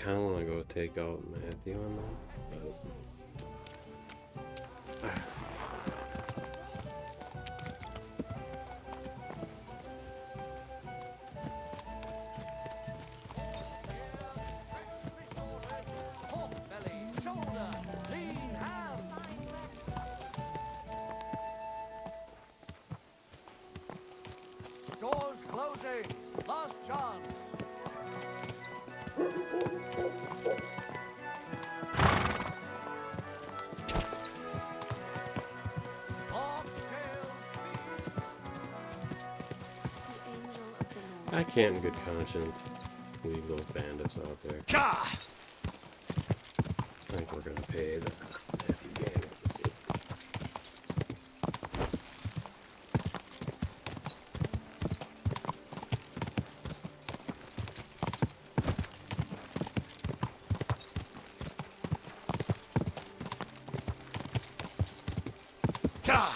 kind of want to go take out Matthew on that, but... Stores closing. Last chance. Large scale. I can't in good conscience leave those bandits out there. Gah! I think we're gonna pay the Matthew gang. Gah!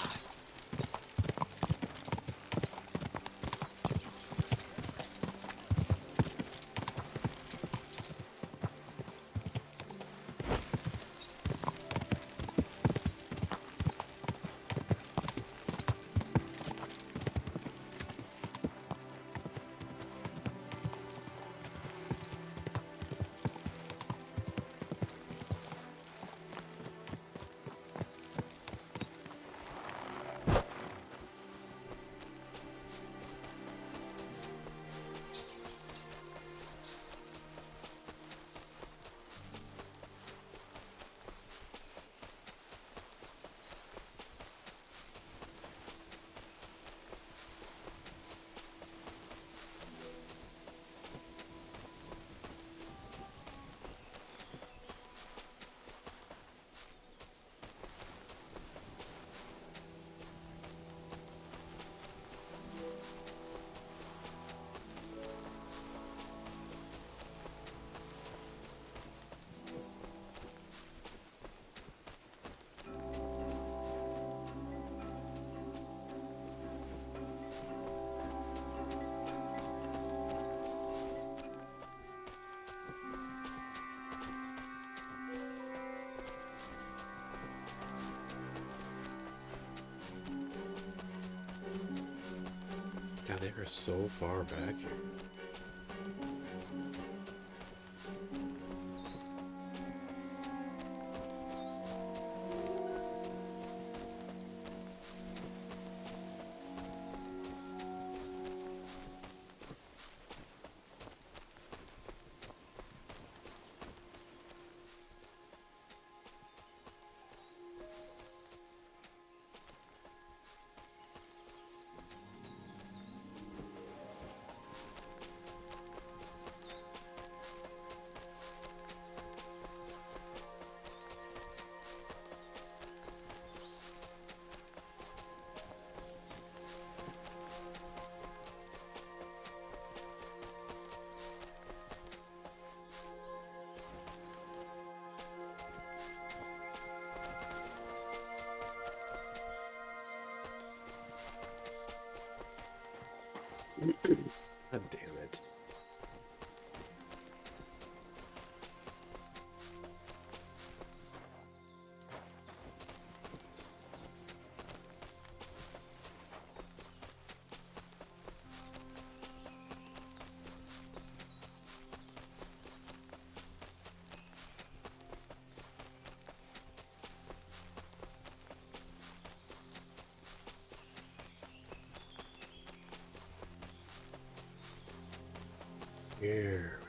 God, they are so far back here. God damn it. Here we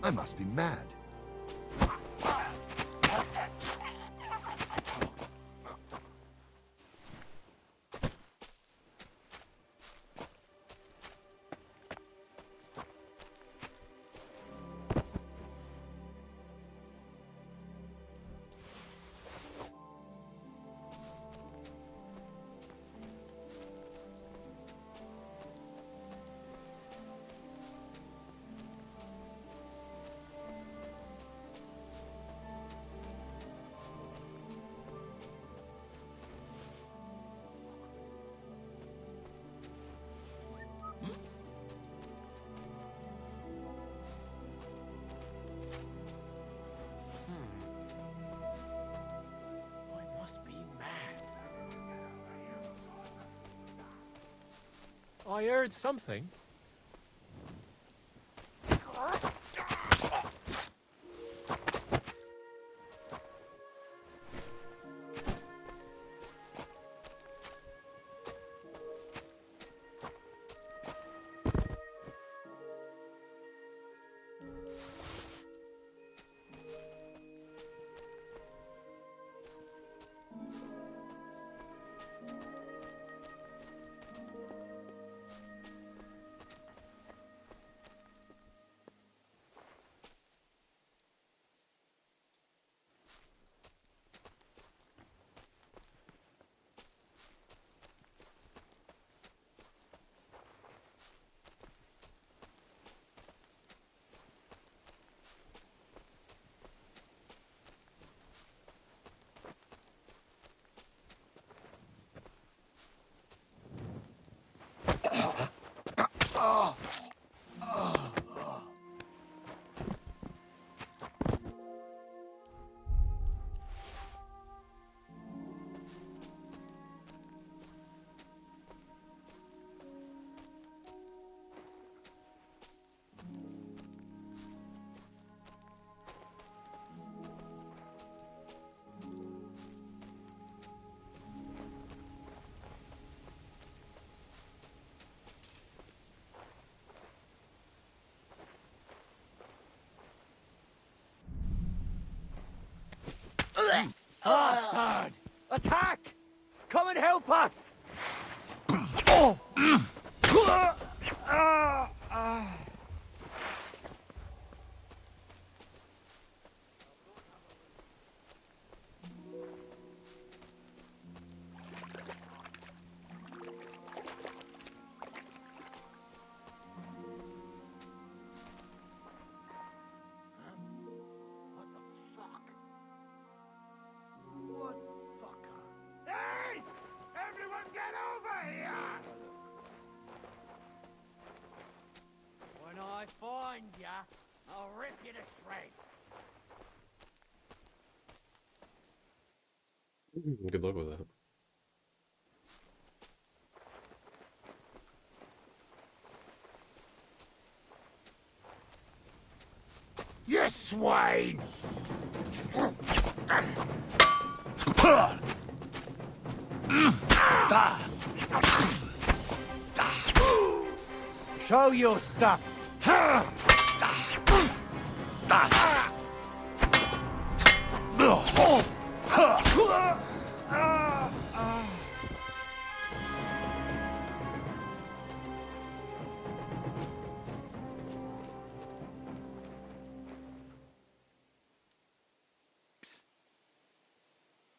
I must be mad. I must be mad. I heard something. Bastard! Attack! Come and help us! When I find ya, I'll rip you to shreds. Good luck with that. You swine! Show your stuff.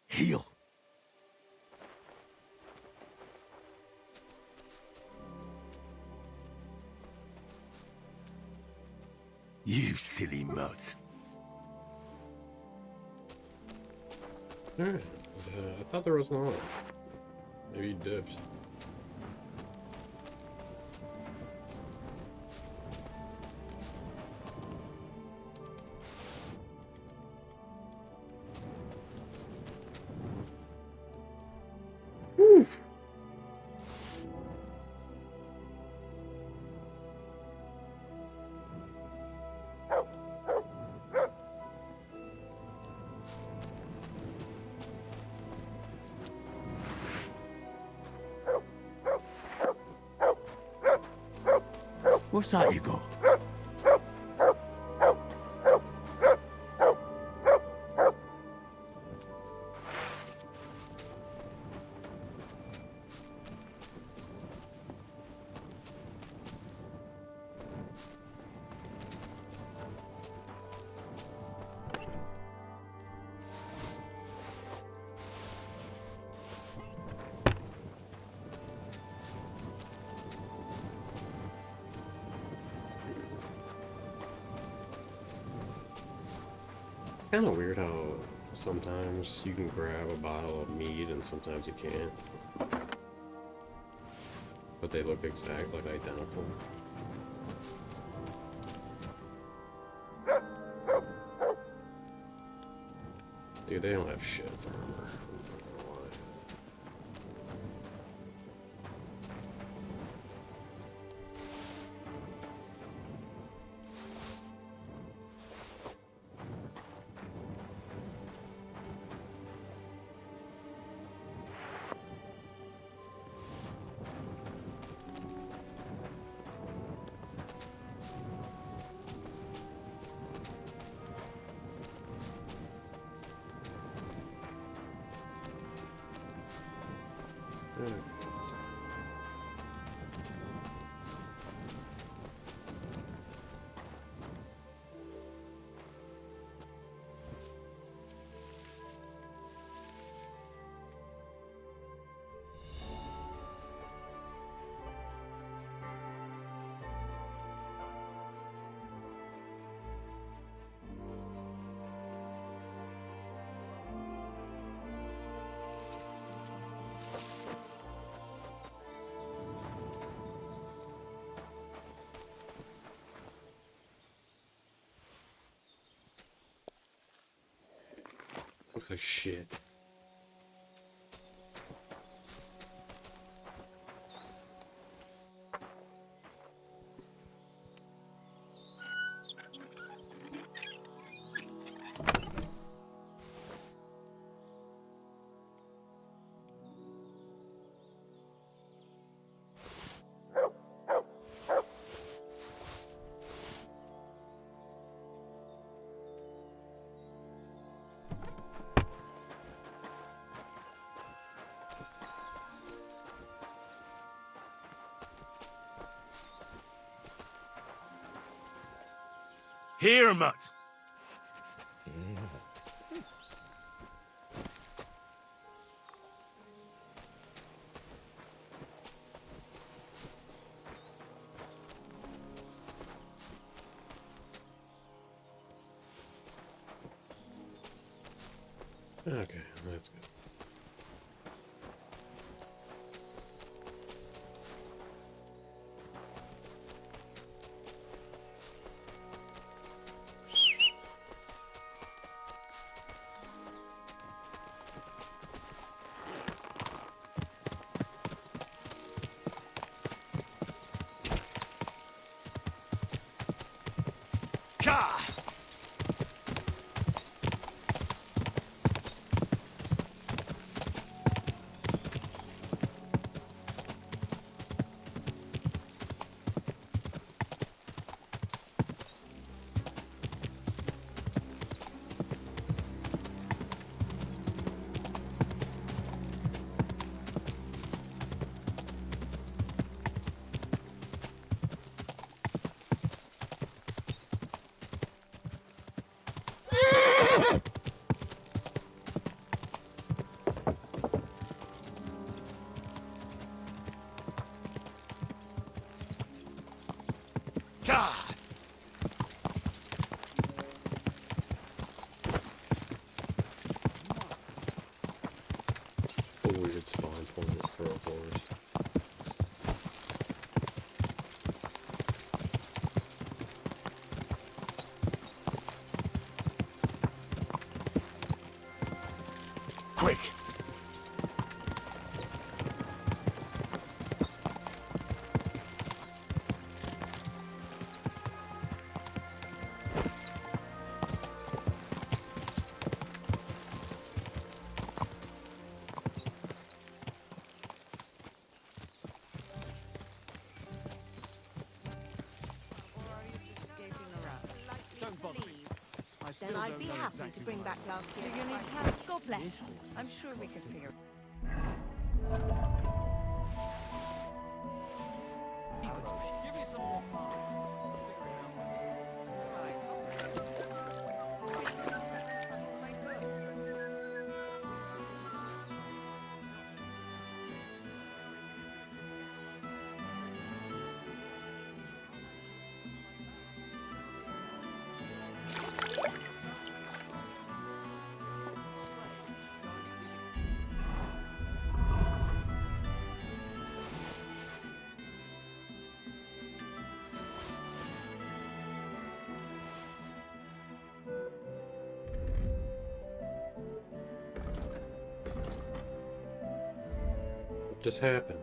Heal. You silly mutt. Alright. I thought there was one. Maybe he dipped. What's that you got? kind of weird how sometimes you can grab a bottle of mead and sometimes you can't. But they look exactly identical. Dude, they don't have shit for armor. I'm not gonna lie. Looks like shit. Here, mutt. Okay, that's good. Ka! God! A weird spawn point for a horse. Quick! Don't bother me. I still Then I'd don't be know happy exactly to bring what I back want. last year's Do you need prize. help? God bless. I'm sure we can figure it Give me some more time. I'll figure it out myself. just happened?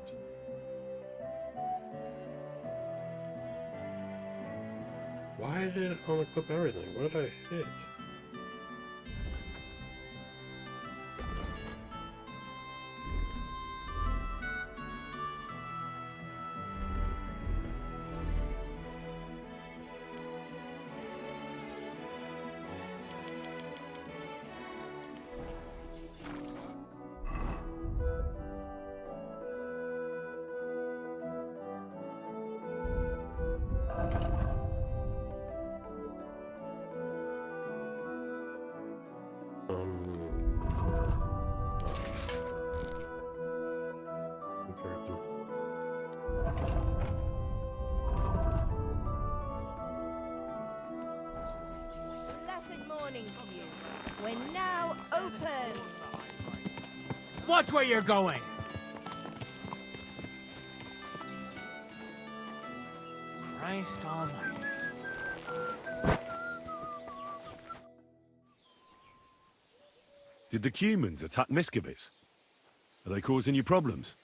Why did it unequip everything? What did I hit? Blessed morning to you. We're now open. Watch where you're going. Christ almighty. Did the humans attack Miskovitz? Are they causing you problems?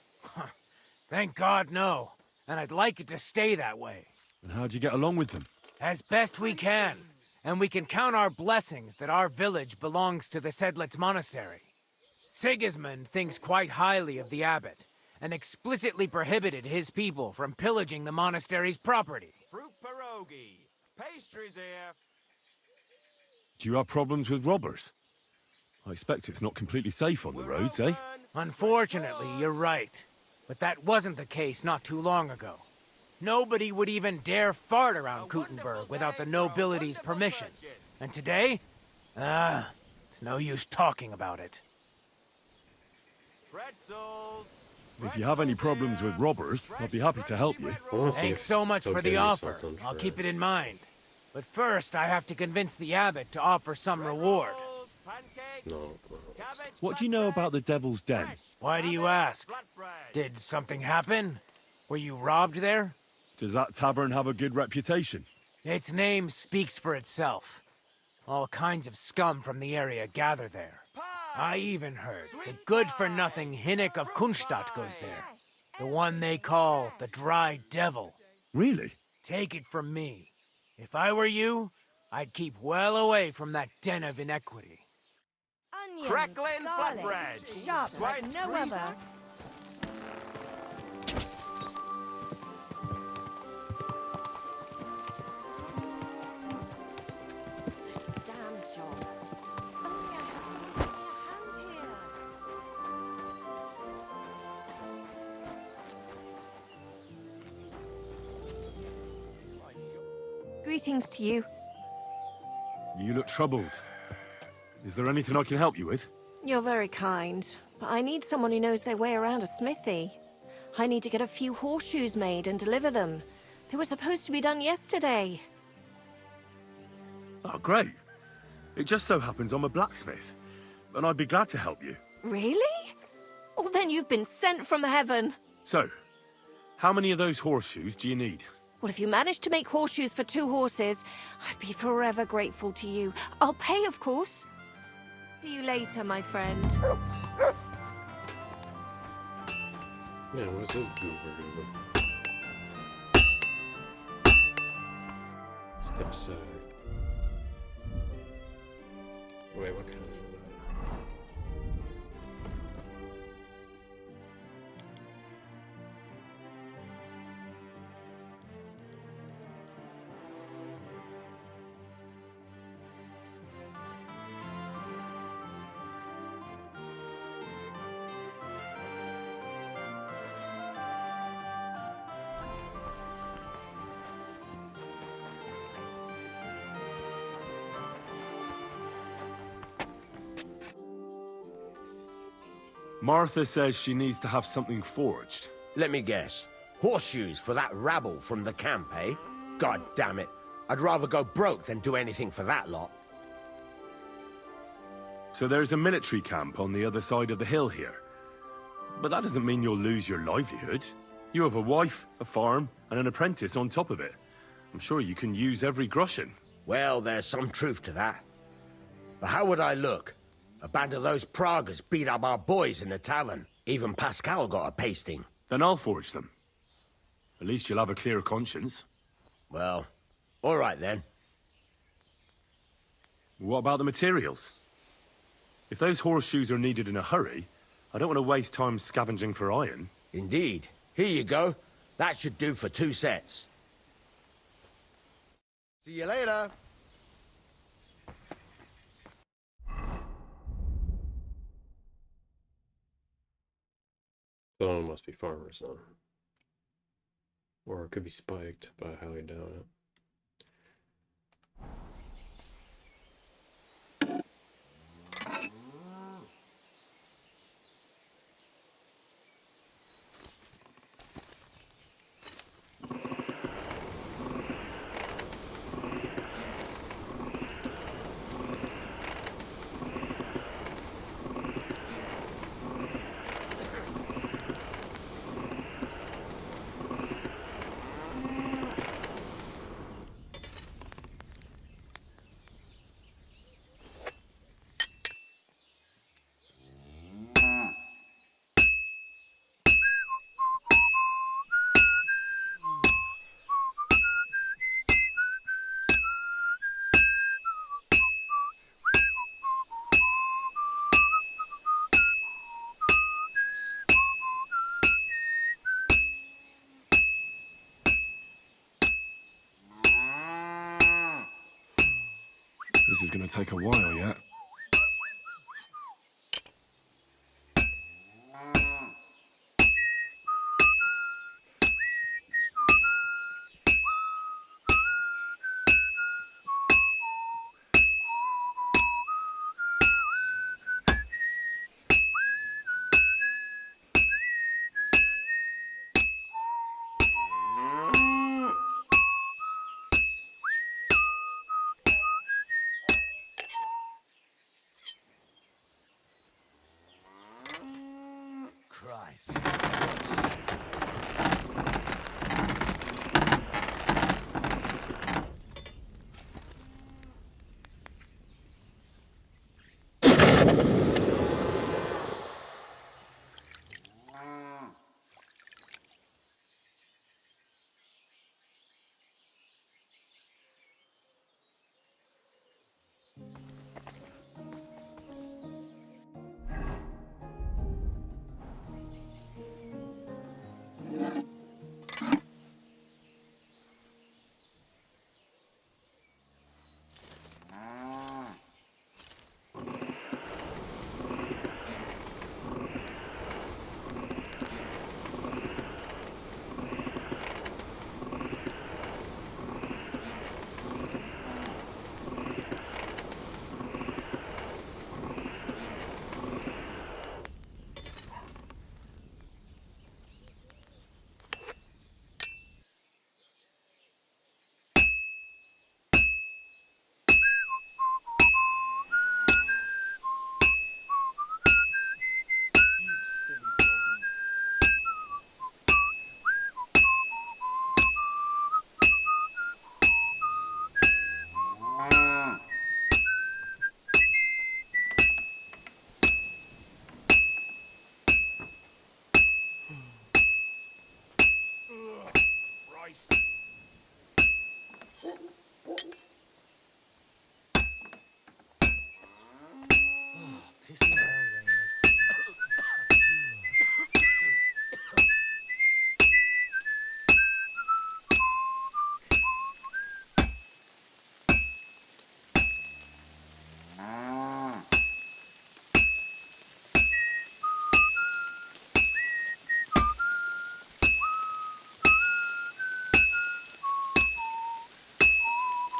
Thank God, no. And I'd like it to stay that way. And how'd you get along with them? As best we can. And we can count our blessings that our village belongs to the Sedlitz Monastery. Sigismund thinks quite highly of the abbot, and explicitly prohibited his people from pillaging the monastery's property. Fruit pierogi. Pastries here. Do you have problems with robbers? I expect it's not completely safe on the roads, eh? Unfortunately, you're right. But that wasn't the case not too long ago. Nobody would even dare fart around Kuttenberg without the nobility's permission. And today? It's no use talking about it. Pretzels. If you have any problems with robbers, I'd be happy to help you. I wanna see Thanks if so much they'll for give the me offer. something I'll for keep it. it in mind. But first, I have to convince the abbot to offer some reward. Pancakes. No. Cabbage. What do you know about the Devil's Den? Why do you ask? Did something happen? Were you robbed there? Does that tavern have a good reputation? Its name speaks for itself. All kinds of scum from the area gather there. I even heard the good-for-nothing Hinnick of Kunstadt goes there. The one they call the Dry Devil. Really? Take it from me. If I were you, I'd keep well away from that den of inequity. Onions, Crackling garlic, flatbread. sharp like Rice no grease. other. Damn job. Only a hand here. Greetings to you. You look troubled. Is there anything I can help you with? You're very kind, but I need someone who knows their way around a smithy. I need to get a few horseshoes made and deliver them. They were supposed to be done yesterday. Oh, great. It just so happens I'm a blacksmith, and I'd be glad to help you. Really? Oh, then you've been sent from heaven. So, how many of those horseshoes do you need? Well, if you manage to make horseshoes for 2 horses, I'd be forever grateful to you. I'll pay, of course. See you later, my friend. Yeah, what's this goober doing? Step aside. Wait, what kind of... Martha says she needs to have something forged. Let me guess. Horseshoes for that rabble from the camp, eh? God damn it. I'd rather go broke than do anything for that lot. So there's a military camp on the other side of the hill here. But that doesn't mean you'll lose your livelihood. You have a wife, a farm, and an apprentice on top of it. I'm sure you can use every groschen. Well, there's some truth to that. But how would I look? A band of those Praguers beat up our boys in the tavern. Even Pascal got a pasting. Then I'll forge them. At least you'll have a clear conscience. Well, all right then. What about the materials? If those horseshoes are needed in a hurry, I don't want to waste time scavenging for iron. Indeed. Here you go. That should do for 2 sets. See you later. Someone must be farmers then. Or it could be spiked, but I highly doubt it. This is going to take a while yet. Christ.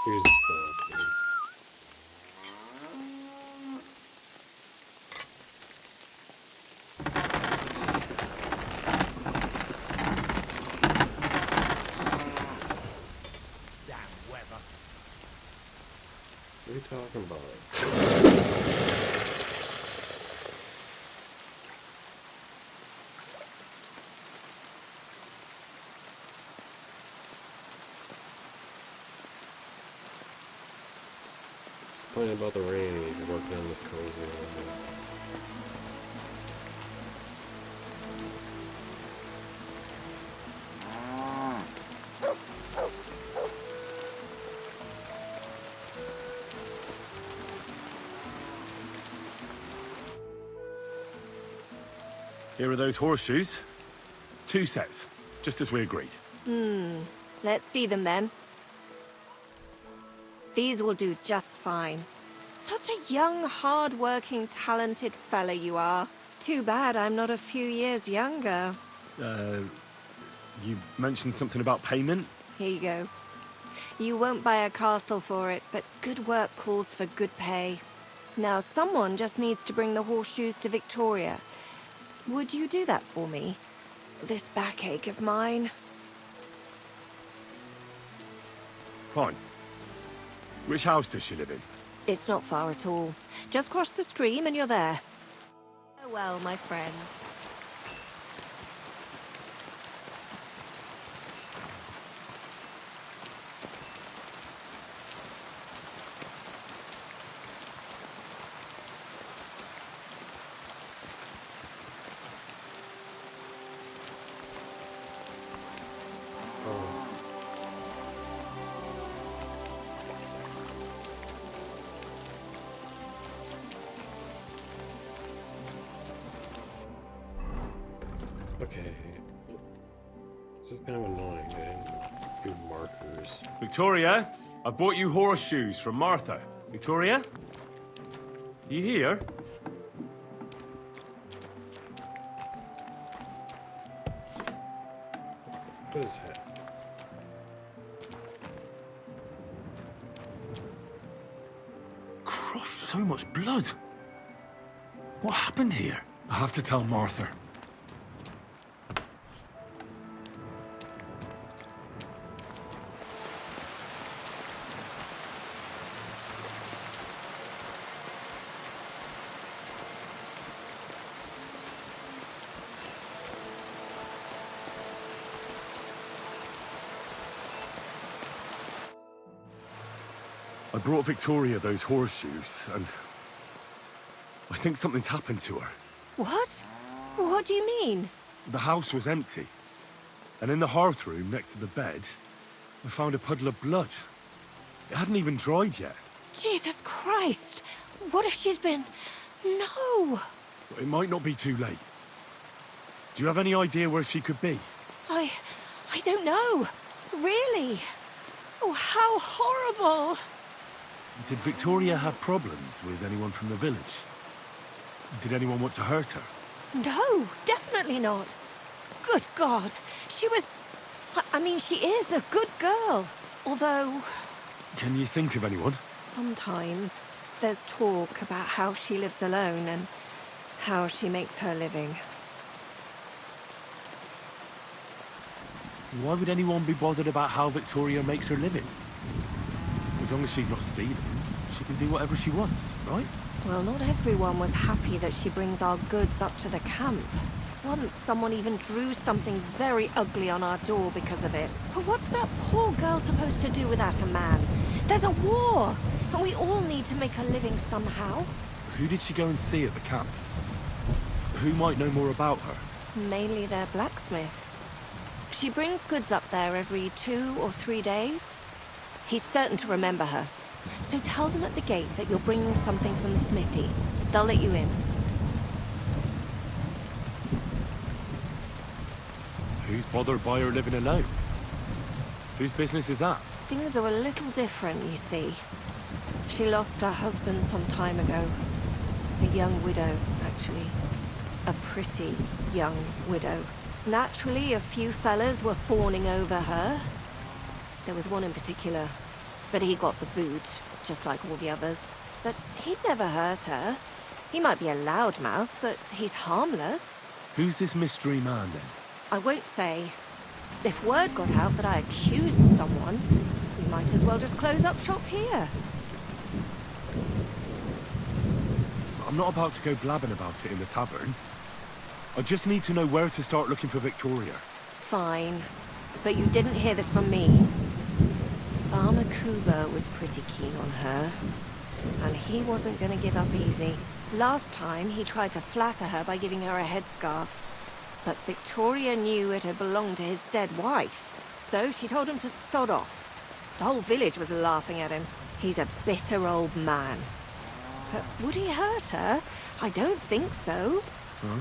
Here's the Damn weather. What are you talking about? Complaining about the rain and he's working on this cozy. Here are those horseshoes. 2 sets, just as we agreed. Let's see them then. These will do just fine. Such a young, hard-working, talented fella you are. Too bad I'm not a few years younger. You mentioned something about payment? Here you go. You won't buy a castle for it, but good work calls for good pay. Now, someone just needs to bring the horseshoes to Victoria. Would you do that for me? This backache of mine. Fine. Which house does she live in? It's not far at all. Just cross the stream and you're there. Farewell, my friend. Okay. This is kind of annoying. They didn't do markers. Victoria, I bought you horseshoes from Martha. Victoria? You here? What is that? Christ, so much blood. What happened here? I have to tell Martha. I brought Victoria those horseshoes, and I think something's happened to her. What? What do you mean? The house was empty, and in the hearth room next to the bed, I found a puddle of blood. It hadn't even dried yet. Jesus Christ! What if she's been... No! But it might not be too late. Do you have any idea where she could be? I don't know. Really. Oh, how horrible! Did Victoria have problems with anyone from the village? Did anyone want to hurt her? No, definitely not. Good God. She was... I mean, she is a good girl. Although... Can you think of anyone? Sometimes there's talk about how she lives alone and how she makes her living. Why would anyone be bothered about how Victoria makes her living? As long as she's not stealing, she can do whatever she wants, right? Well, not everyone was happy that she brings our goods up to the camp. Once someone even drew something very ugly on our door because of it. But what's that poor girl supposed to do without a man? There's a war, and we all need to make a living somehow. Who did she go and see at the camp? Who might know more about her? Mainly their blacksmith. She brings goods up there every 2 or 3 days. He's certain to remember her. So tell them at the gate that you're bringing something from the smithy. They'll let you in. Who's bothered by her living alone? Whose business is that? Things are a little different, you see. She lost her husband some time ago. A young widow, actually. A pretty young widow. Naturally, a few fellas were fawning over her. There was one in particular, but he got the boot, just like all the others. But he'd never hurt her. He might be a loudmouth, but he's harmless. Who's this mystery man, then? I won't say. If word got out that I accused someone, we might as well just close up shop here. I'm not about to go blabbing about it in the tavern. I just need to know where to start looking for Victoria. Fine. But you didn't hear this from me. Farmer Kuba was pretty keen on her. And he wasn't going to give up easy. Last time, he tried to flatter her by giving her a headscarf. But Victoria knew it had belonged to his dead wife. So she told him to sod off. The whole village was laughing at him. He's a bitter old man. But would he hurt her? I don't think so. Huh?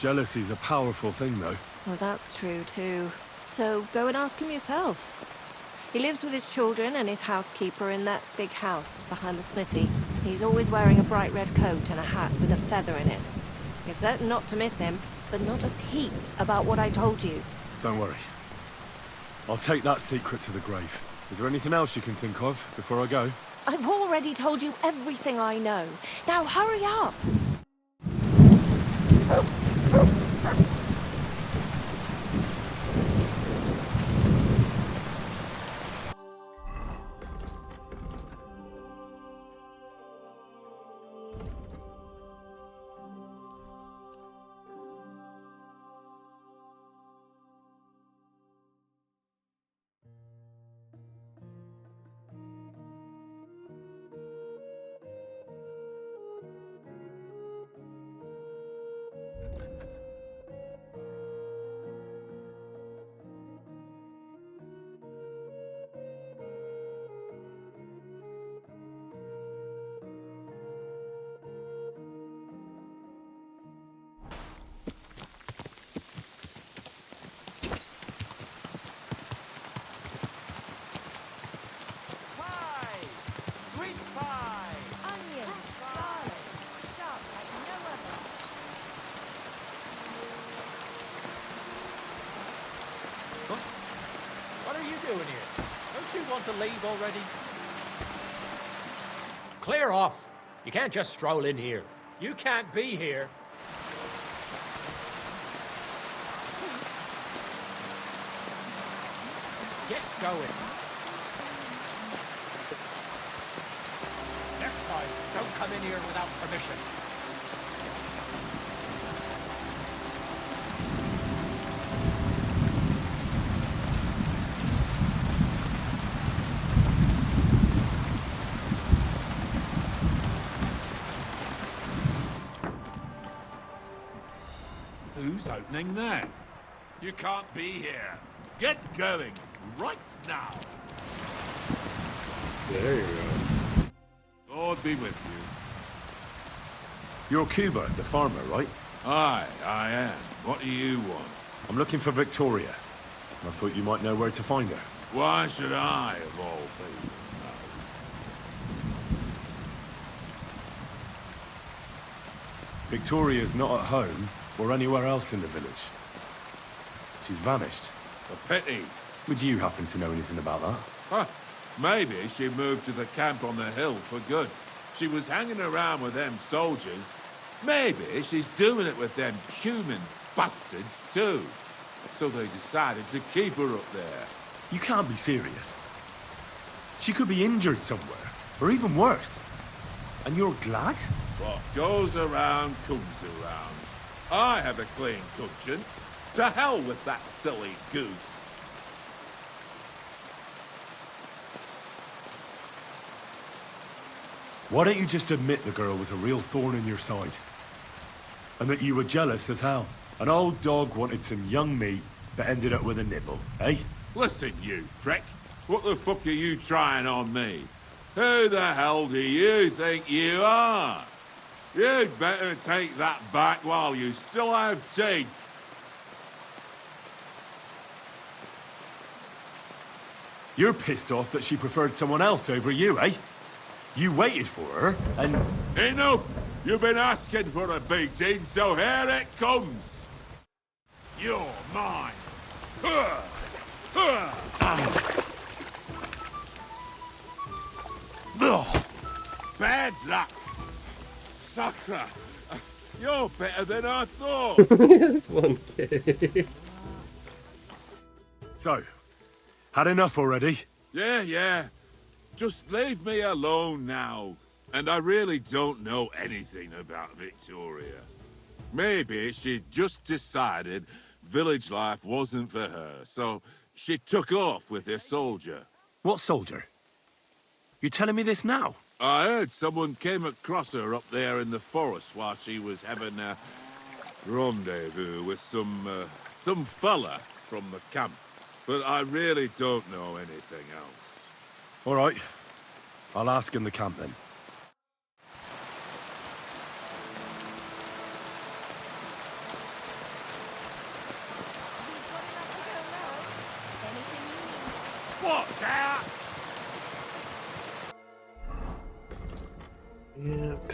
Jealousy's a powerful thing, though. Well, that's true, too. So go and ask him yourself. He lives with his children and his housekeeper in that big house behind the smithy. He's always wearing a bright red coat and a hat with a feather in it. You're certain not to miss him, but not a peep about what I told you. Don't worry. I'll take that secret to the grave. Is there anything else you can think of before I go? I've already told you everything I know. Now hurry up! Pie! Sweet pie! Onion, garlic, sharp like no other. What are you doing here? Don't you want to leave already? Clear off! You can't just stroll in here. You can't be here. Get going. Next time, don't come in here without permission. Who's opening that? You can't be here. Get going, right now. There you go. Lord be with you. You're Cuba, the farmer, right? Aye, I am. What do you want? I'm looking for Victoria. I thought you might know where to find her. Why should I, of all people, Victoria's not at home or anywhere else in the village. She's vanished. know? A pity. Would you happen to know anything about that? Huh. Maybe she moved to the camp on the hill for good. She was hanging around with them soldiers. Maybe she's doing it with them human bastards, too. So they decided to keep her up there. You can't be serious. She could be injured somewhere, or even worse. And you're glad? What goes around comes around. I have a clean conscience. To hell with that silly goose. Why don't you just admit the girl was a real thorn in your side? And that you were jealous as hell. An old dog wanted some young meat, but ended up with a nibble, eh? Listen, you prick. What the fuck are you trying on me? Who the hell do you think you are? You'd better take that back while you still have teeth. You're pissed off that she preferred someone else over you, eh? You waited for her, and... Enough! You've been asking for a beating, so here it comes! You're mine! Bad luck! Sucker! You're better than I thought! This one kid. So, had enough already? Yeah. Just leave me alone now. And I really don't know anything about Victoria. Maybe she just decided village life wasn't for her, so she took off with her soldier. What soldier? You telling me this now? I heard someone came across her up there in the forest while she was having a rendezvous with some fella from the camp. But I really don't know anything else. All right. I'll ask in the camp then. Yep.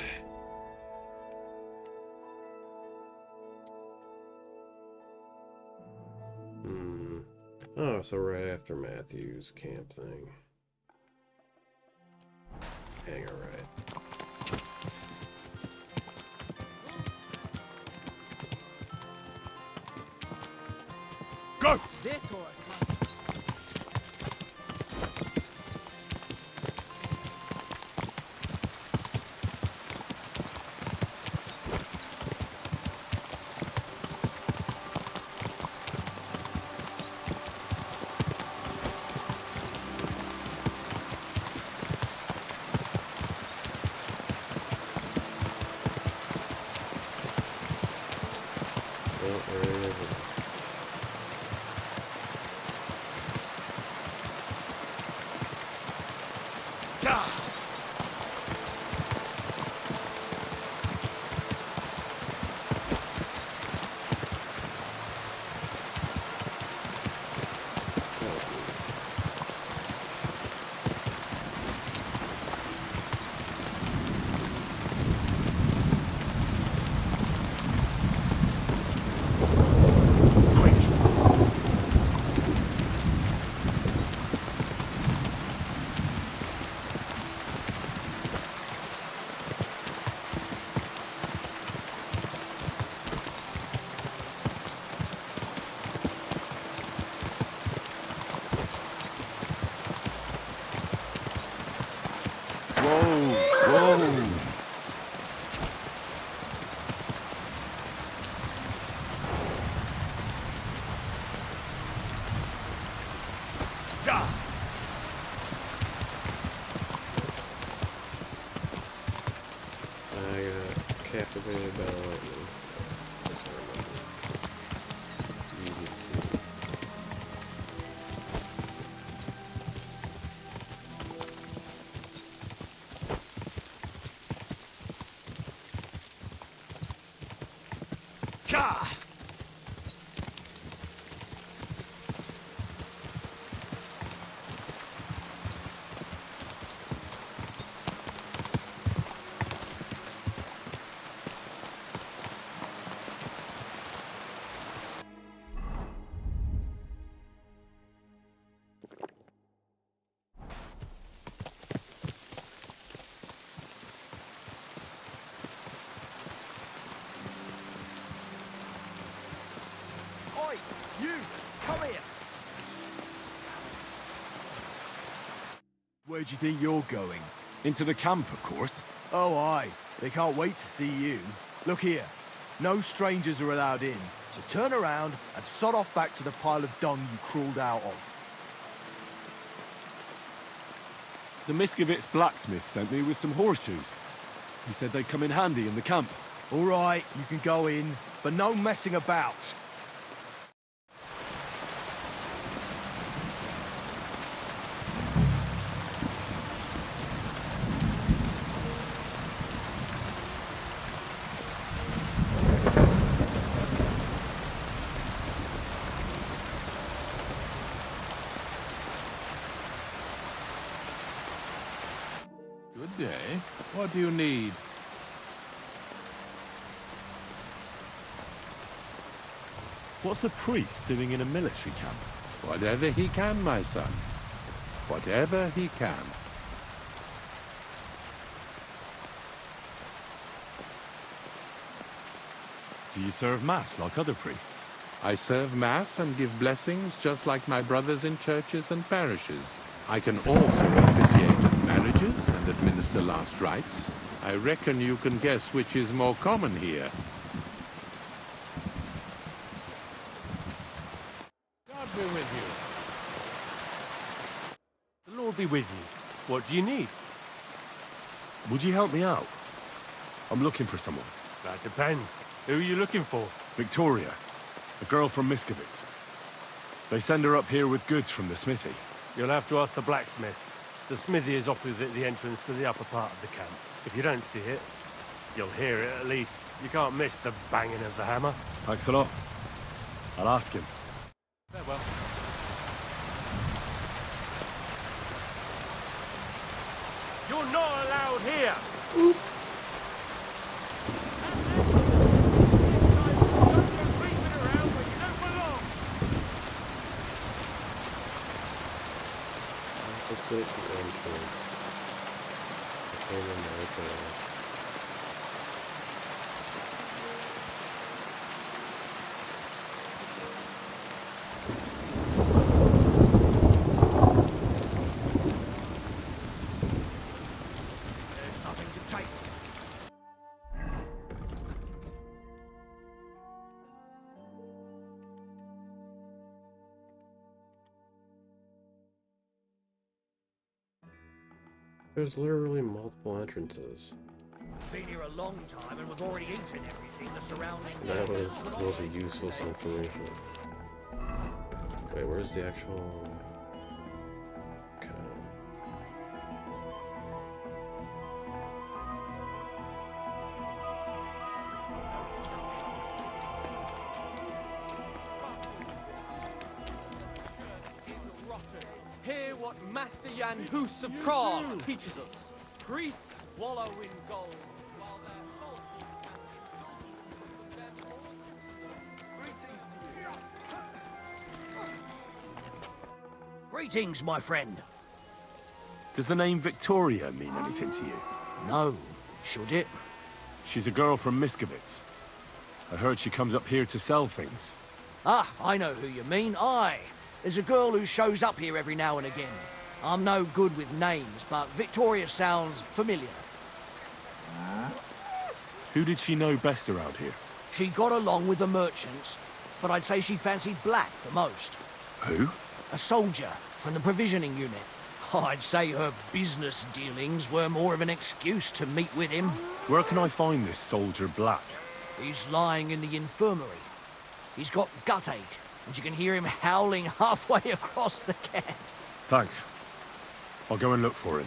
Oh, so right after Matthew's camp thing. Hang all right. Go! This horse. Oh, there it is. I got captivated by the lightning. Yes, I remember. It's easy to see. Oi, you! Come here! Where do you think you're going? Into the camp, of course. Oh, aye. They can't wait to see you. Look here. No strangers are allowed in, so turn around and sod off back to the pile of dung you crawled out of. The Miskovitz blacksmith sent me with some horseshoes. He said they'd come in handy in the camp. All right, you can go in, but no messing about. Good day. What do you need? What's a priest doing in a military camp? Whatever he can, my son. Whatever he can. Do you serve mass like other priests? I serve Mass and give blessings just like my brothers in churches and parishes. I can also officiate at marriages and administer last rites. I reckon you can guess which is more common here. God be with you. The Lord be with you. What do you need? Would you help me out? I'm looking for someone. That depends. Who are you looking for? Victoria, a girl from Miskovitz. They send her up here with goods from the smithy. You'll have to ask the blacksmith. The smithy is opposite the entrance to the upper part of the camp. If you don't see it, you'll hear it at least. You can't miss the banging of the hammer. Thanks a lot. I'll ask him. Farewell. You're not allowed here! Opposite the entrance. Okay, then There's nothing to take. there's literally multiple entrances. Been here a long time and we've already eaten everything the surrounding. That was mostly useless information. Wait, where's the actual... Okay. Hear what Master Jan Hus of Prague teaches us. Priests wallow in gold, while their Greetings, my friend. Does the name Victoria mean anything to you? No, should it? She's a girl from Miskovitz. I heard she comes up here to sell things. Ah, I know who you mean. Aye. There's a girl who shows up here every now and again. I'm no good with names, but Victoria sounds familiar. Who did she know best around here? She got along with the merchants, but I'd say she fancied Black the most. Who? A soldier from the provisioning unit. I'd say her business dealings were more of an excuse to meet with him. Where can I find this soldier Black? He's lying in the infirmary. He's got gut ache, and you can hear him howling halfway across the camp. Thanks. I'll go and look for him.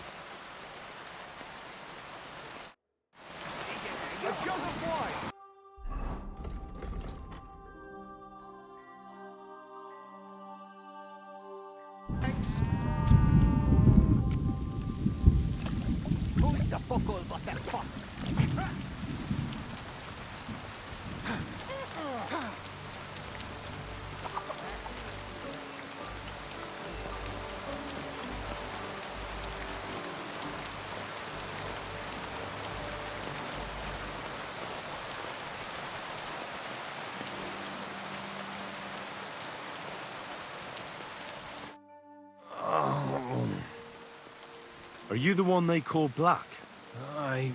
Are you the one they call Black? Aye.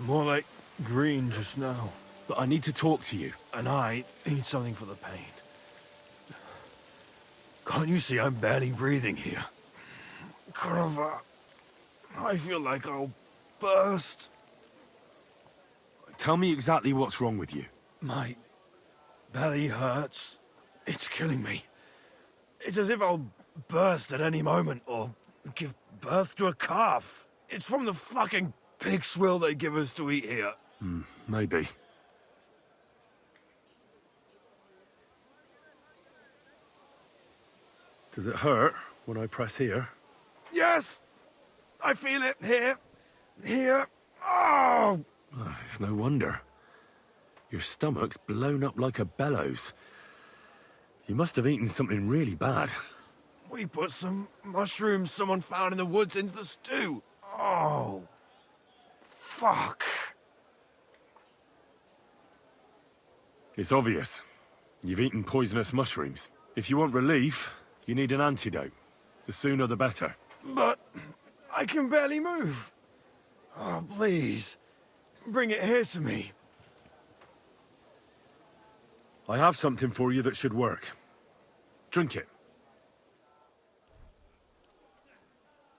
More like green just now. But I need to talk to you. And I need something for the pain. Can't you see I'm barely breathing here? Kurva, I feel like I'll burst. Tell me exactly what's wrong with you. My belly hurts. It's killing me. It's as if I'll burst at any moment or give birth to a calf. It's from the fucking pig swill they give us to eat here. Maybe. Does it hurt when I press here? Yes! I feel it here. Here. Oh! It's no wonder. Your stomach's blown up like a bellows. You must have eaten something really bad. We put some mushrooms someone found in the woods into the stew. Oh. Fuck. It's obvious. You've eaten poisonous mushrooms. If you want relief, you need an antidote. The sooner the better. But I can barely move. Oh, please. Bring it here to me. I have something for you that should work. Drink it.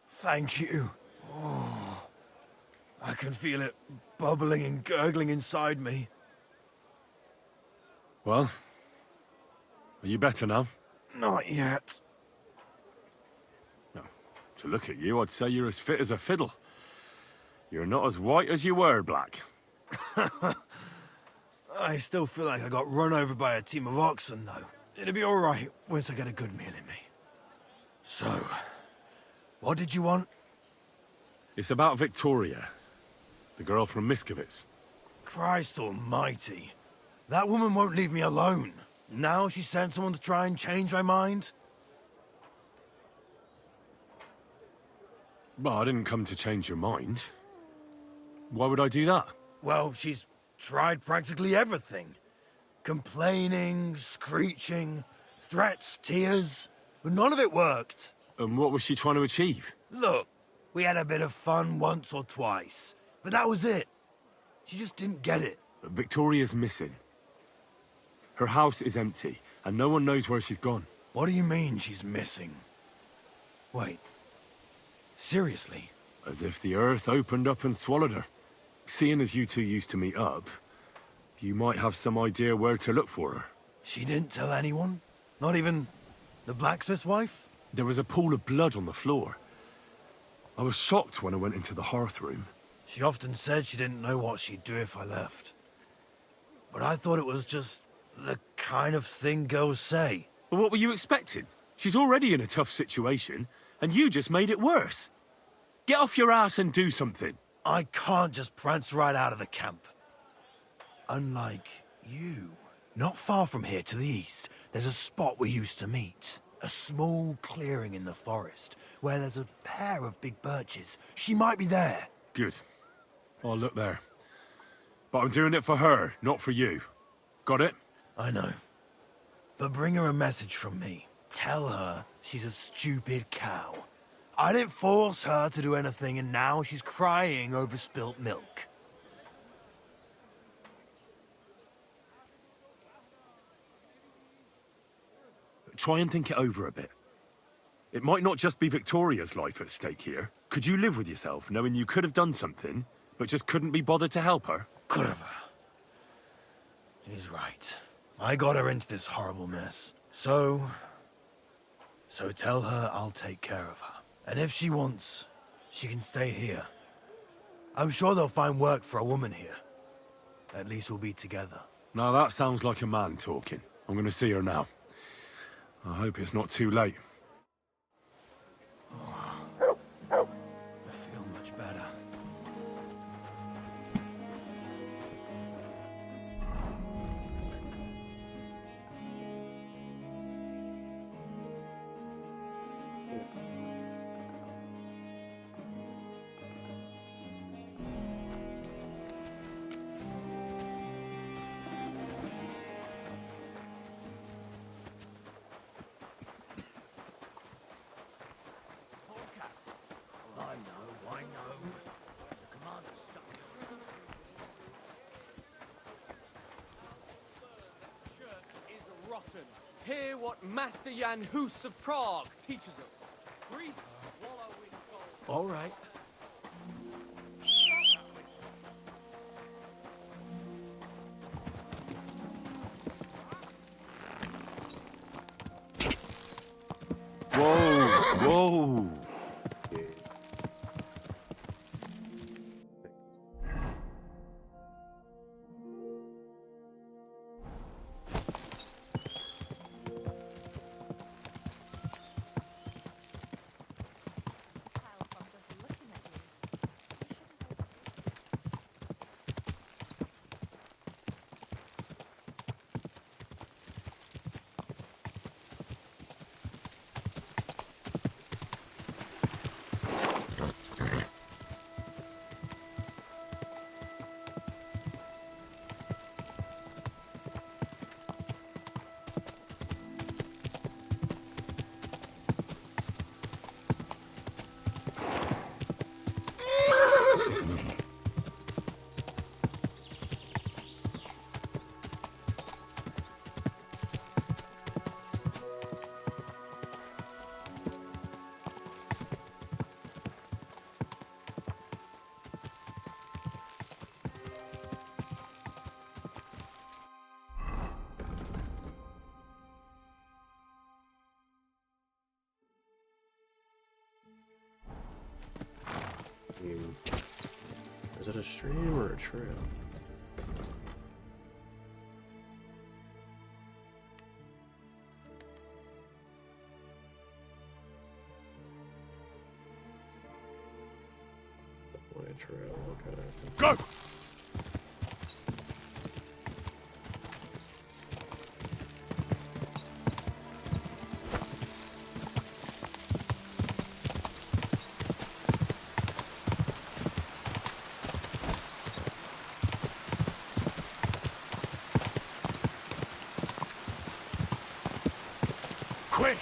Thank you. Oh, I can feel it bubbling and gurgling inside me. Well, are you better now? Not yet. No. To look at you, I'd say you're as fit as a fiddle. You're not as white as you were, Black. I still feel like I got run over by a team of oxen, though. It'll be all right once I get a good meal in me. So, What did you want? It's about Victoria, the girl from Miskovitz. Christ almighty. That woman won't leave me alone. Now she sent someone to try and change my mind? Well, I didn't come to change your mind. Why would I do that? Well, she's tried practically everything. Complaining, screeching, threats, tears. But none of it worked. And what was she trying to achieve? Look, we had a bit of fun once or twice. But that was it. She just didn't get it. Victoria's missing. Her house is empty, and no one knows where she's gone. What do you mean she's missing? Wait. Seriously? As if the earth opened up and swallowed her. Seeing as you two used to meet up, you might have some idea where to look for her. She didn't tell anyone? Not even the blacksmith's wife? There was a pool of blood on the floor. I was shocked when I went into the hearth room. She often said she didn't know what she'd do if I left. But I thought it was just the kind of thing girls say. But what were you expecting? She's already in a tough situation, and you just made it worse. Get off your ass and do something. I can't just prance right out of the camp. Unlike you. Not far from here to the east, there's a spot we used to meet. A small clearing in the forest, where there's a pair of big birches. She might be there. Good. I'll look there. But I'm doing it for her, not for you. Got it? I know. But bring her a message from me. Tell her she's a stupid cow. I didn't force her to do anything, and now she's crying over spilt milk. Try and think it over a bit. It might not just be Victoria's life at stake here. Could you live with yourself, knowing you could have done something, but just couldn't be bothered to help her? Could have. He's right. I got her into this horrible mess. So tell her I'll take care of her. And if she wants, she can stay here. I'm sure they'll find work for a woman here. At least we'll be together. Now that sounds like a man talking. I'm gonna see her now. I hope it's not too late. I feel much better. I know. The commander's stuck me on The church is rotten. Hear what Master Jan Hus of Prague teaches us. Priests wallow in gold. All right. Whoa! Whoa! Is it a stream or a trail? a trail, okay. Go! Quick!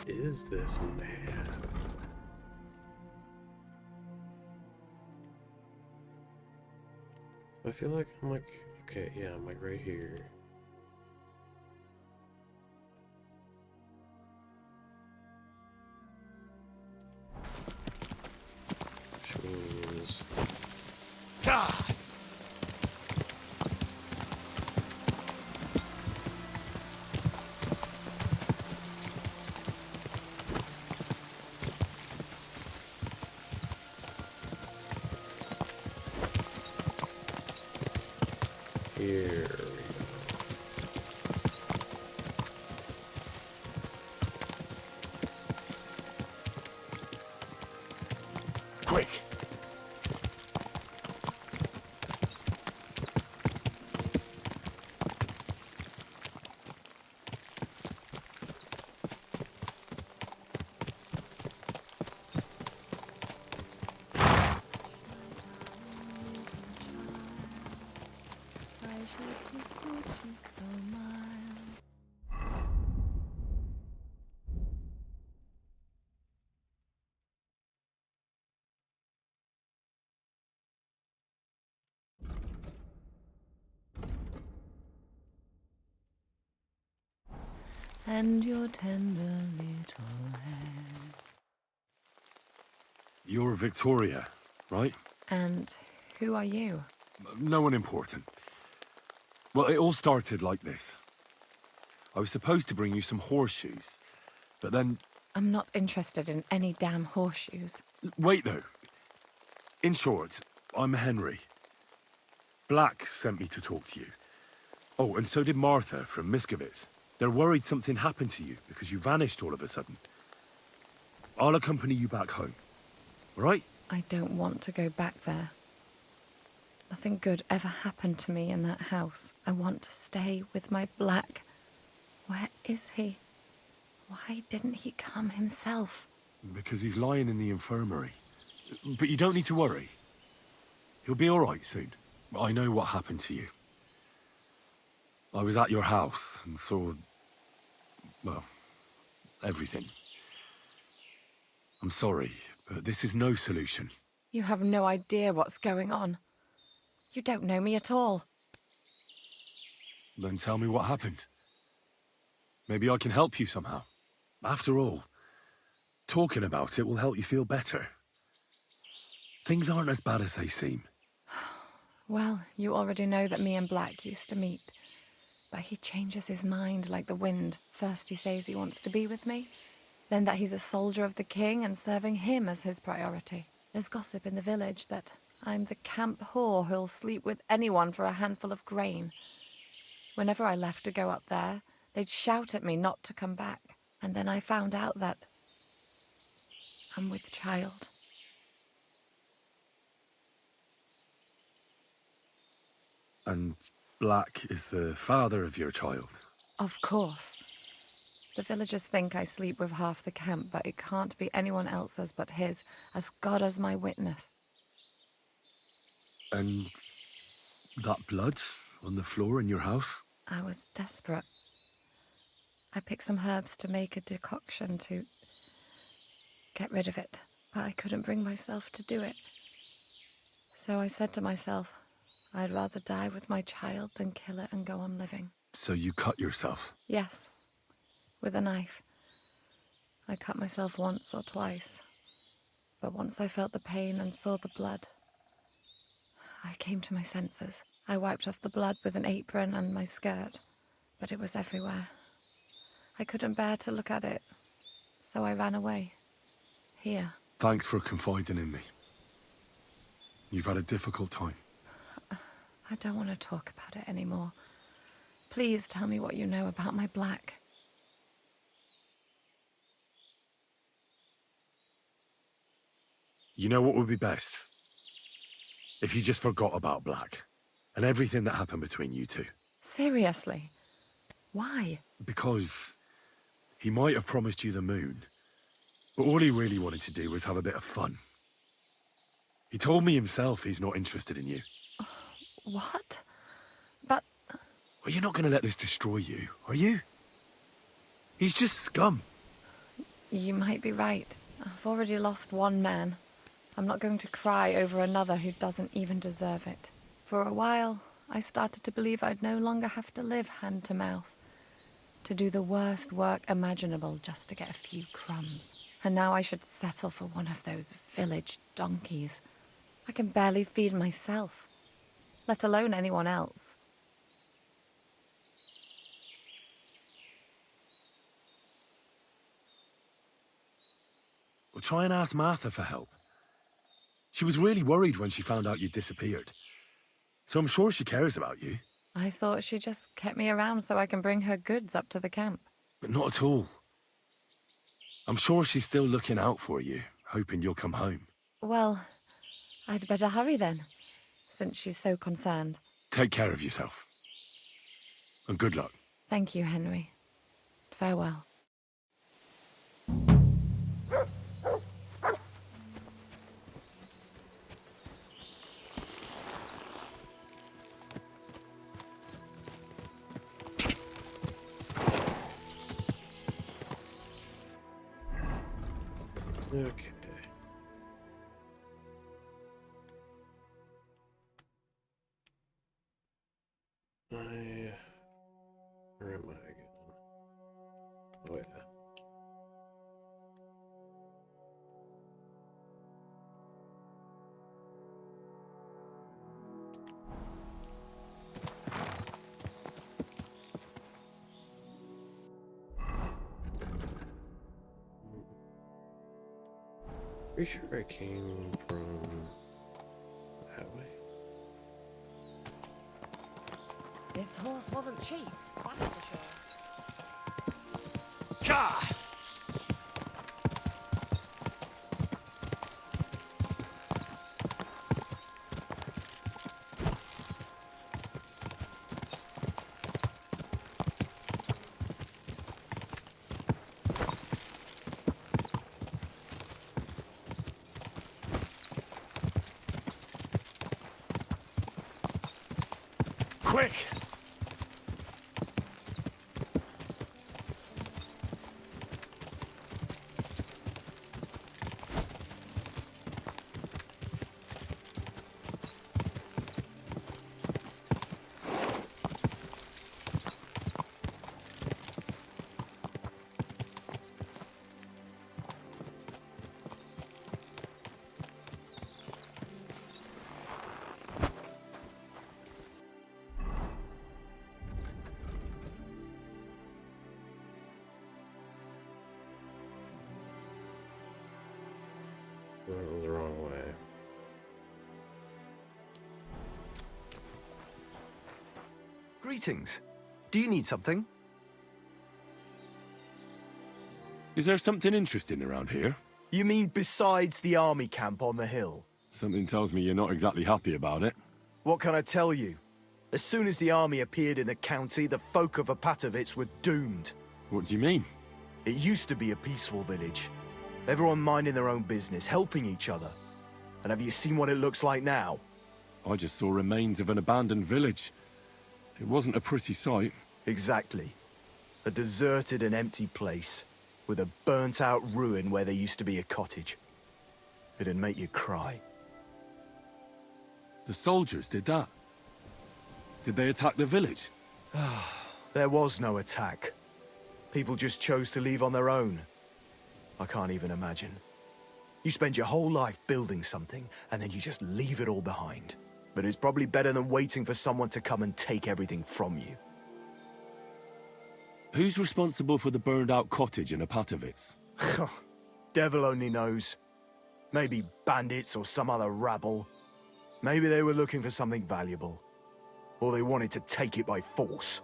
Is this man? I feel like I'm like, okay, yeah, I'm like right here. Which means... God! Here we go. Quick! And your tender little head. You're Victoria, right? And who are you? No one important. Well, it all started like this. I was supposed to bring you some horseshoes, but then... I'm not interested in any damn horseshoes. Wait, though. In short, I'm Henry. Black sent me to talk to you. Oh, and so did Martha from Miskovitz. They're worried something happened to you because you vanished all of a sudden. I'll accompany you back home, all right? I don't want to go back there. Nothing good ever happened to me in that house. I want to stay with my Black. Where is he? Why didn't he come himself? Because he's lying in the infirmary. But you don't need to worry. He'll be all right soon. I know what happened to you. I was at your house and saw... well, everything. I'm sorry, but this is no solution. You have no idea what's going on. You don't know me at all. Then tell me what happened. Maybe I can help you somehow. After all, talking about it will help you feel better. Things aren't as bad as they seem. Well, you already know that me and Black used to meet. But he changes his mind like the wind. First he says he wants to be with me, then that he's a soldier of the king and serving him as his priority. There's gossip in the village that I'm the camp whore who'll sleep with anyone for a handful of grain. Whenever I left to go up there, they'd shout at me not to come back. And then I found out that I'm with child. And Black is the father of your child? Of course. The villagers think I sleep with half the camp, but it can't be anyone else's but his, as God is my witness. And that blood on the floor in your house? I was desperate. I picked some herbs to make a decoction to get rid of it, but I couldn't bring myself to do it. So I said to myself, I'd rather die with my child than kill it and go on living. So you cut yourself? Yes. with a knife. I cut myself once or twice, but once I felt the pain and saw the blood, I came to my senses. I wiped off the blood with an apron and my skirt, but it was everywhere. I couldn't bear to look at it, so I ran away. Here. Thanks for confiding in me. You've had a difficult time. I don't want to talk about it anymore. Please tell me what you know about my Black. You know what would be best? If you just forgot about Black, and everything that happened between you two. Seriously? Why? Because he might have promised you the moon, but all he really wanted to do was have a bit of fun. He told me himself he's not interested in you. What? But... Well, you're not going to let this destroy you, are you? He's just scum. You might be right. I've already lost one man. I'm not going to cry over another who doesn't even deserve it. For a while, I started to believe I'd no longer have to live hand to mouth, to do the worst work imaginable just to get a few crumbs. And now I should settle for one of those village donkeys. I can barely feed myself, let alone anyone else. Well, try and ask Martha for help. She was really worried when she found out you'd disappeared. So I'm sure she cares about you. I thought she just kept me around so I can bring her goods up to the camp. But not at all. I'm sure she's still looking out for you, hoping you'll come home. Well, I'd better hurry then, since she's so concerned. Take care of yourself. And good luck. Thank you, Henry. Farewell. Okay. Where am I again? Oh yeah. Pretty sure I came from that way. This horse wasn't cheap, that's for sure. Gah! Quick! That was the wrong way. Greetings. Do you need something? Is there something interesting around here? You mean besides the army camp on the hill? Something tells me you're not exactly happy about it. What can I tell you? As soon as the army appeared in the county, the folk of Apatovitz were doomed. What do you mean? It used to be a peaceful village. Everyone minding their own business, helping each other. And have you seen what it looks like now? I just saw remains of an abandoned village. It wasn't a pretty sight. Exactly. A deserted and empty place, with a burnt-out ruin where there used to be a cottage. It'd make you cry. The soldiers did that? Did they attack the village? There was no attack. People just chose to leave on their own. I can't even imagine. You spend your whole life building something, and then you just leave it all behind. But it's probably better than waiting for someone to come and take everything from you. Who's responsible for the burned-out cottage in Ep.13? Devil only knows. Maybe bandits or some other rabble. Maybe they were looking for something valuable. Or they wanted to take it by force.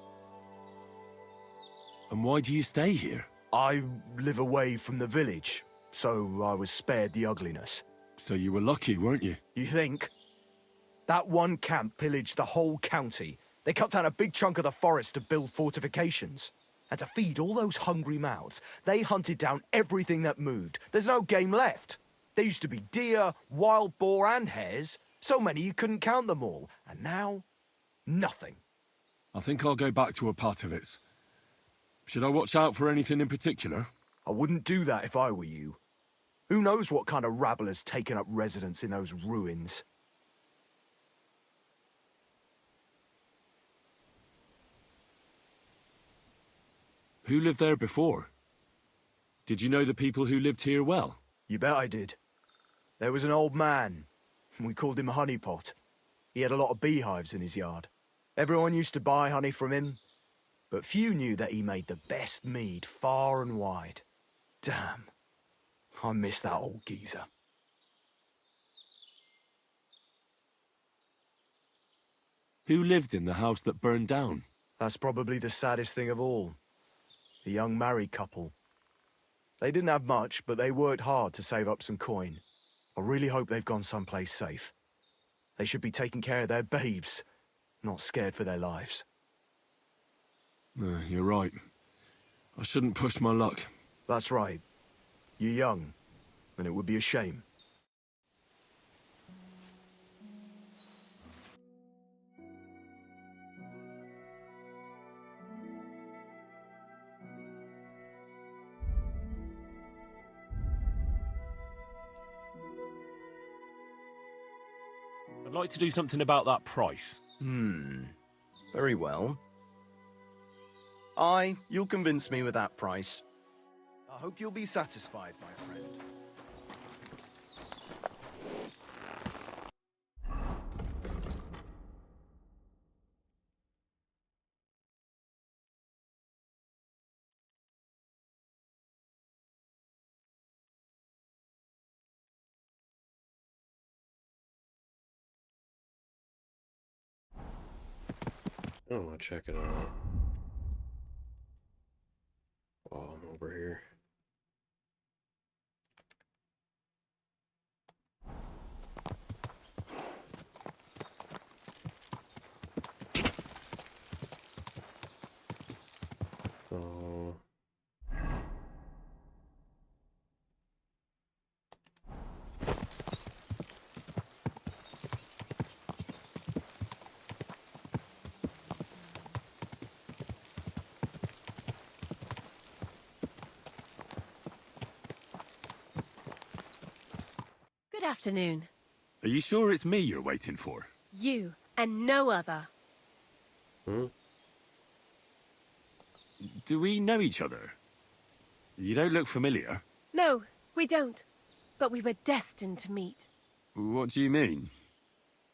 And why do you stay here? I live away from the village, so I was spared the ugliness. So you were lucky, weren't you? You think? That one camp pillaged the whole county. They cut down a big chunk of the forest to build fortifications. And to feed all those hungry mouths, they hunted down everything that moved. There's no game left. There used to be deer, wild boar, and hares. So many you couldn't count them all. And now, nothing. I think I'll go back to Ep.13. Should I watch out for anything in particular? I wouldn't do that if I were you. Who knows what kind of rabble has taken up residence in those ruins? Who lived there before? Did you know the people who lived here well? You bet I did. There was an old man. We called him Honeypot. He had a lot of beehives in his yard. Everyone used to buy honey from him, but few knew that he made the best mead far and wide. Damn. I miss that old geezer. Who lived in the house that burned down? That's probably the saddest thing of all. The young married couple. They didn't have much, but they worked hard to save up some coin. I really hope they've gone someplace safe. They should be taking care of their babes, not scared for their lives. You're right. I shouldn't push my luck. That's right. You're young, and it would be a shame. I'd like to do something about that price. Very well. You'll convince me with that price. I hope you'll be satisfied, my friend. I want to check it out. Oh, I'm over here. So... Good afternoon. Are you sure it's me you're waiting for? You and no other. Do we know each other? You don't look familiar. No, we don't. But we were destined to meet. What do you mean?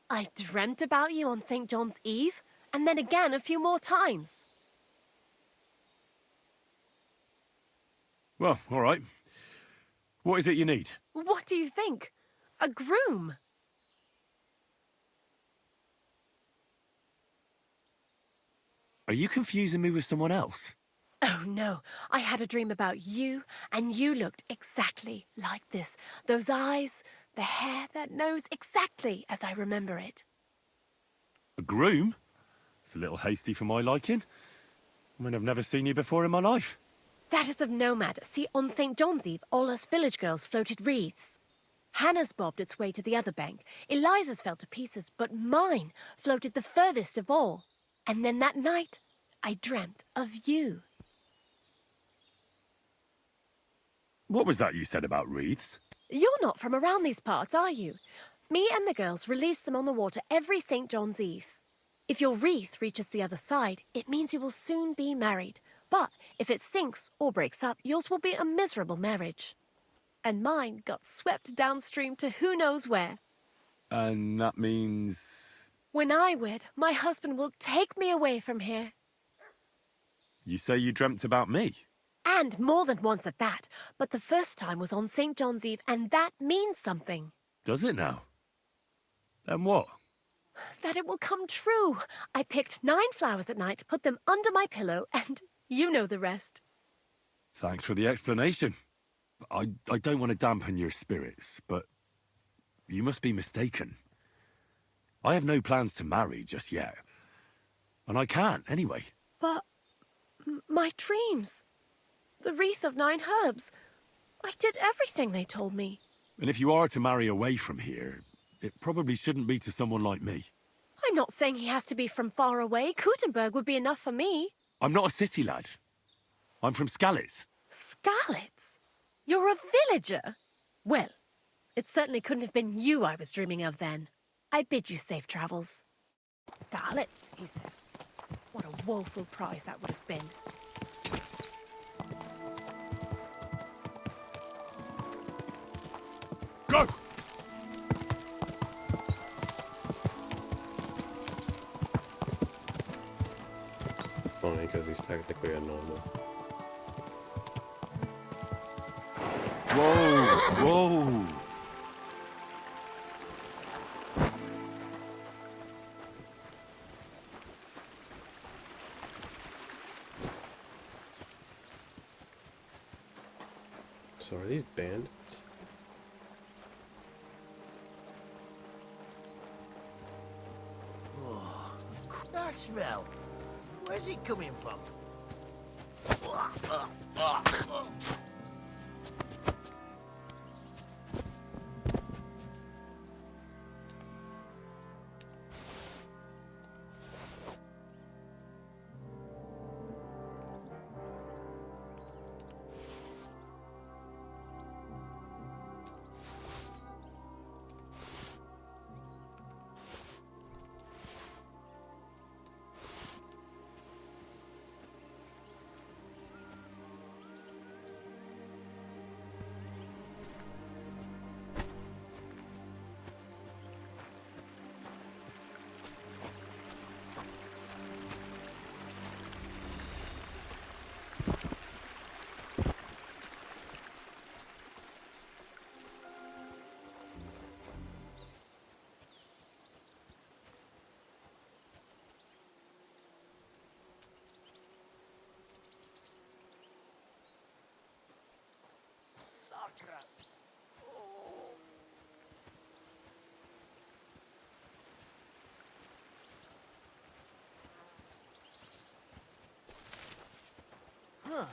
I dreamt about you on St. John's Eve, and then again a few more times. Well, all right. What is it you need? What do you think? A groom? Are you confusing me with someone else? Oh no, I had a dream about you, and you looked exactly like this. Those eyes, the hair, that nose, exactly as I remember it. A groom? It's a little hasty for my liking. I mean, I've never seen you before in my life. That is of no matter. See, on St. John's Eve, all us village girls floated wreaths. Hannah's bobbed its way to the other bank. Eliza's fell to pieces, but mine floated the furthest of all. And then that night, I dreamt of you. What was that you said about wreaths? You're not from around these parts, are you? Me and the girls release them on the water every St. John's Eve. If your wreath reaches the other side, it means you will soon be married. But if it sinks or breaks up, yours will be a miserable marriage. And mine got swept downstream to who knows where. And that means... When I wed, my husband will take me away from here. You say you dreamt about me? And more than once at that. But the first time was on St. John's Eve, and that means something. Does it now? Then what? That it will come true. I picked 9 flowers at night, put them under my pillow, and you know the rest. Thanks for the explanation. I don't want to dampen your spirits, but you must be mistaken. I have no plans to marry just yet. And I can't, anyway. But my dreams. The wreath of 9 herbs. I did everything they told me. And if you are to marry away from here, it probably shouldn't be to someone like me. I'm not saying he has to be from far away. Kuttenberg would be enough for me. I'm not a city lad. I'm from Skalitz. Skalitz? You're a villager? Well, it certainly couldn't have been you I was dreaming of then. I bid you safe travels. Skalitz, he says. What a woeful prize that would have been. Go! Funny, because he's technically a normal. Whoa! Whoa! So are these bandits? That smell. Where's it coming from? Huh.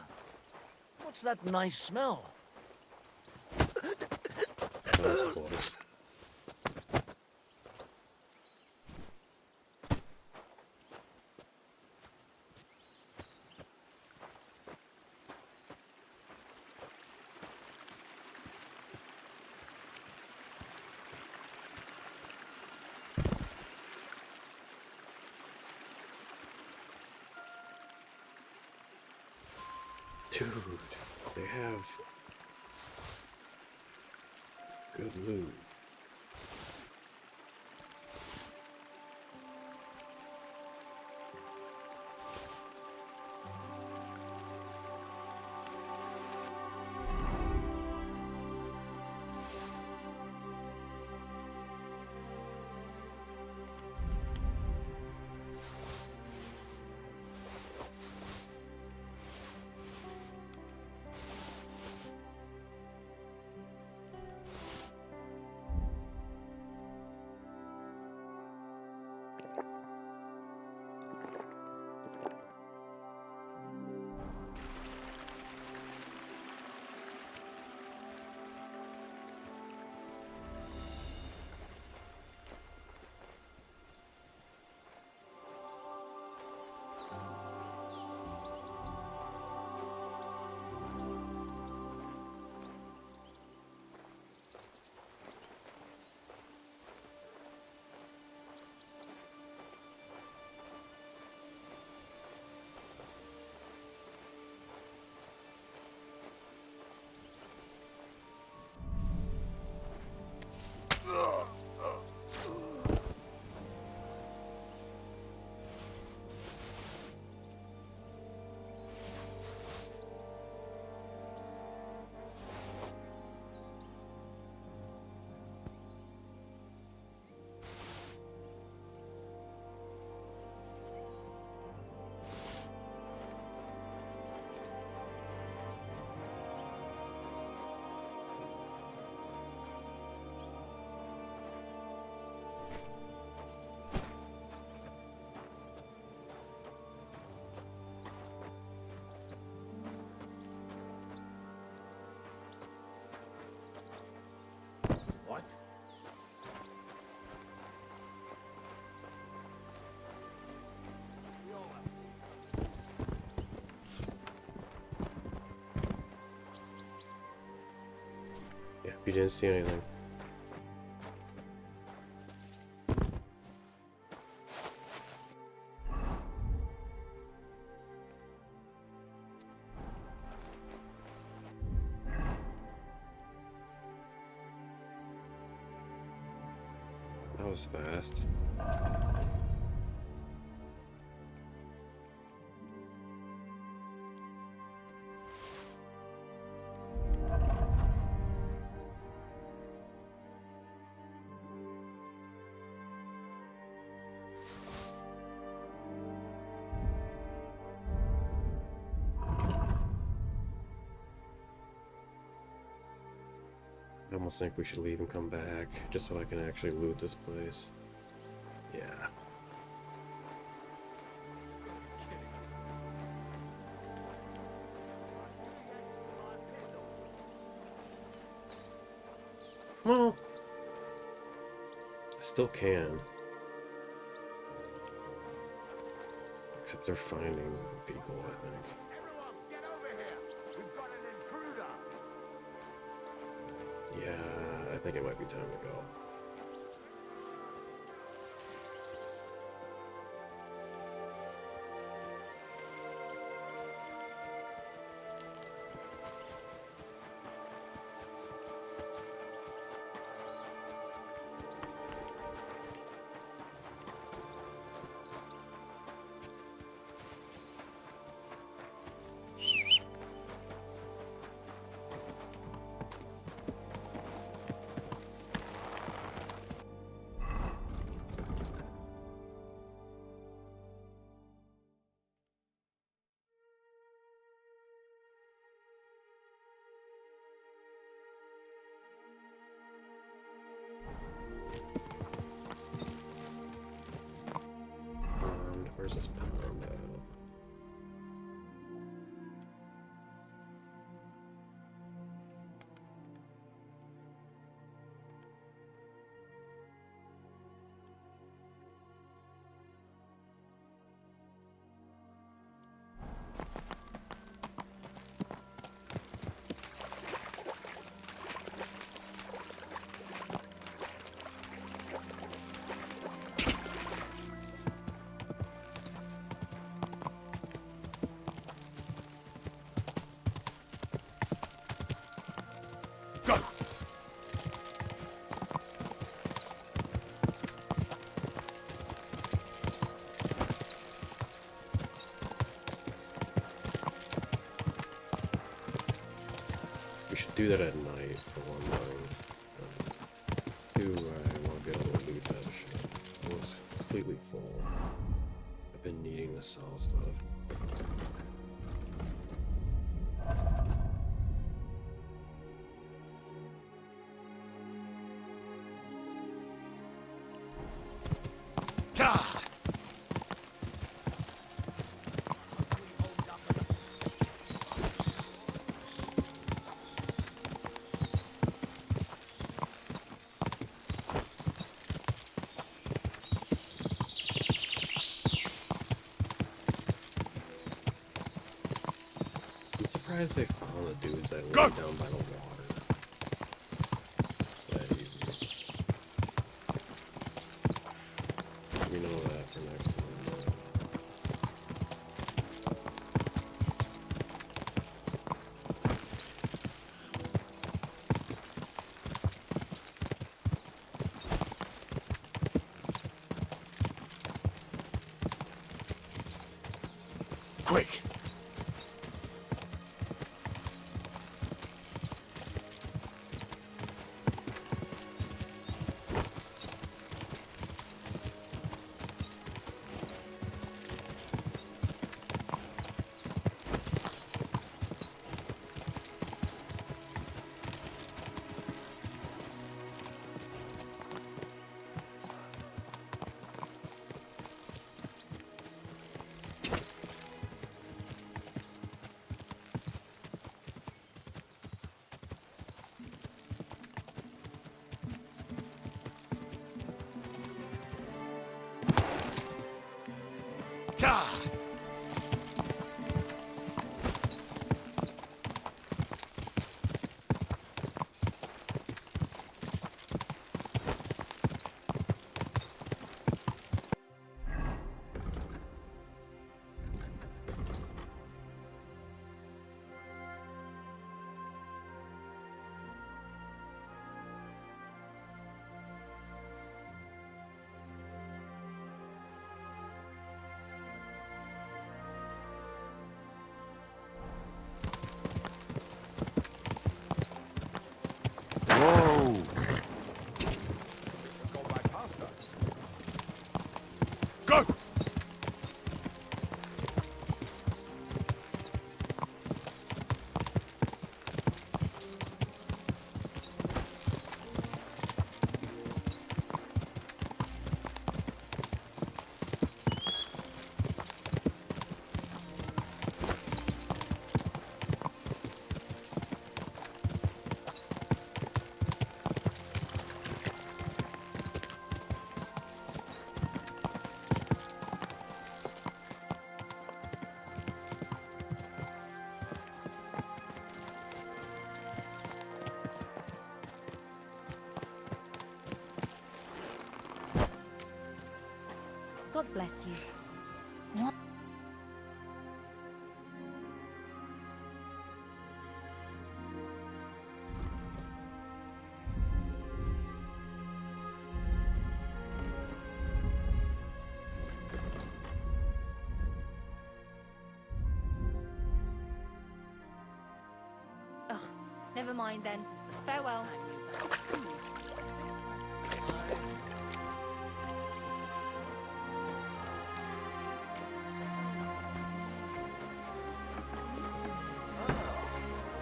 What's that nice smell? That's close. Dude, they have good loot. you didn't see anything. That was fast. I almost think we should leave and come back, just so I can actually loot this place. Yeah. Well, I still can. Except they're finding people, I think. Yeah, I think it might be time to go. Where's this pond at? We should do that at night for one thing. Two, I want to be able to loot that shit. It was completely full. I've been needing to sell stuff. I'm surprised they found the dudes that laid down by the water. That easy. We know that for next time. Quick! bless you. Oh, never mind then. Farewell.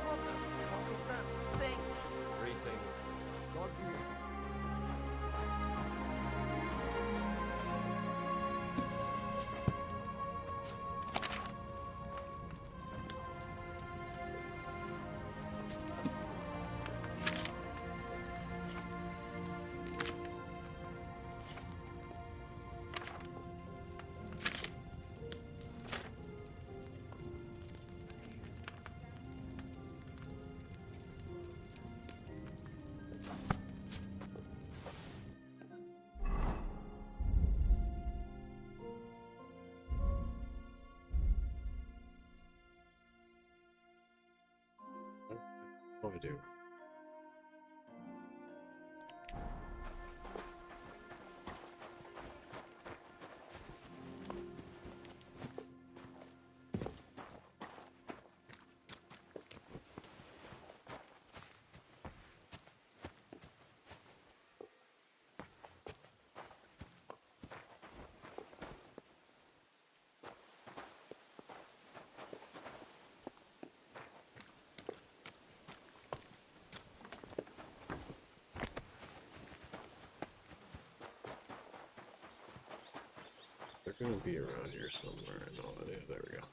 What the fuck is that stink? Greetings. What do I do? They're gonna be around here somewhere, and all that is. There we go.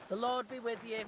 The Lord be with you.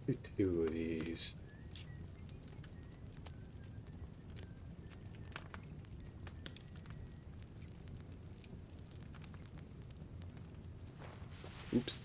Do two of these. Oops.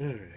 Alright.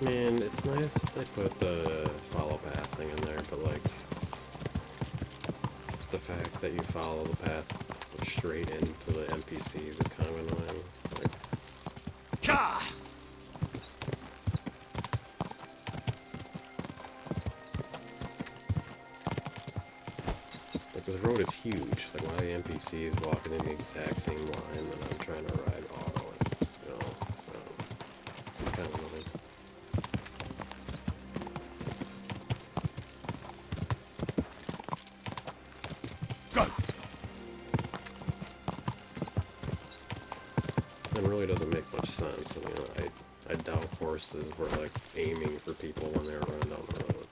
Man, it's nice they put the follow path thing in there, but like the fact that you follow the path straight into the NPCs is kind of annoying. Like, this road is huge. Like, why are the NPCs walking in the exact same line that I'm trying to ride auto? You know, it's kind of annoying. It really doesn't make much sense. I mean, I doubt horses were like aiming for people when they were running down the road.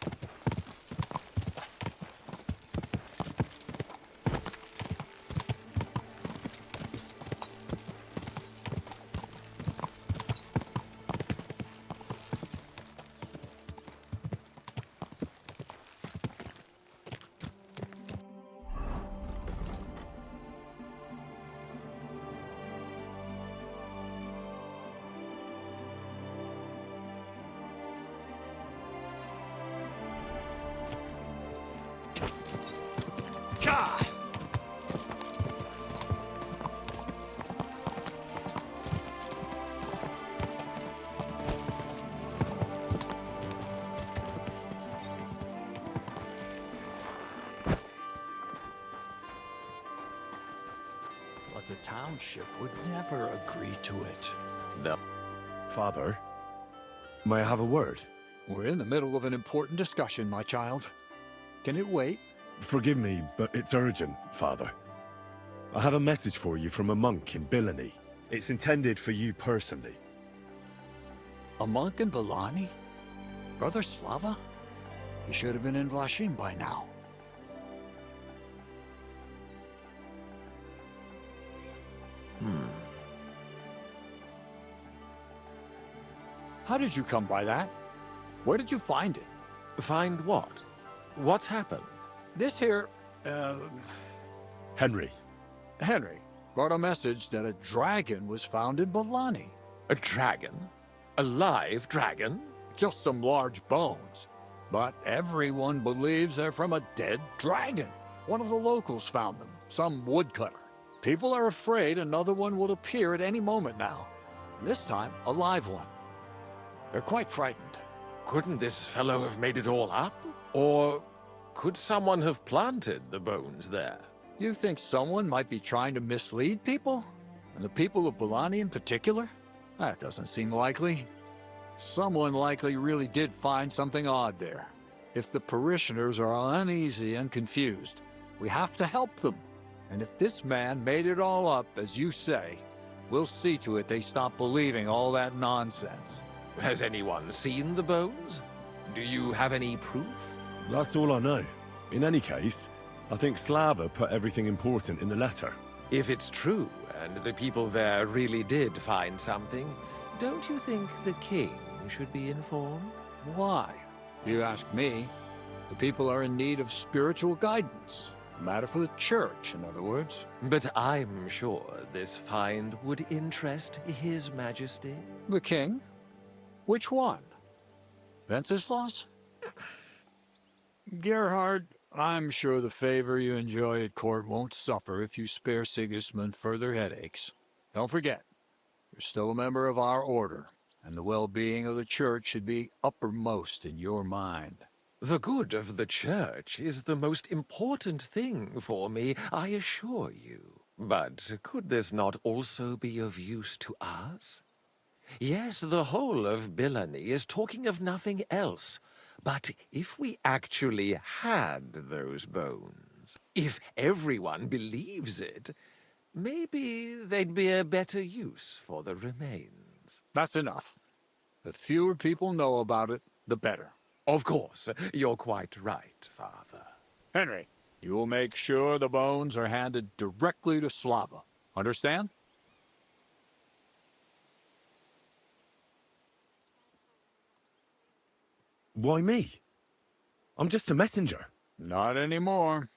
But the township would never agree to it. No. Father, may I have a word? We're in the middle of an important discussion, my child. Can it wait? Forgive me, but it's urgent, Father. I have a message for you from a monk in Bilani. It's intended for you personally. A monk in Bilani? Brother Slava? He should have been in Vlashim by now. How did you come by that? Where did you find it? Find what? What's happened? This here, Henry. Henry brought a message that a dragon was found in Bilani. A dragon? A live dragon? Just some large bones. But everyone believes they're from a dead dragon. One of the locals found them, some woodcutter. People are afraid another one will appear at any moment now. This time, a live one. They're quite frightened. Couldn't this fellow have made it all up? Or could someone have planted the bones there? You think someone might be trying to mislead people? And the people of Bilani in particular? That doesn't seem likely. Someone likely really did find something odd there. If the parishioners are uneasy and confused, we have to help them. And if this man made it all up, as you say, we'll see to it they stop believing all that nonsense. Has anyone seen the bones? Do you have any proof? That's all I know. In any case, I think Slava put everything important in the letter. If it's true, and the people there really did find something, don't you think the king should be informed? Why? You ask me. The people are in need of spiritual guidance. A matter for the church, in other words. But I'm sure this find would interest His Majesty. The king? Which one? Wenceslas? Gerhard, I'm sure the favor you enjoy at court won't suffer if you spare Sigismund further headaches. Don't forget, you're still a member of our order, and the well-being of the church should be uppermost in your mind. The good of the church is the most important thing for me, I assure you. But could this not also be of use to us? Yes, the whole of Bilani is talking of nothing else. But if we actually had those bones, if everyone believes it, maybe they'd be a better use for the remains. That's enough. The fewer people know about it, the better. Of course, you're quite right, Father. Henry, you will make sure the bones are handed directly to Slava. Understand? Why me? I'm just a messenger. Not anymore.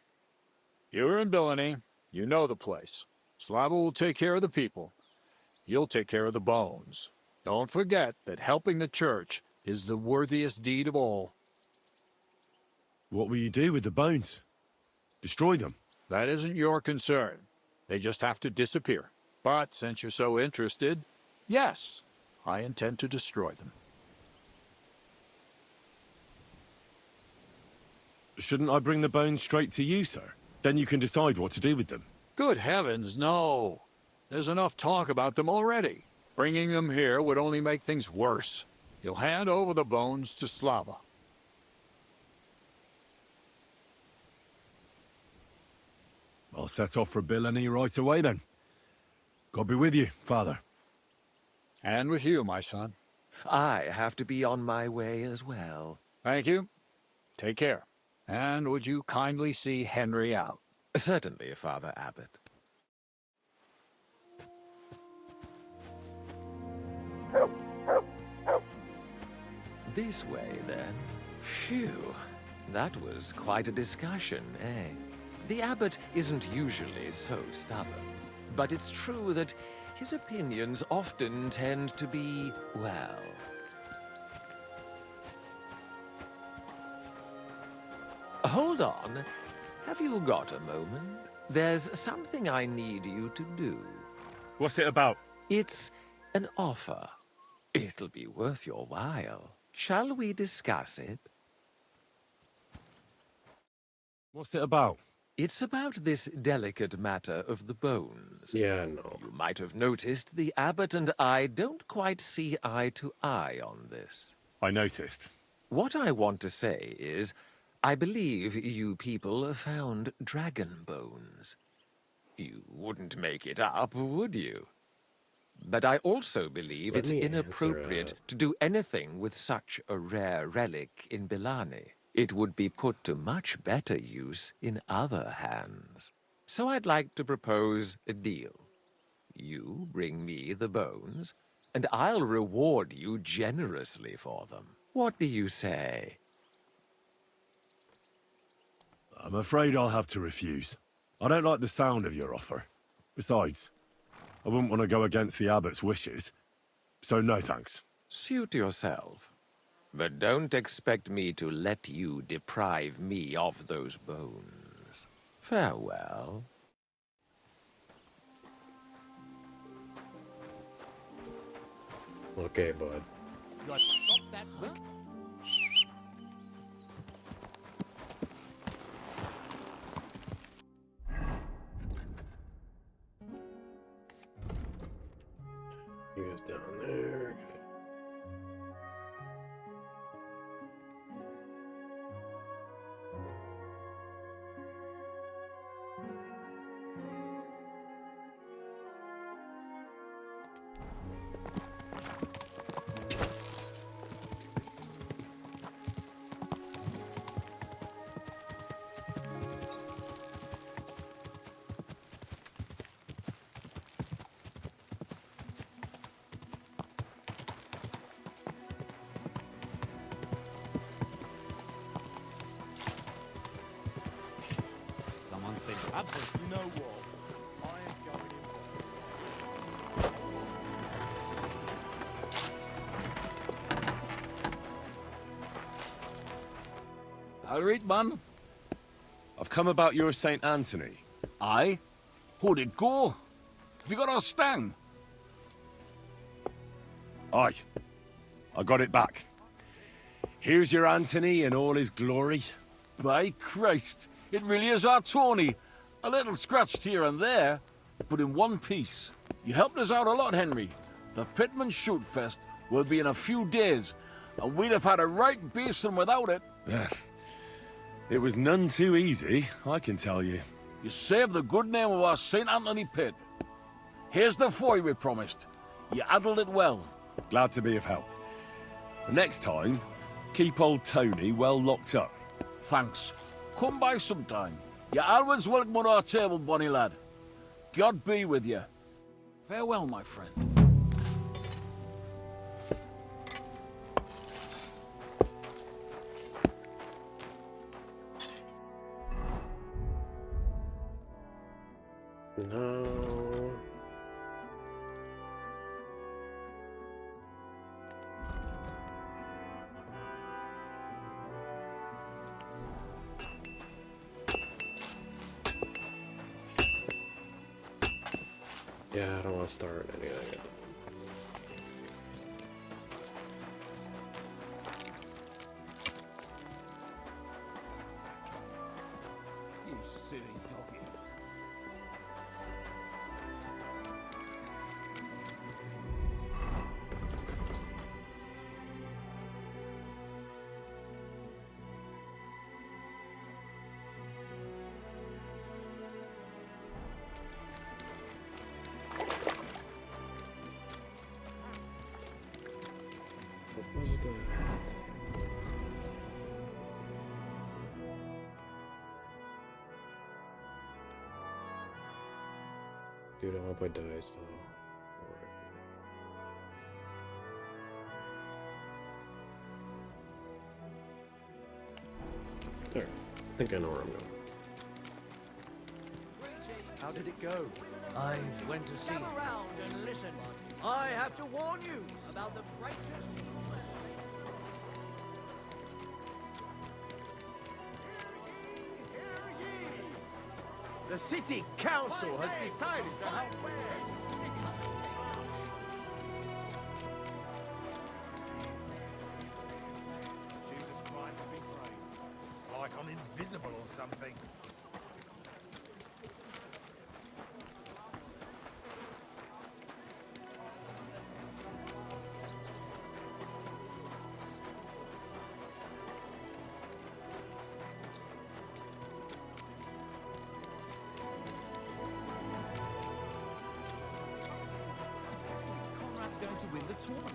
You're in Bilani. You know the place. Slava will take care of the people. You'll take care of the bones. Don't forget that helping the church is the worthiest deed of all. What will you do with the bones? Destroy them? That isn't your concern. They just have to disappear. But since you're so interested, yes, I intend to destroy them. Shouldn't I bring the bones straight to you, sir? Then you can decide what to do with them. Good heavens, no. There's enough talk about them already. Bringing them here would only make things worse. You'll hand over the bones to Slava. I'll set off for Bilani right away then. God be with you, Father. And with you, my son. I have to be on my way as well. Thank you. Take care. And would you kindly see Henry out? Certainly, Father Abbot. This way, then. Phew. That was quite a discussion, eh? The abbot isn't usually so stubborn. But it's true that his opinions often tend to be, well... Hold on. Have you got a moment? There's something I need you to do. What's it about? It's an offer. It'll be worth your while. Shall we discuss it? What's it about? It's about this delicate matter of the bones. Yeah, no. You might have noticed the abbot and I don't quite see eye to eye on this. I noticed. What I want to say is, I believe you people found dragon bones. You wouldn't make it up, would you? But I also believe Let it's me inappropriate answer, to do anything with such a rare relic in Bilani. It would be put to much better use in other hands. So I'd like to propose a deal. You bring me the bones, and I'll reward you generously for them. What do you say? I'm afraid I'll have to refuse. I don't like the sound of your offer. Besides, I wouldn't want to go against the abbot's wishes. So no thanks. Suit yourself. But don't expect me to let you deprive me of those bones. Farewell. Okay, bud. Stop that whistling. He goes down there. Someone's been trapped. You know what? I ain't going in. All right, man. I've come about your St. Anthony. Aye? How'd it go? Have you got our stang? Aye. I got it back. Here's your Anthony in all his glory. By Christ, it really is our Tony. A little scratched here and there, but in one piece. You helped us out a lot, Henry. The Pitman Shoot Fest will be in a few days, and we'd have had a right basin without it. It was none too easy, I can tell you. You saved the good name of our St. Anthony pit. Here's the foy we promised. You handled it well. Glad to be of help. The next time, keep old Tony well locked up. Thanks. Come by sometime. You're always welcome at our table, bonny lad. God be with you. Farewell, my friend. No. Yeah, I don't want to start anything. You silly doggy. What was that? Dude, I hope I die still. There. I think I know where I'm going. How did it go? I went to see him. Come around and listen. I have to warn you about the greatest... The city council has decided that... Jesus Christ, be praised. It's like I'm invisible or something. torn.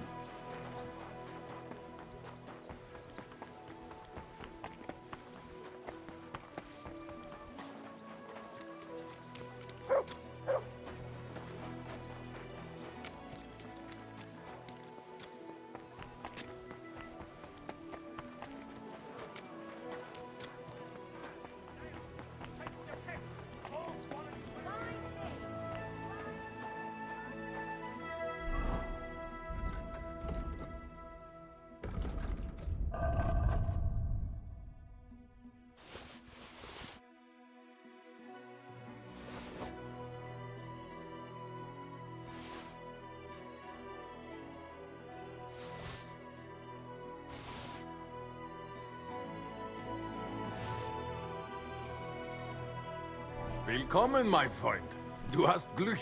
Willkommen, mein Freund. Du hast Glück.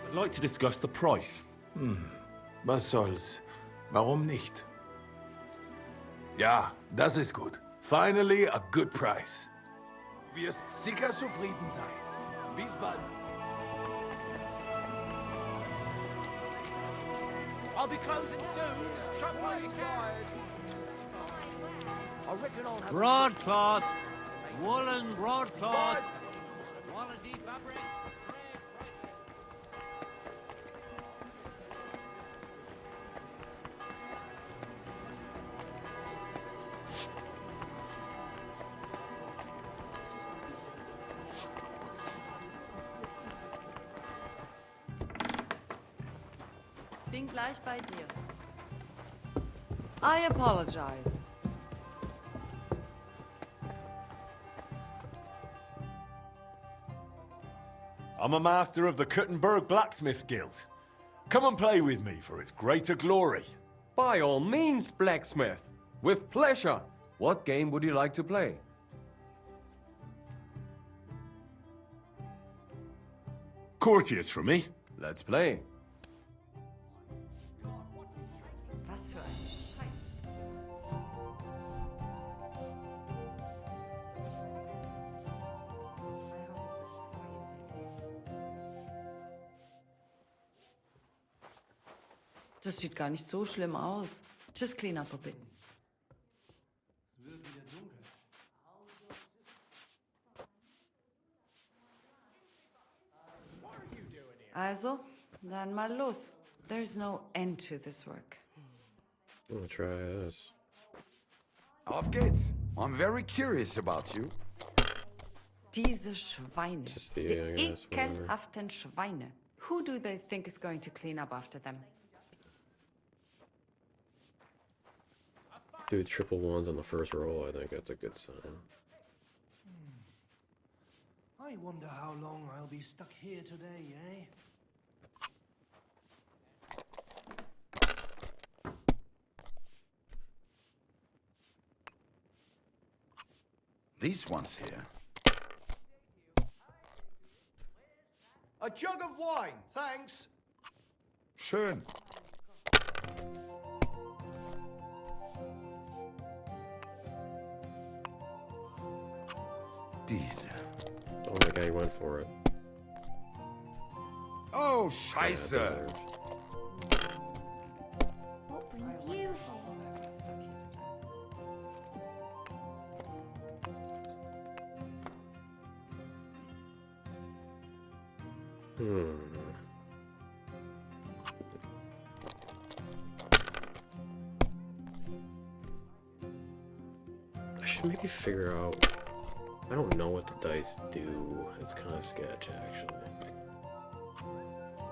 I'd like to discuss the price. Was soll's? Warum nicht? Ja, das ist gut. Finally a good price. Wirst sicher zufrieden sein. Bis bald. I'll be closing soon. Shut while you can. I reckon I'll have Broadcloth. Woolen broadcloth. Quality fabric. Bin gleich bei dir. I apologize. I'm a master of the Kuttenberg Blacksmith Guild. Come and play with me for its greater glory. By all means, blacksmith. With pleasure. What game would you like to play? Courtiers for me. Let's play. Was für ein Scheiß. Das sieht gar nicht so schlimm aus. Just clean up a bit. Also, dann mal los. There's no end to this work. I'm gonna try this. Auf geht's. I'm very curious about you. Diese Schweine. Just Diese I guess, whatever. ekelhaften Schweine. Who do they think is going to clean up after them? Dude, triple ones on the first roll, I think that's a good sign. I wonder how long I'll be stuck here today, eh? These ones here. A jug of wine, thanks. Schön. Diese. Oh my god, he went for it. Oh, Yeah, Scheiße. deserved. What brings you here? I should maybe figure out. I don't know what the dice do. It's kind of sketch, actually.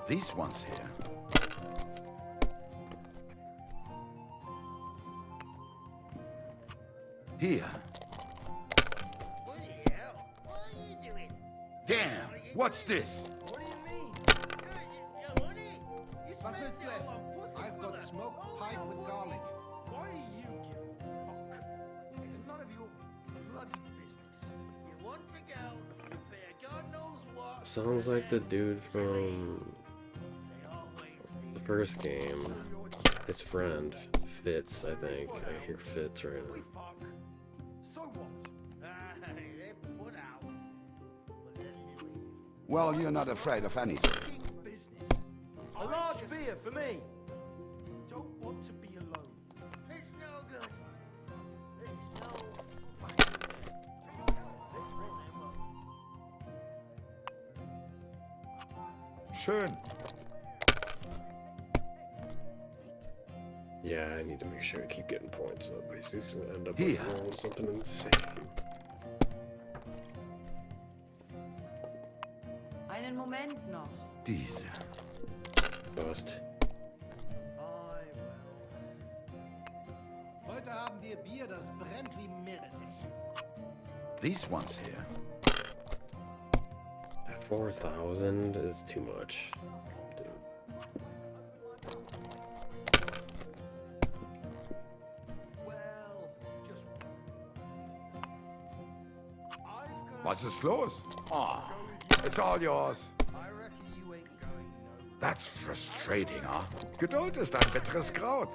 These ones here. Here. Damn, what's this? Was willst du essen? I've got smoked pike with garlic. Why are you Sounds like the dude from the first game. His friend, Fitz, I think. I hear Fitz right now. Well, you're not afraid of anything. A large beer for me. Don't want to be alone. It's no good. It's no. Schön. Yeah, I need to make sure I keep getting points up. He's gonna end up Here. like, rolling something insane. Einen Moment noch. Diese. Bust. Heute haben wir Bier, das brennt wie Meerrettich. These ones here. 4,000 is too much. Dude. Was ist los? Ah, it's all yours. That's frustrating, huh? Geduld ist ein bitteres Kraut.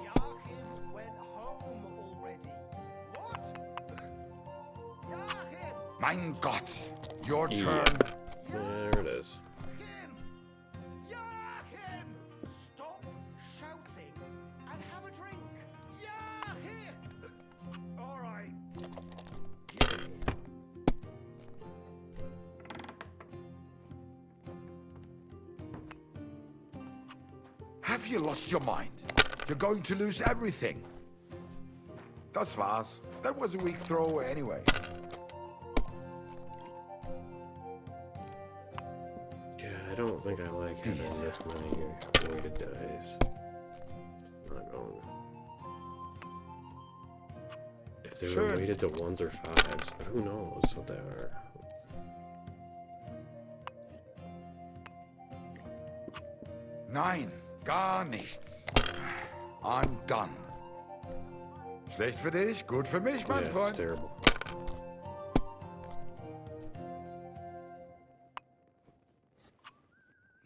Mein Gott, your turn. There it is. Stop shouting and have a drink. All right. Have you lost your mind? You're going to lose everything. Das war's. That was a weak throw anyway. Yeah, I don't think I like having this many weighted dice. Not going. If they were weighted to 1s or 5s, but who knows what they are. Nein, gar nichts. I'm done. Schlecht für dich, gut für mich, mein Yeah, it's Freund. terrible.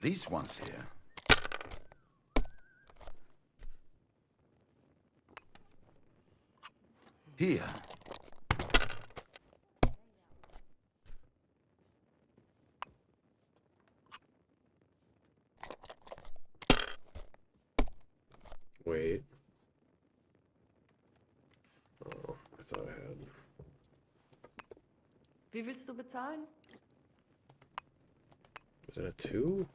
These ones here. Here. Wait. Oh, I thought I had. Wie willst du bezahlen? Was it a 2?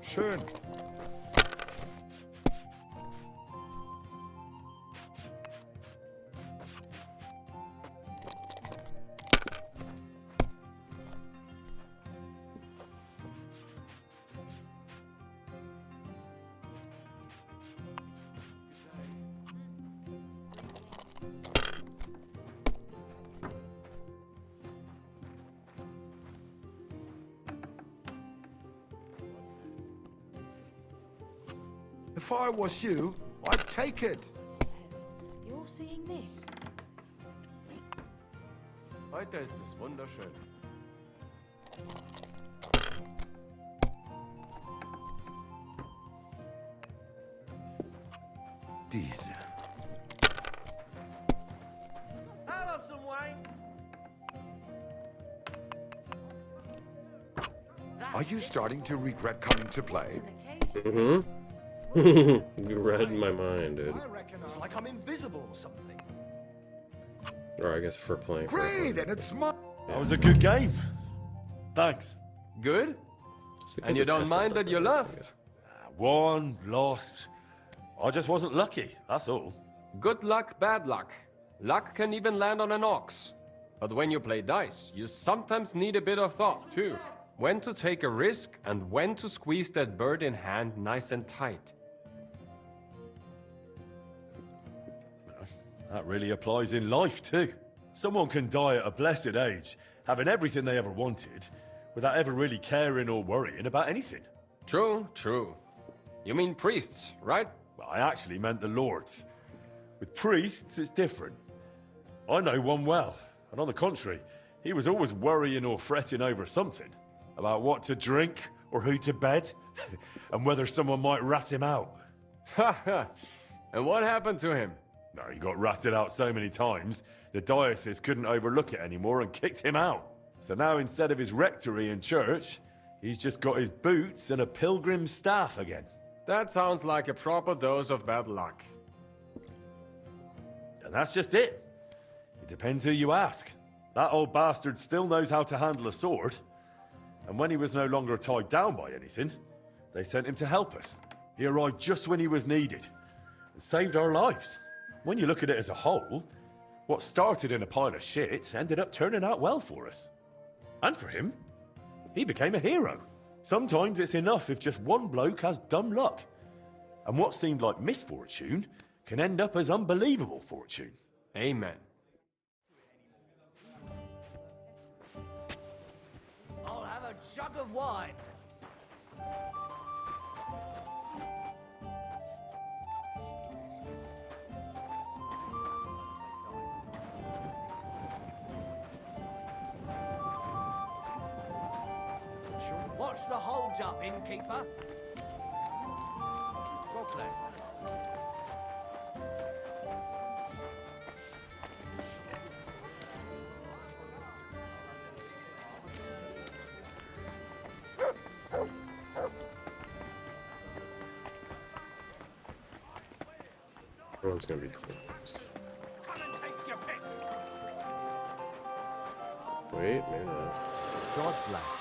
Schön. If I was you, I'd take it. You're seeing this? Heute ist es wunderschön. Diese. I'll have some wine. Are you starting to regret coming to play? Mm-hmm. You read my mind, dude. I reckon it's like I'm invisible or something. Or I guess for playing. Great, and it's my. That was a good game. Thanks. Good? And you don't mind that you lost? Won, lost. I just wasn't lucky, that's all. Good luck, bad luck. Luck can even land on an ox. But when you play dice, you sometimes need a bit of thought, too. When to take a risk and when to squeeze that bird in hand nice and tight. That really applies in life, too. Someone can die at a blessed age, having everything they ever wanted, without ever really caring or worrying about anything. True, true. You mean priests, right? Well, I actually meant the lords. With priests, it's different. I know one well, and on the contrary, he was always worrying or fretting over something. About what to drink, or who to bed, and whether someone might rat him out. Ha ha! And what happened to him? No, he got ratted out so many times, the diocese couldn't overlook it anymore and kicked him out. So now instead of his rectory and church, he's just got his boots and a pilgrim's staff again. That sounds like a proper dose of bad luck. And that's just it. It depends who you ask. That old bastard still knows how to handle a sword. And when he was no longer tied down by anything, they sent him to help us. He arrived just when he was needed and saved our lives. When you look at it as a whole, what started in a pile of shit ended up turning out well for us. And for him, he became a hero. Sometimes it's enough if just one bloke has dumb luck. And what seemed like misfortune can end up as unbelievable fortune. Amen. I'll have a jug of wine. What's the hold-up, innkeeper? God bless. Everyone's gonna be closed. Wait, maybe not. God bless.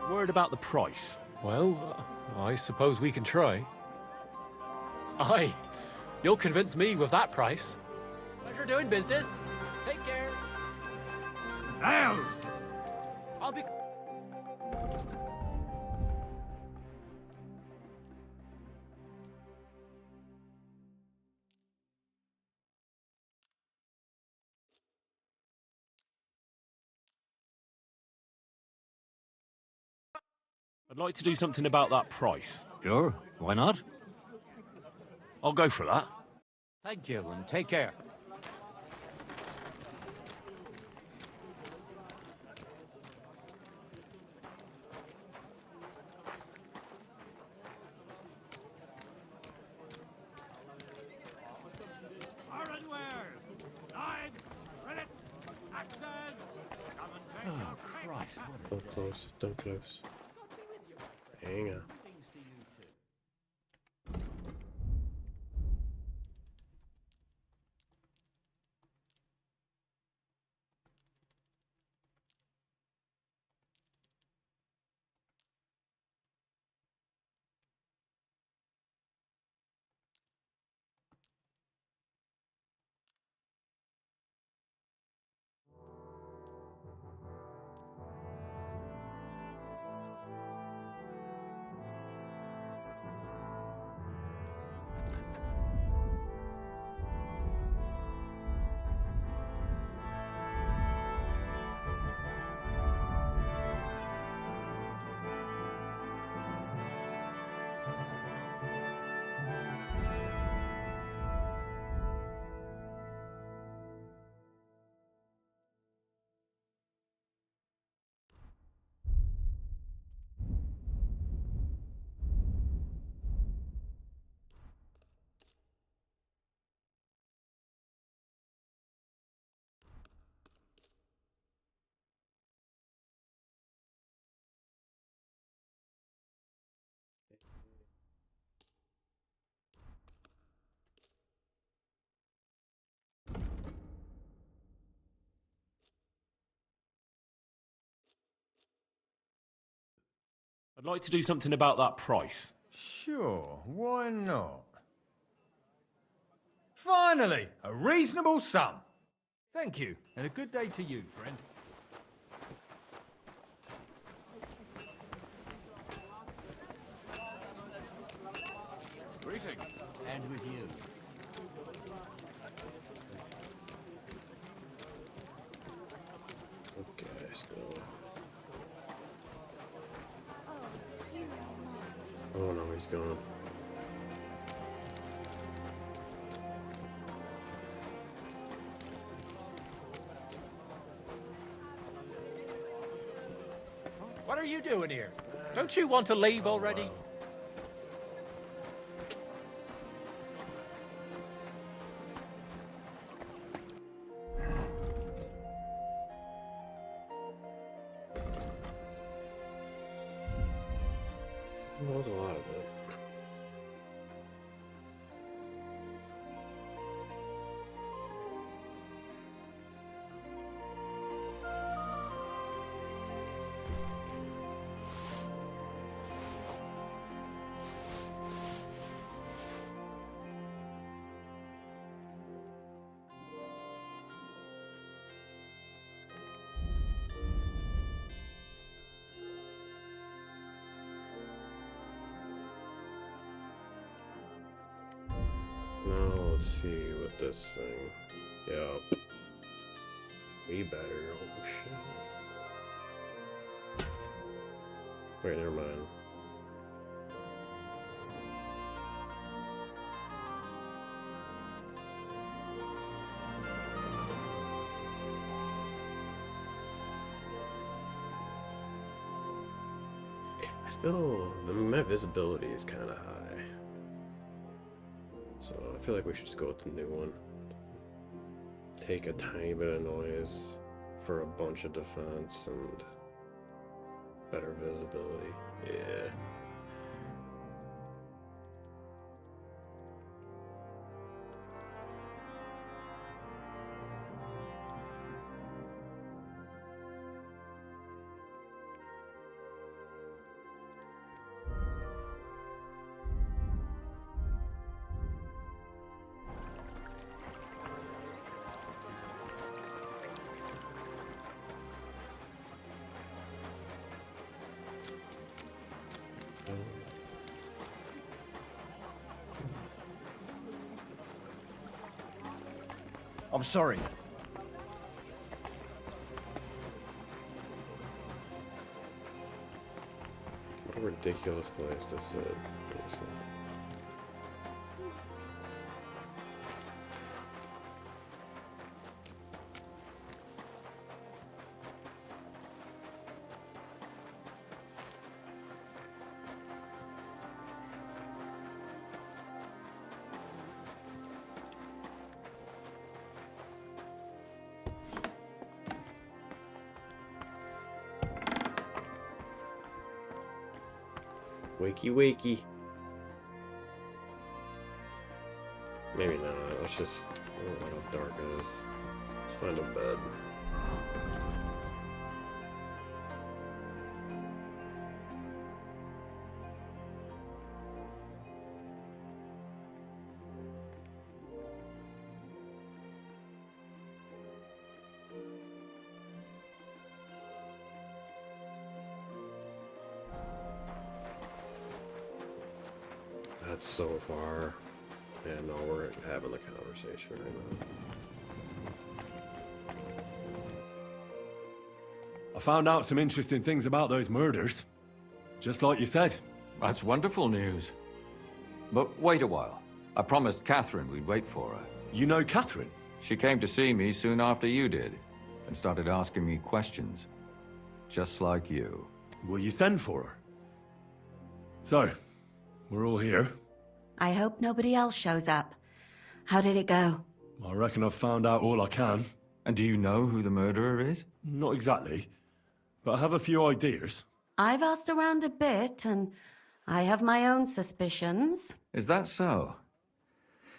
Word about the price. Well, I suppose we can try. Aye, you'll convince me with that price. Pleasure doing business. Take care. Ales! I'll be... I'd like to do something about that price. Sure, why not? I'll go for that. Thank you, and take care. Oh, Christ. Don't close. Don't close. Hang on. I'd like to do something about that price. Sure, why not? Finally, a reasonable sum. Thank you, and a good day to you, friend. Greetings. And with you. Okay, still. Oh no, he's gone. What are you doing here? Don't you want to leave already? There was a lot of it. Now let's see what this thing. Yep. We better. Oh shit. Wait, never mind. My visibility is kind of high. So I feel like we should just go with the new one. Take a tiny bit of noise for a bunch of defense and better visibility. Yeah. I'm sorry. What ridiculous place to sit. Wakey wakey. Maybe not. Let's just... I don't know how dark it is. Let's find a bed. That's so far. Yeah, no, we're having the conversation right now. I found out some interesting things about those murders. Just like you said. That's wonderful news. But wait a while. I promised Catherine we'd wait for her. You know Catherine? She came to see me soon after you did, and started asking me questions. Just like you. Will you send for her? So, we're all here. I hope nobody else shows up. How did it go? I reckon I've found out all I can. And do you know who the murderer is? Not exactly, but I have a few ideas. I've asked around a bit, and I have my own suspicions. Is that so?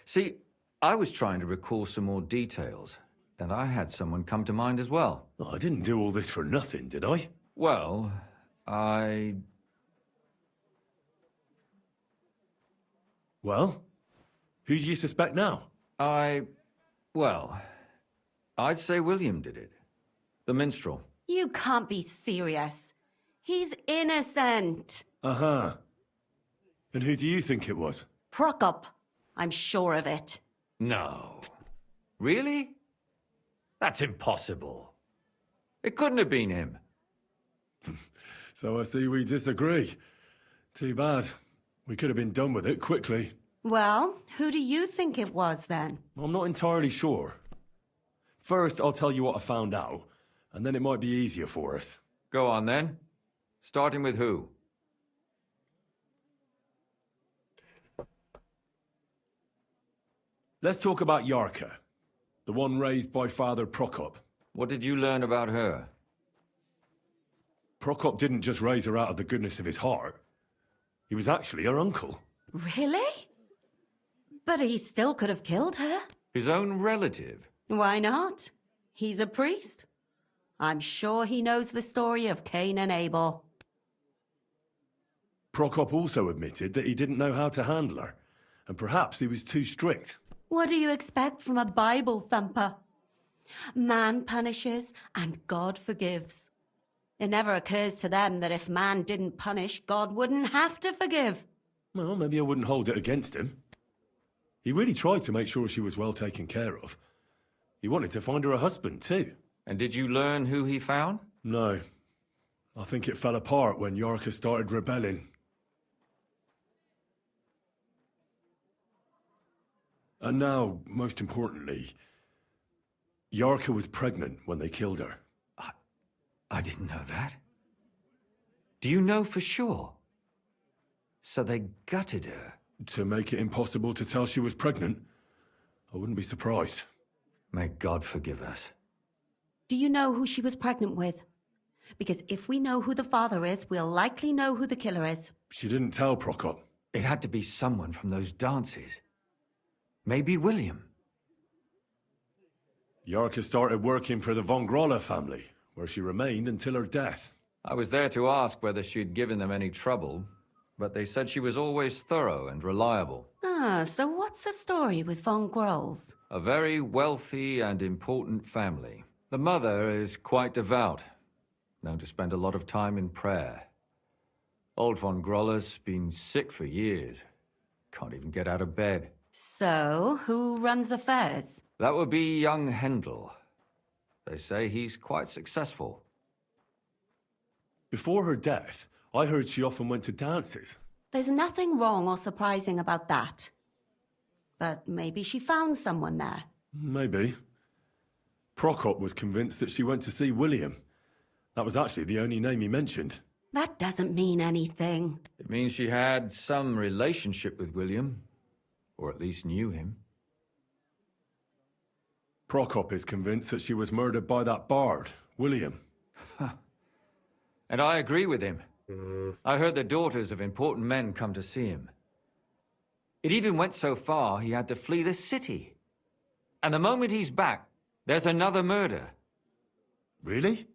See, I was trying to recall some more details, and I had someone come to mind as well. Oh, I didn't do all this for nothing, did I? Well, Well? Who do you suspect now? Well, I'd say William did it. The minstrel. You can't be serious. He's innocent. Uh-huh. And who do you think it was? Prokop. I'm sure of it. No. Really? That's impossible. It couldn't have been him. So I see we disagree. Too bad. We could have been done with it quickly. Well, who do you think it was then? I'm not entirely sure. First, I'll tell you what I found out, and then it might be easier for us. Go on then. Starting with who? Let's talk about Yarka, the one raised by Father Prokop. What did you learn about her? Prokop didn't just raise her out of the goodness of his heart. He was actually her uncle. Really? But he still could have killed her. His own relative? Why not? He's a priest. I'm sure he knows the story of Cain and Abel. Prokop also admitted that he didn't know how to handle her, and perhaps he was too strict. What do you expect from a Bible thumper? Man punishes and God forgives. It never occurs to them that if man didn't punish, God wouldn't have to forgive. Well, maybe I wouldn't hold it against him. He really tried to make sure she was well taken care of. He wanted to find her a husband, too. And did you learn who he found? No. I think it fell apart when Yarka started rebelling. And now, most importantly, Yarka was pregnant when they killed her. I didn't know that. Do you know for sure? So they gutted her? To make it impossible to tell she was pregnant? I wouldn't be surprised. May God forgive us. Do you know who she was pregnant with? Because if we know who the father is, we'll likely know who the killer is. She didn't tell Prokop. It had to be someone from those dances. Maybe William. Yarka started working for the von Grolla family, where she remained until her death. I was there to ask whether she'd given them any trouble, but they said she was always thorough and reliable. Ah, so what's the story with von Grolls? A very wealthy and important family. The mother is quite devout, known to spend a lot of time in prayer. Old von Grolla's been sick for years. Can't even get out of bed. So, who runs affairs? That would be young Hendel. They say he's quite successful. Before her death, I heard she often went to dances. There's nothing wrong or surprising about that. But maybe she found someone there. Maybe. Prokop was convinced that she went to see William. That was actually the only name he mentioned. That doesn't mean anything. It means she had some relationship with William, or at least knew him. Prokop is convinced that she was murdered by that bard, William. And I agree with him. I heard the daughters of important men come to see him. It even went so far he had to flee the city. And the moment he's back, there's another murder. Really?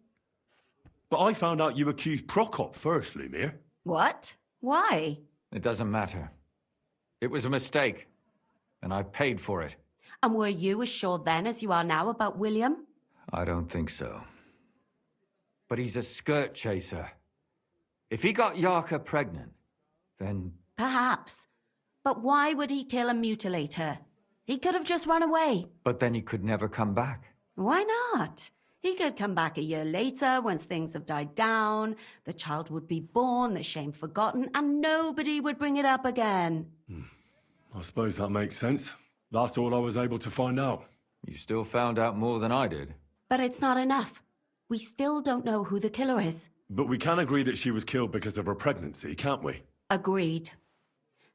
But I found out you accused Prokop first, Lumir. What? Why? It doesn't matter. It was a mistake, and I paid for it. And were you as sure then as you are now about William? I don't think so. But he's a skirt chaser. If he got Yarka pregnant, then... Perhaps. But why would he kill and mutilate her? He could have just run away. But then he could never come back. Why not? He could come back a year later, once things have died down, the child would be born, the shame forgotten, and nobody would bring it up again. I suppose that makes sense. That's all I was able to find out. You still found out more than I did. But it's not enough. We still don't know who the killer is. But we can agree that she was killed because of her pregnancy, can't we? Agreed.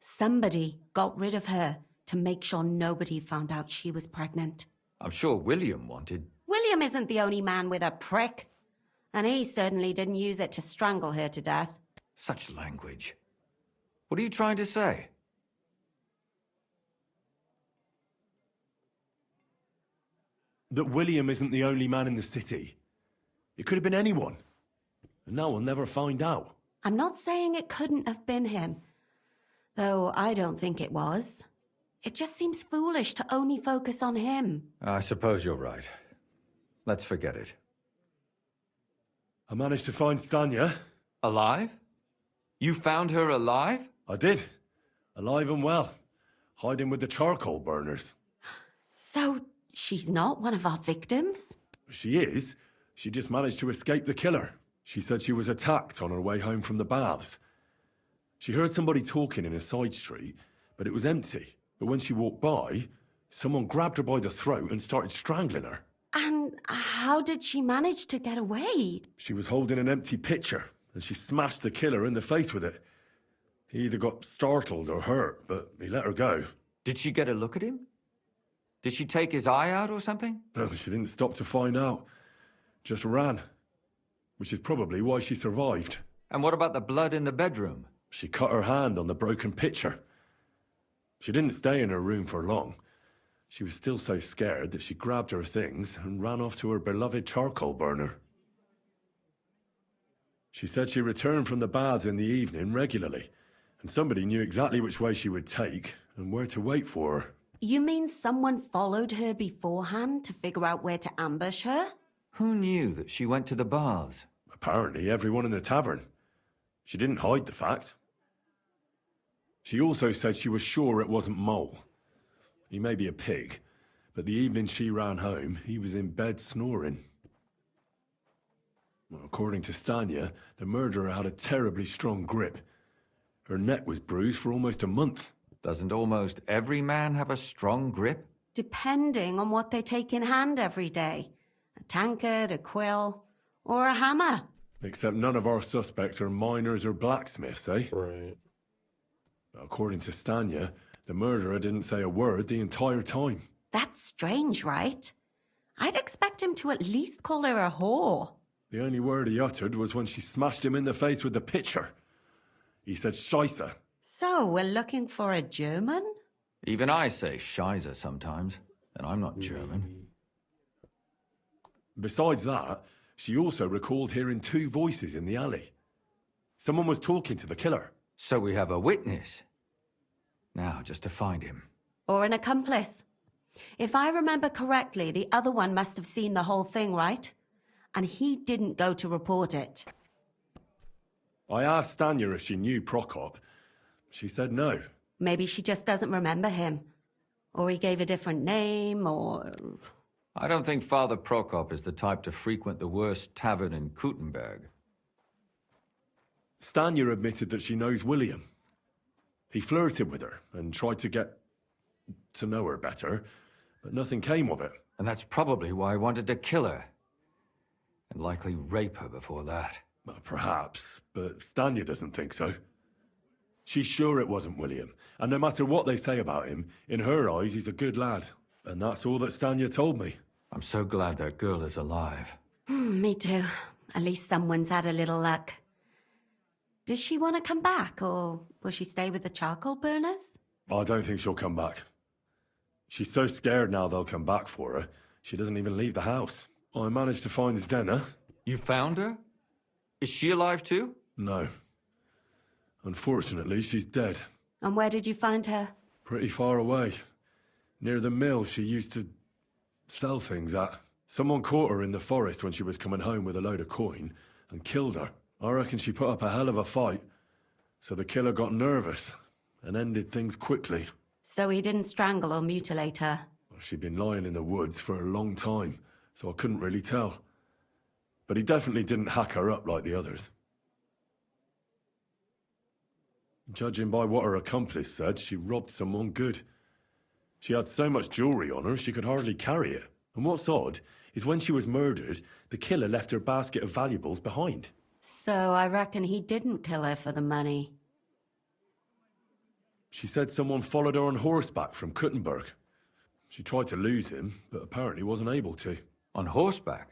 Somebody got rid of her to make sure nobody found out she was pregnant. I'm sure William wanted... William isn't the only man with a prick. And he certainly didn't use it to strangle her to death. Such language. What are you trying to say? That William isn't the only man in the city. It could have been anyone. And now we'll never find out. I'm not saying it couldn't have been him. Though I don't think it was. It just seems foolish to only focus on him. I suppose you're right. Let's forget it. I managed to find Stanya. Alive? You found her alive? I did. Alive and well. Hiding with the charcoal burners. So, she's not one of our victims? She is. She just managed to escape the killer. She said she was attacked on her way home from the baths. She heard somebody talking in a side street, but it was empty. But when she walked by, someone grabbed her by the throat and started strangling her. And how did she manage to get away? She was holding an empty pitcher, and she smashed the killer in the face with it. He either got startled or hurt, but he let her go. Did she get a look at him? Did she take his eye out or something? No, she didn't stop to find out. Just ran. Which is probably why she survived. And what about the blood in the bedroom? She cut her hand on the broken pitcher. She didn't stay in her room for long. She was still so scared that she grabbed her things and ran off to her beloved charcoal burner. She said she returned from the baths in the evening regularly, and somebody knew exactly which way she would take and where to wait for her. You mean someone followed her beforehand to figure out where to ambush her? Who knew that she went to the baths? Apparently everyone in the tavern. She didn't hide the fact. She also said she was sure it wasn't Mole. He may be a pig, but the evening she ran home, he was in bed snoring. Well, according to Stanya, the murderer had a terribly strong grip. Her neck was bruised for almost a month. Doesn't almost every man have a strong grip? Depending on what they take in hand every day. A tankard, a quill, or a hammer. Except none of our suspects are miners or blacksmiths, eh? Right. According to Stanya, the murderer didn't say a word the entire time. That's strange, right? I'd expect him to at least call her a whore. The only word he uttered was when she smashed him in the face with the pitcher. He said Scheisse. So, we're looking for a German? Even I say Scheiße sometimes, and I'm not German. Besides that, she also recalled hearing two voices in the alley. Someone was talking to the killer. So we have a witness. Now, just to find him. Or an accomplice. If I remember correctly, the other one must have seen the whole thing, right? And he didn't go to report it. I asked Stanya if she knew Prokop. She said no. Maybe she just doesn't remember him. Or he gave a different name, or... I don't think Father Prokop is the type to frequent the worst tavern in Kuttenberg. Stanya admitted that she knows William. He flirted with her and tried to get to know her better, but nothing came of it. And that's probably why he wanted to kill her. And likely rape her before that. Well, perhaps, but Stanya doesn't think so. She's sure it wasn't William, and no matter what they say about him, in her eyes he's a good lad. And that's all that Stanya told me. I'm so glad that girl is alive. Me too. At least someone's had a little luck. Does she want to come back, or will she stay with the charcoal burners? I don't think she'll come back. She's so scared now they'll come back for her, she doesn't even leave the house. I managed to find Zdena. You found her? Is she alive too? No. Unfortunately, she's dead. And where did you find her? Pretty far away. Near the mill she used to sell things at. Someone caught her in the forest when she was coming home with a load of coin and killed her. I reckon she put up a hell of a fight. So the killer got nervous and ended things quickly. So he didn't strangle or mutilate her? She'd been lying in the woods for a long time, so I couldn't really tell. But he definitely didn't hack her up like the others. Judging by what her accomplice said, she robbed someone good. She had so much jewelry on her, she could hardly carry it. And what's odd is when she was murdered, the killer left her basket of valuables behind. So I reckon he didn't kill her for the money. She said someone followed her on horseback from Kuttenberg. She tried to lose him, but apparently wasn't able to. On horseback?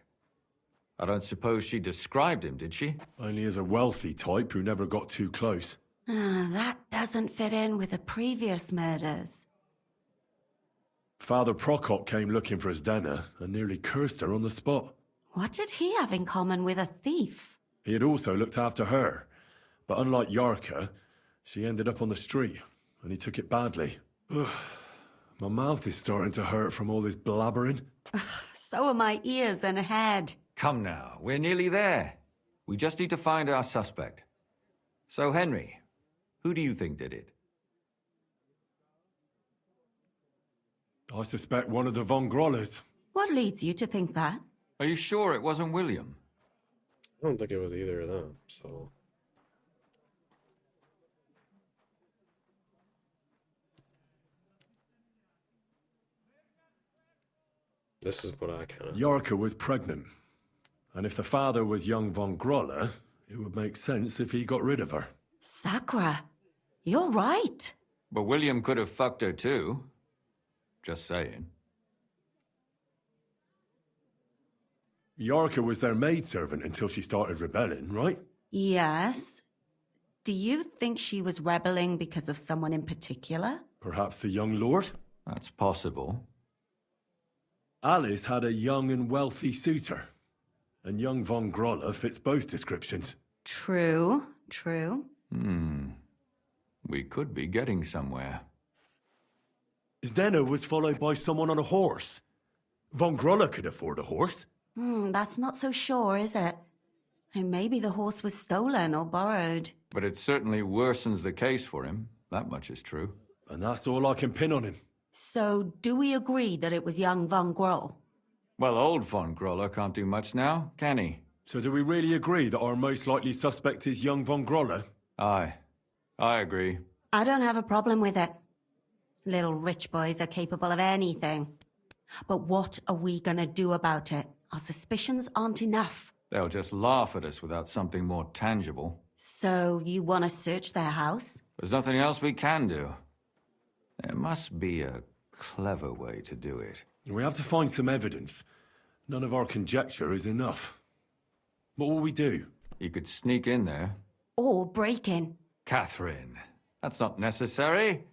I don't suppose she described him, did she? Only as a wealthy type who never got too close. That doesn't fit in with the previous murders. Father Prokop came looking for Zdena and nearly cursed her on the spot. What did he have in common with a thief? He had also looked after her, but unlike Yarka, she ended up on the street, and he took it badly. My mouth is starting to hurt from all this blabbering. So are my ears and head. Come now, we're nearly there. We just need to find our suspect. So, Henry, who do you think did it? I suspect one of the Von Grollers. What leads you to think that? Are you sure it wasn't William? I don't think it was either of them, so... This is what I kind of... Yarka was pregnant. And if the father was young Von Groller, it would make sense if he got rid of her. Sakura, you're right. But William could have fucked her too. Just saying. Yarka was their maidservant until she started rebelling, right? Yes. Do you think she was rebelling because of someone in particular? Perhaps the young lord? That's possible. Alice had a young and wealthy suitor. And young Von Groller fits both descriptions. True, true. We could be getting somewhere. Zdena was followed by someone on a horse. Von Groller could afford a horse. That's not so sure, is it? And maybe the horse was stolen or borrowed. But it certainly worsens the case for him. That much is true. And that's all I can pin on him. So, do we agree that it was young Von Groll? Well, old Von Groller can't do much now, can he? So do we really agree that our most likely suspect is young Von Groller? Aye. I agree. I don't have a problem with it. Little rich boys are capable of anything. But what are we gonna do about it? Our suspicions aren't enough. They'll just laugh at us without something more tangible. So, you want to search their house? There's nothing else we can do. There must be a clever way to do it. We have to find some evidence. None of our conjecture is enough. What will we do? You could sneak in there. Or break in. Catherine, that's not necessary.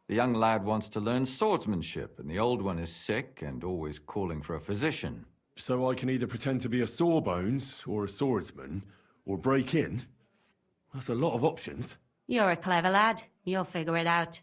The young lad wants to learn swordsmanship, and the old one is sick and always calling for a physician. So I can either pretend to be a sawbones, or a swordsman, or break in? That's a lot of options. You're a clever lad. You'll figure it out.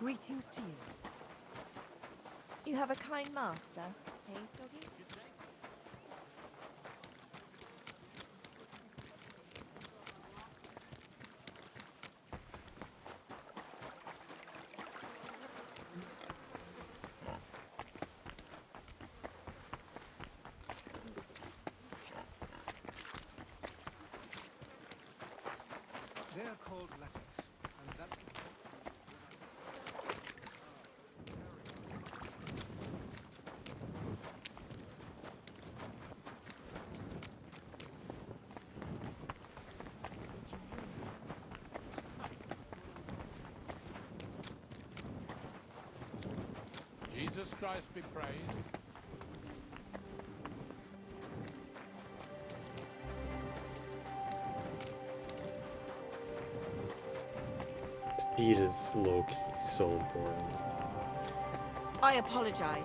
Greetings to you. You have a kind master, eh, Doggy? They are called lattice, and that's Jesus Christ be praised. Speed is low-key so important. I apologize.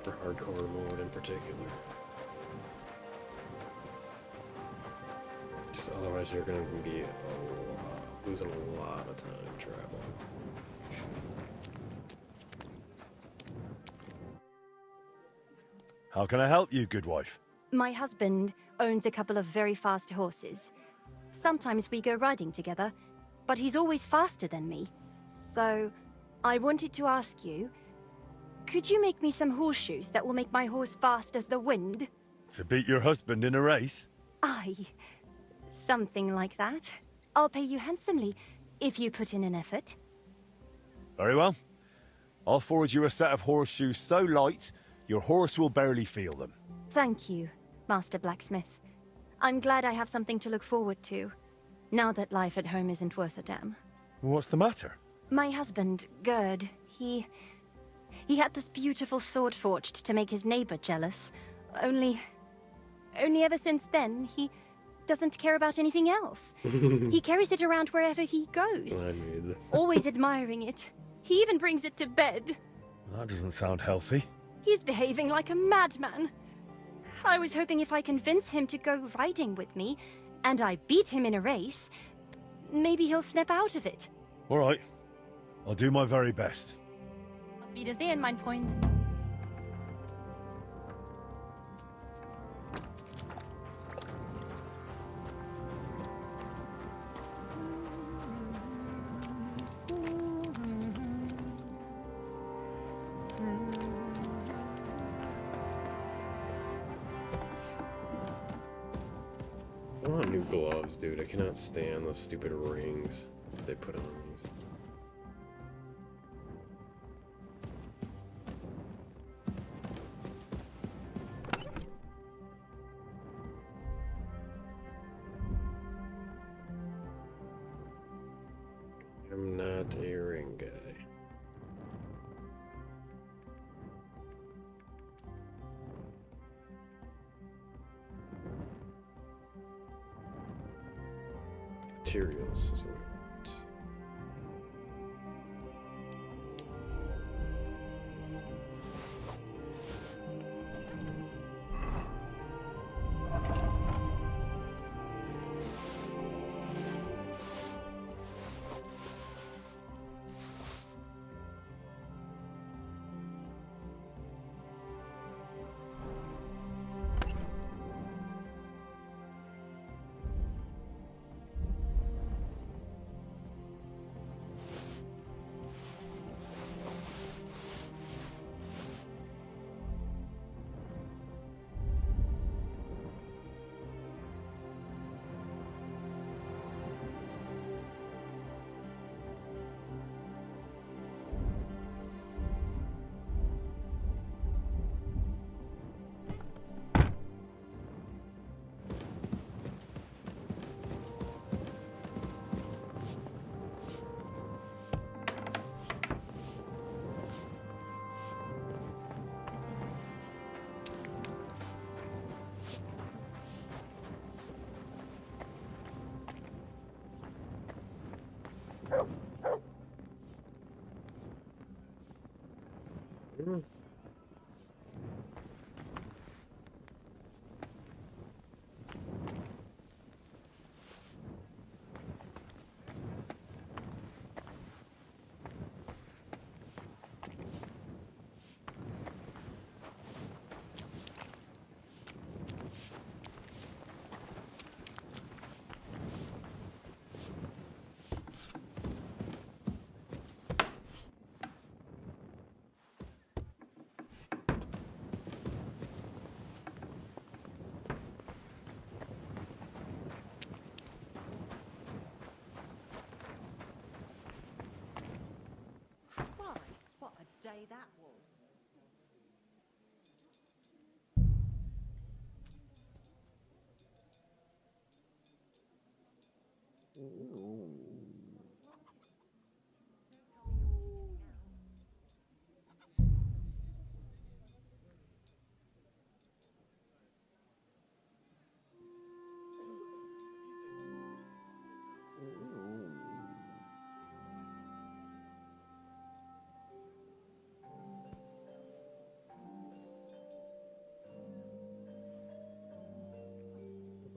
For hardcore mode in particular. Just otherwise you're gonna be losing a lot of time traveling. How can I help you, good wife? My husband owns a couple of very fast horses. Sometimes we go riding together, but he's always faster than me. So, I wanted to ask you, could you make me some horseshoes that will make my horse fast as the wind? To beat your husband in a race? Aye, something like that. I'll pay you handsomely if you put in an effort. Very well. I'll forward you a set of horseshoes so light, your horse will barely feel them. Thank you, Master Blacksmith. I'm glad I have something to look forward to, now that life at home isn't worth a damn. What's the matter? My husband, Gerd, he had this beautiful sword forged to make his neighbor jealous. Only ever since then, he doesn't care about anything else. He carries it around wherever he goes, I knew this. always admiring it. He even brings it to bed. That doesn't sound healthy. He's behaving like a madman. I was hoping if I convince him to go riding with me, and I beat him in a race, maybe he'll snap out of it. All right. I'll do my very best. Auf Wiedersehen, mein Freund. I want new gloves, dude. I cannot stand those stupid rings that they put on these. I'm not a ring guy. Materials is what I want.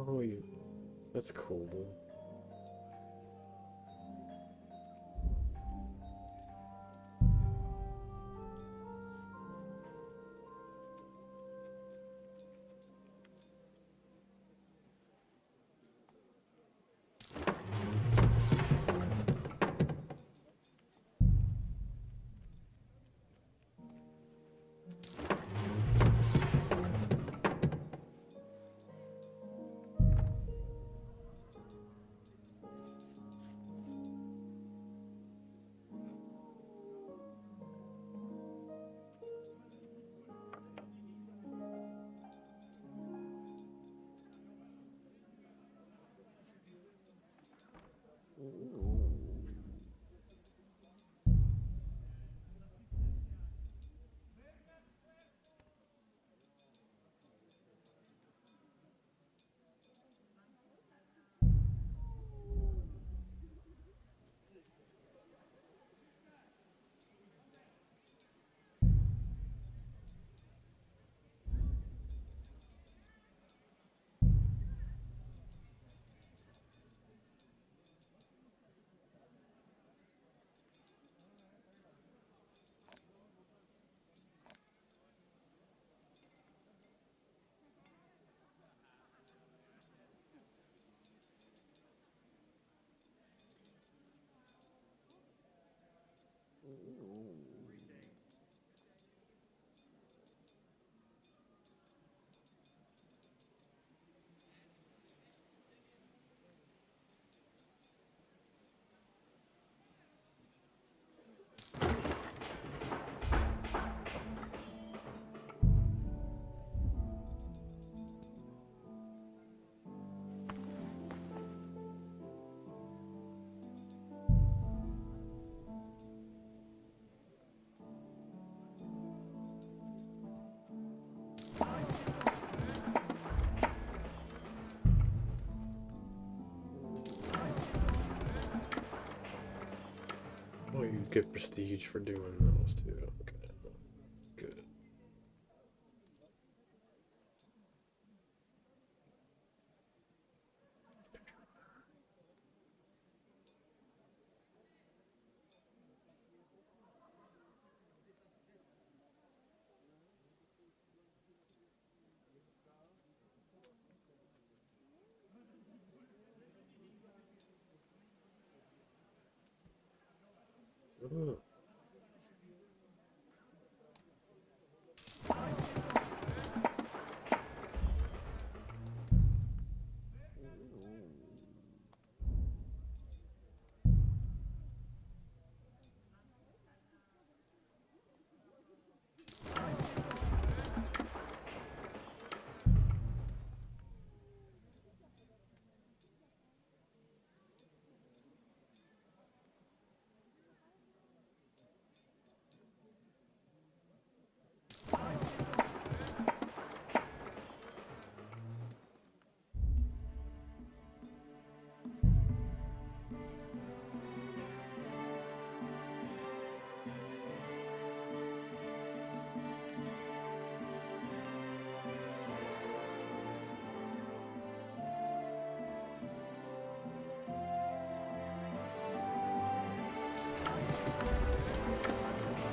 Oh, you. That's cool. Oh, you get prestige for doing those too. Okay. Good. Oh.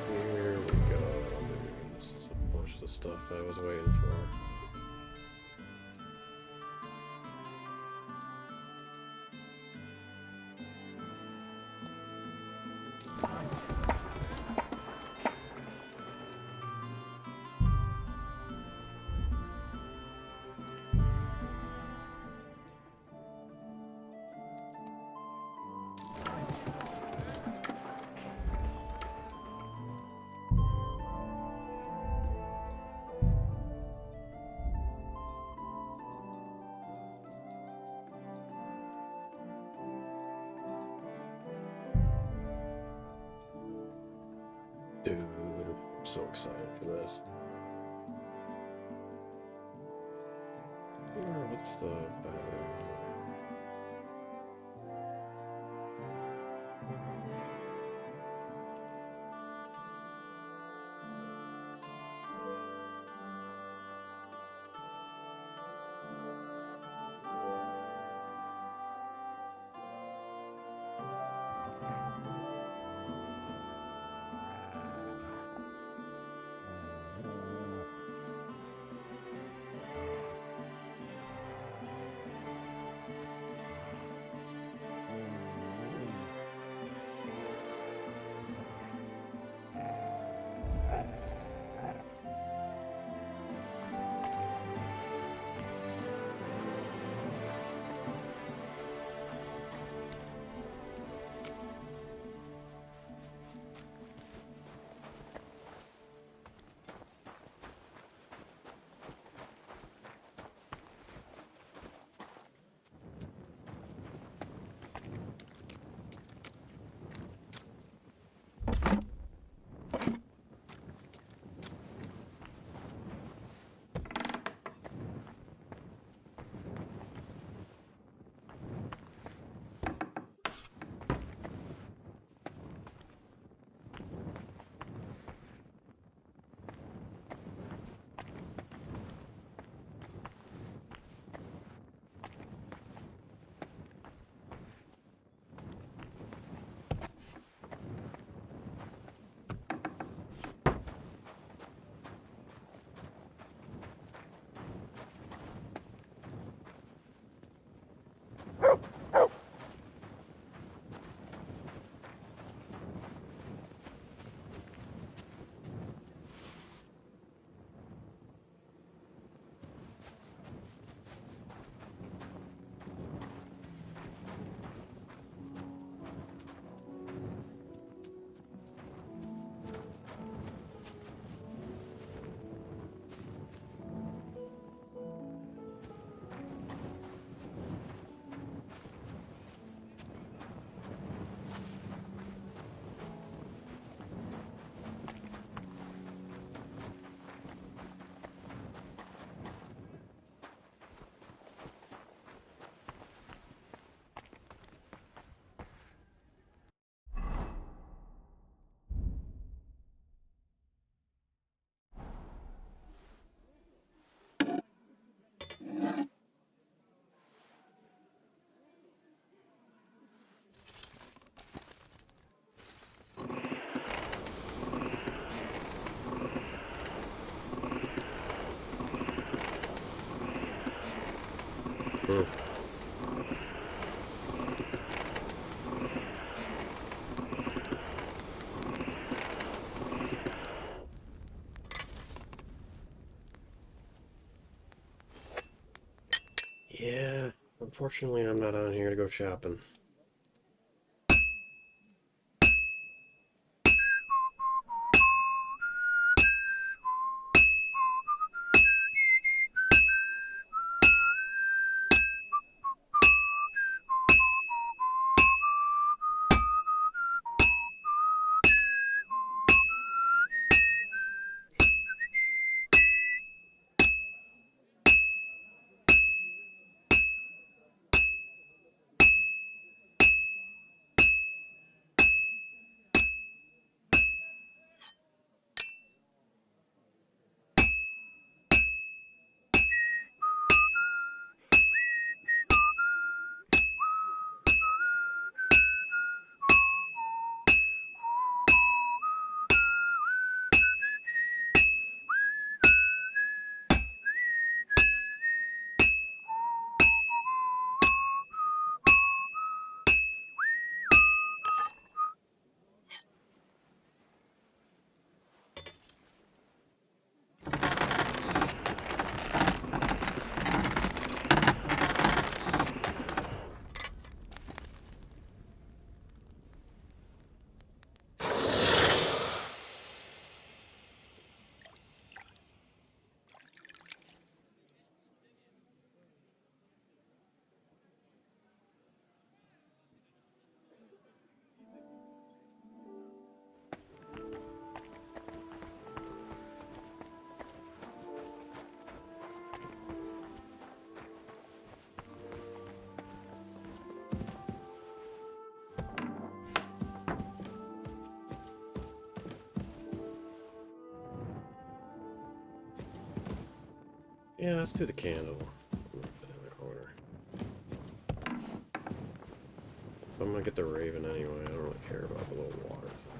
Here we go. This is a bunch of the stuff I was waiting for. Dude, I'm so excited for this. What's the battery? Yeah, unfortunately I'm not on here to go shopping. Yeah, let's do the candle. In the corner. I'm gonna get the raven anyway. I don't really care about the little water thing.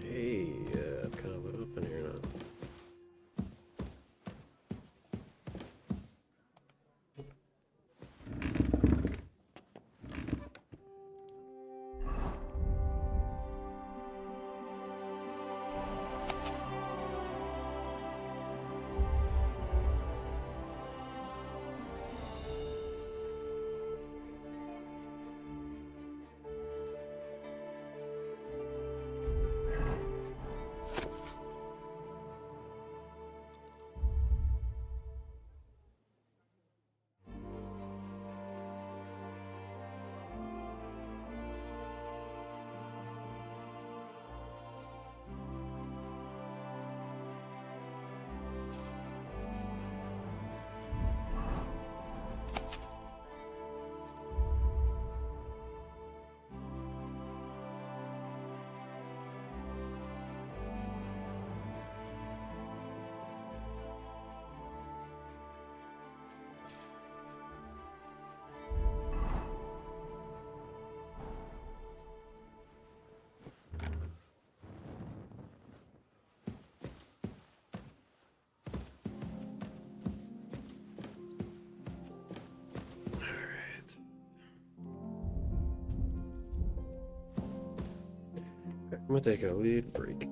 Hey, it's kind of lit up in here now. I'm gonna take a little break.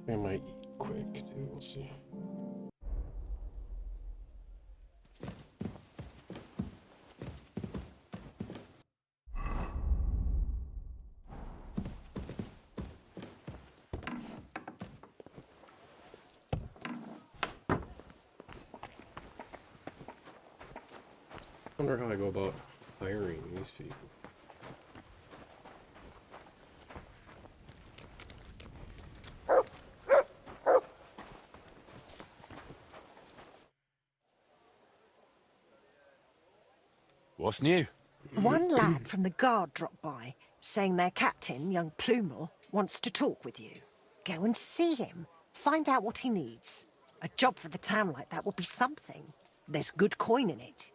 I might eat quick too, we'll see. I wonder how I go about hiring these people. What's new? One lad from the guard dropped by, saying their captain, young Plumel, wants to talk with you. Go and see him. Find out what he needs. A job for the town like that would be something. There's good coin in it.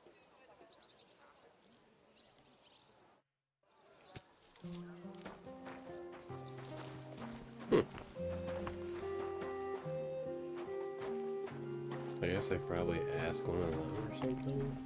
I guess I probably ask one of them or something.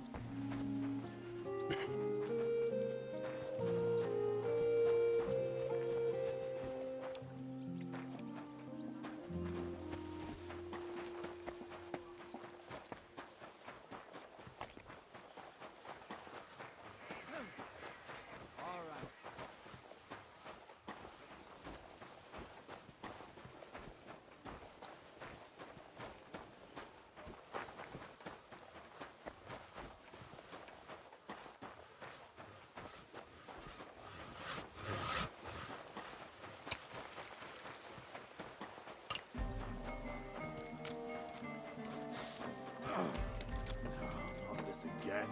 Not this again.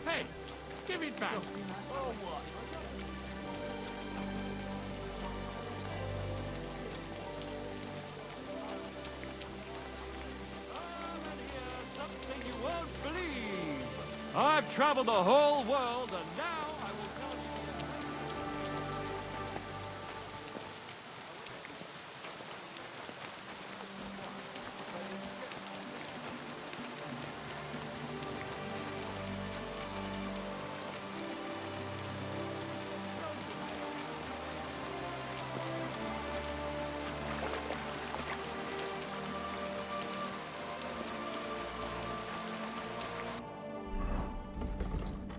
Hey, give it back. Oh, what? Something you won't believe. I've traveled the whole world, and now I will tell you.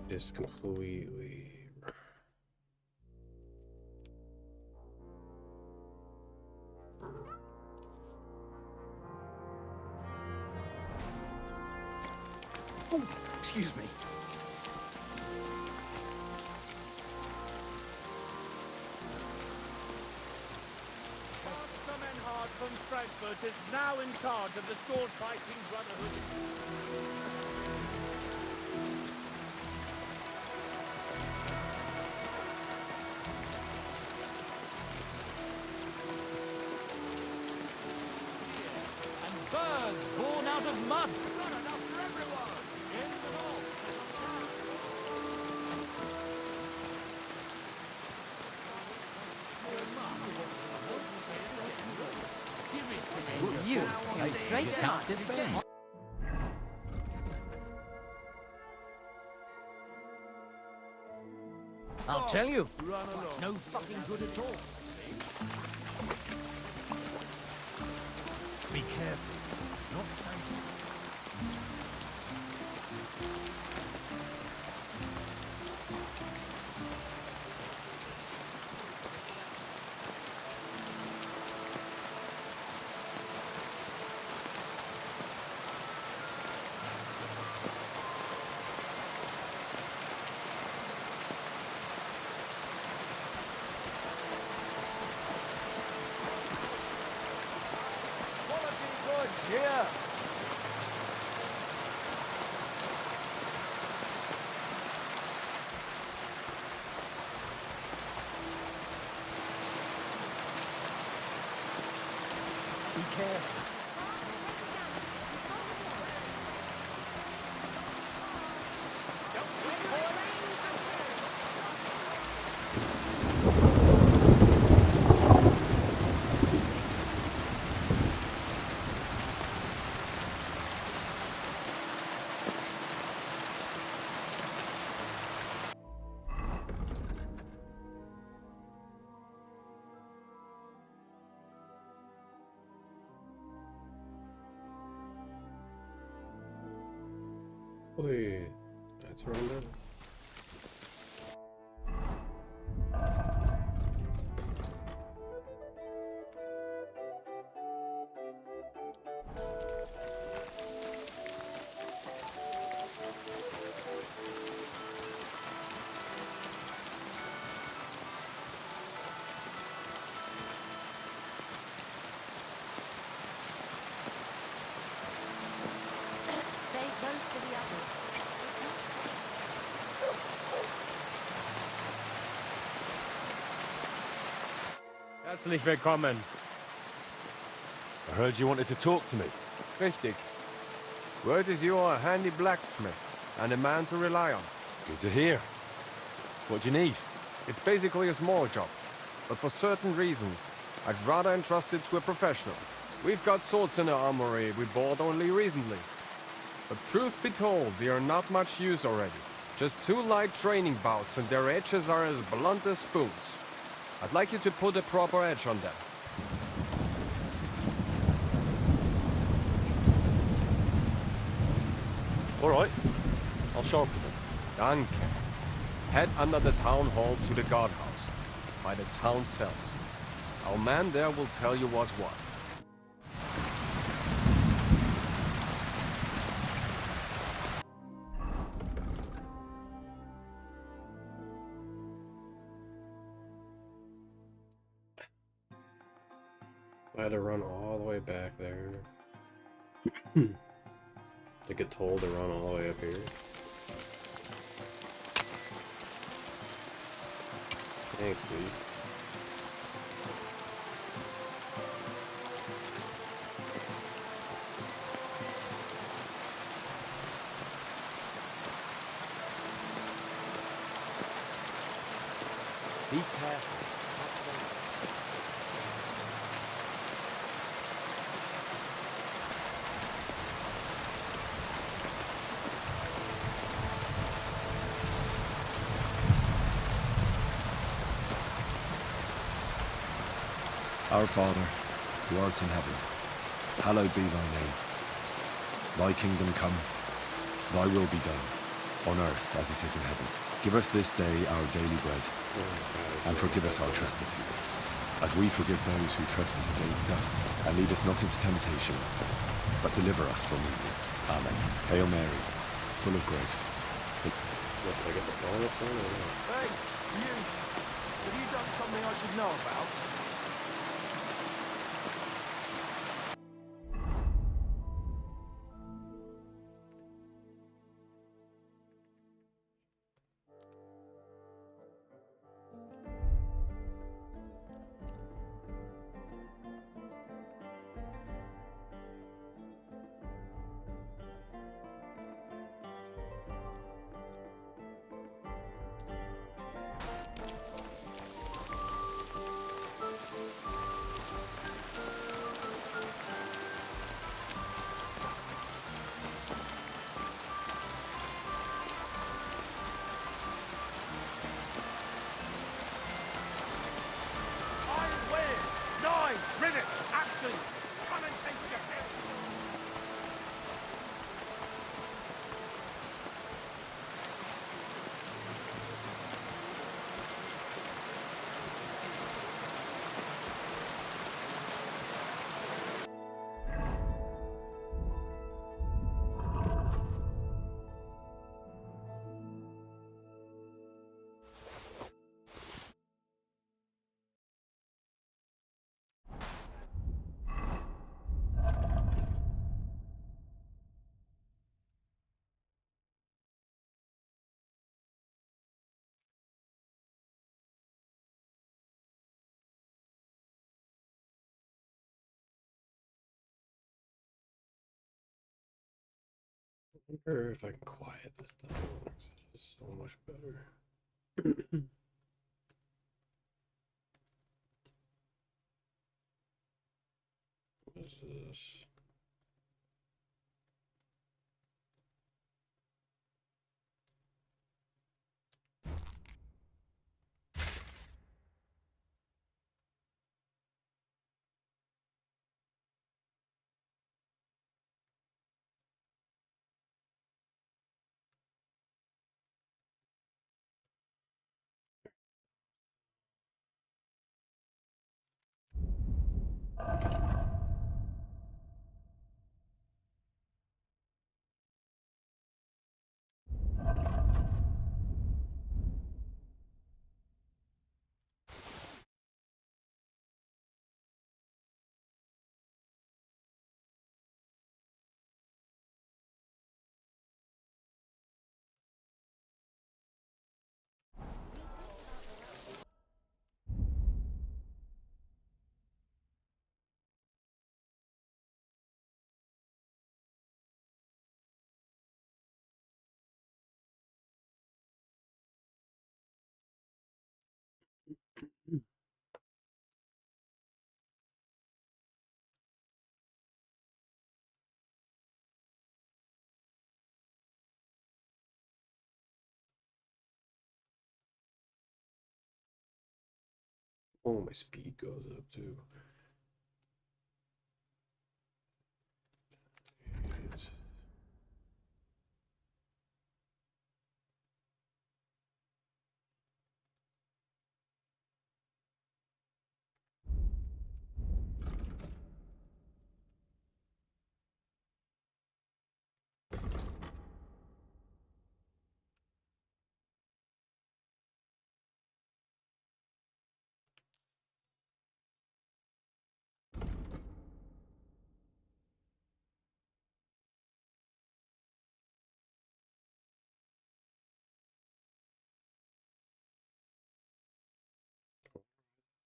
Just completely. Oh, excuse me. Master Menhard from Frankfurt is now in charge of the sword fighting brotherhood. And birds born out of mud. Not enough for everyone. Yes, and all. You, straight out. I'll tell you, no fucking good at all. Be careful. It's not safe. Quality goods here. Be careful. Oi, that's run down. Stay close to the others. Herzlich willkommen. I heard you wanted to talk to me. Richtig. Word is you are a handy blacksmith and a man to rely on. Good to hear. What do you need? It's basically a small job, but for certain reasons, I'd rather entrust it to a professional. We've got swords in the armory we bought only recently. But truth be told, they are not much use already. Just 2 light training bouts and their edges are as blunt as spoons. I'd like you to put a proper edge on them. All right. I'll sharpen them. Danke. Head under the town hall to the guardhouse, by the town cells. Our man there will tell you what's what. I had to run all the way back there. To get told to run all the way up here. Thanks, dude. Be careful. Our Father, who art in heaven, hallowed be thy name. Thy kingdom come, thy will be done, on earth as it is in heaven. Give us this day our daily bread, and forgive us our trespasses, as we forgive those who trespass against us. And lead us not into temptation, but deliver us from evil. Amen. Hail Mary, full of grace. What, did I get the bonus on or what? Hey, you! Have you done something I should know about? I wonder if I can quiet this down. It's so much better. What is this? Oh, my speed goes up too.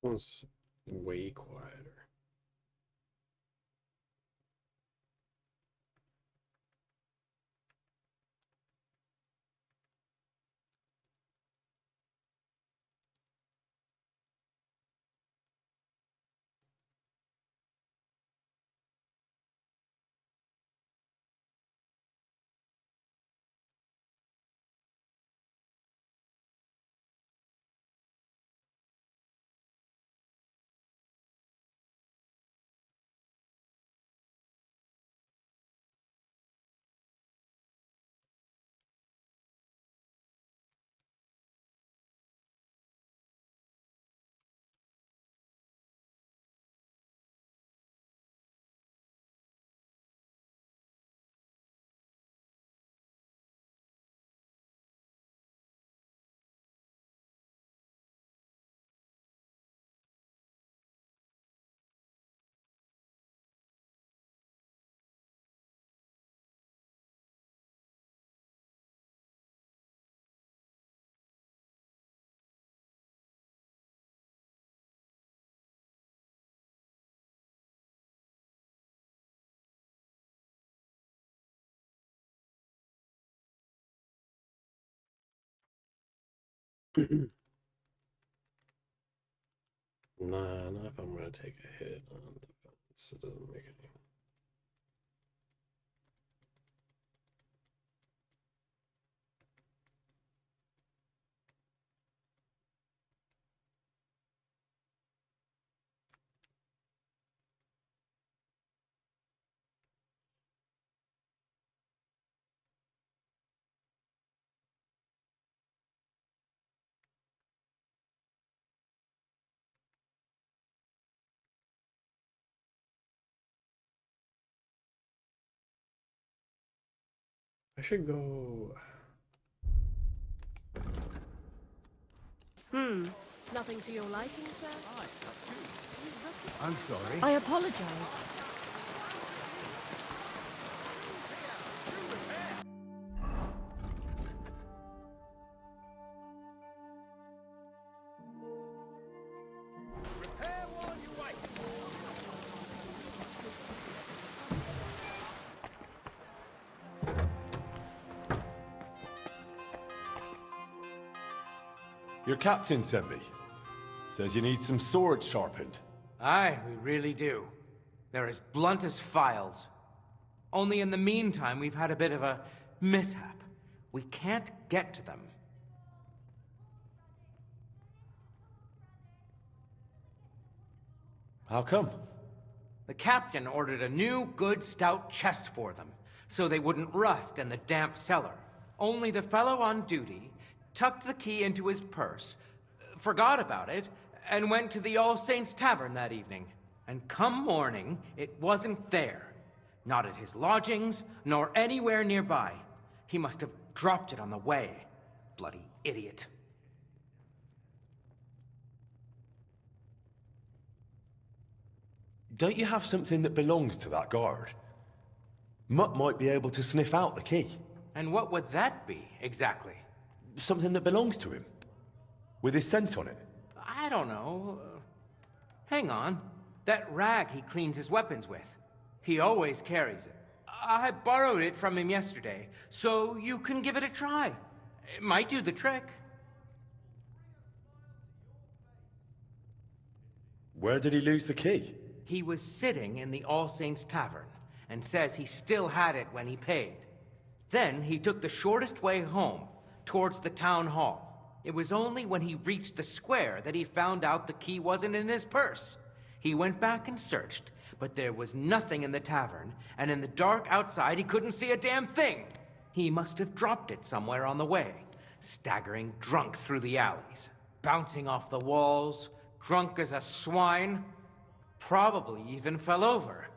One's way quieter. Nah, not if I'm gonna take a hit on defense. It doesn't make any. I should go. Nothing to your liking, sir? I'm sorry. I apologize. Your captain sent me. Says you need some swords sharpened. Aye, we really do. They're as blunt as files. Only in the meantime, we've had a bit of a mishap. We can't get to them. How come? The captain ordered a new, good, stout chest for them, so they wouldn't rust in the damp cellar. Only the fellow on duty tucked the key into his purse, forgot about it, and went to the All Saints Tavern that evening. And come morning, it wasn't there. Not at his lodgings, nor anywhere nearby. He must have dropped it on the way. Bloody idiot. Don't you have something that belongs to that guard? Mutt might be able to sniff out the key. And what would that be, exactly? Something that belongs to him. With his scent on it. I don't know. Hang on. That rag he cleans his weapons with. He always carries it. I borrowed it from him yesterday, so you can give it a try. It might do the trick. Where did he lose the key? He was sitting in the All Saints Tavern, and says he still had it when he paid. Then he took the shortest way home, towards the town hall. It was only when he reached the square that he found out the key wasn't in his purse. He went back and searched, but there was nothing in the tavern, and in the dark outside he couldn't see a damn thing. He must have dropped it somewhere on the way, staggering drunk through the alleys, bouncing off the walls, drunk as a swine. Probably even fell over.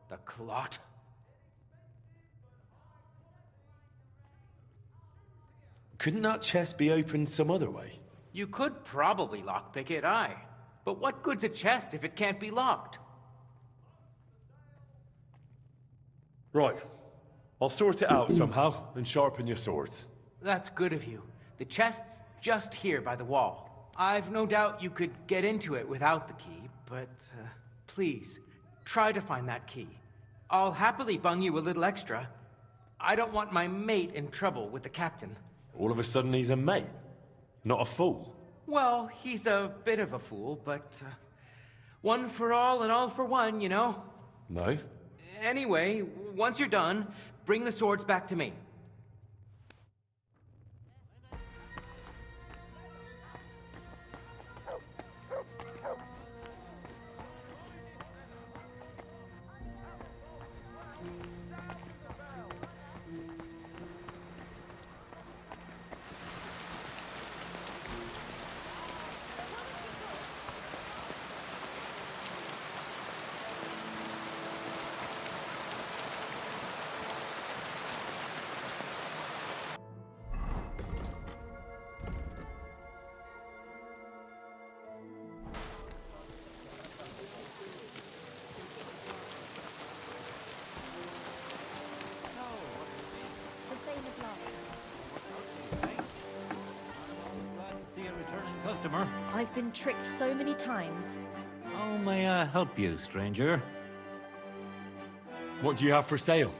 The clot. Couldn't that chest be opened some other way? You could probably lockpick it, aye. But what good's a chest if it can't be locked? Right. I'll sort it out somehow and sharpen your swords. That's good of you. The chest's just here by the wall. I've no doubt you could get into it without the key, but please, try to find that key. I'll happily bung you a little extra. I don't want my mate in trouble with the captain. All of a sudden he's a mate, not a fool. Well, he's a bit of a fool, but one for all and all for one, you know? No? Anyway, once you're done, bring the swords back to me. The same as last time. See a returning customer. I've been tricked so many times. How may I help you, stranger? What do you have for sale?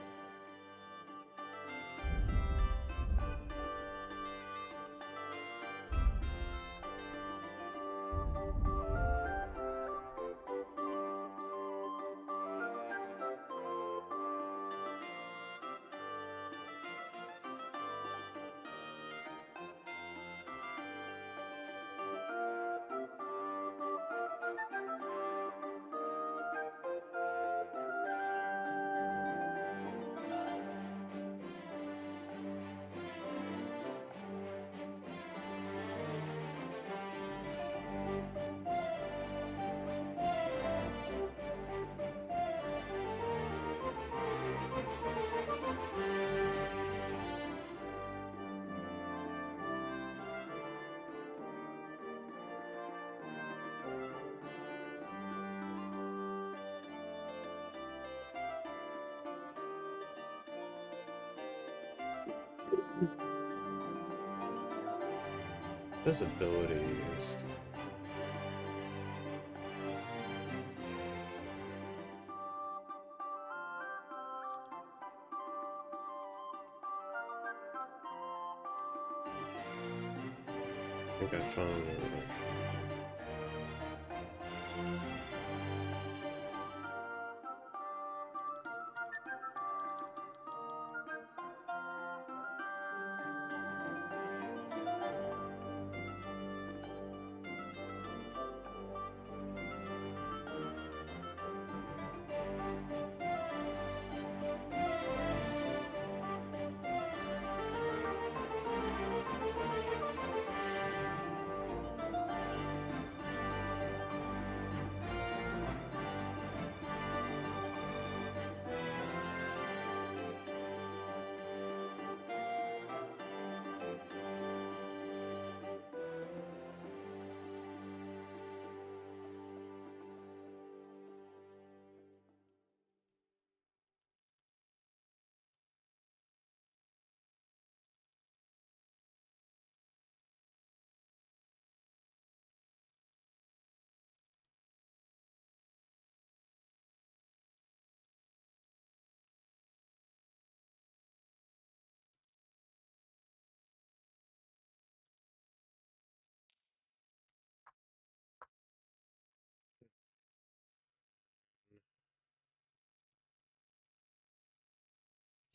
Visibility is... I think I found it.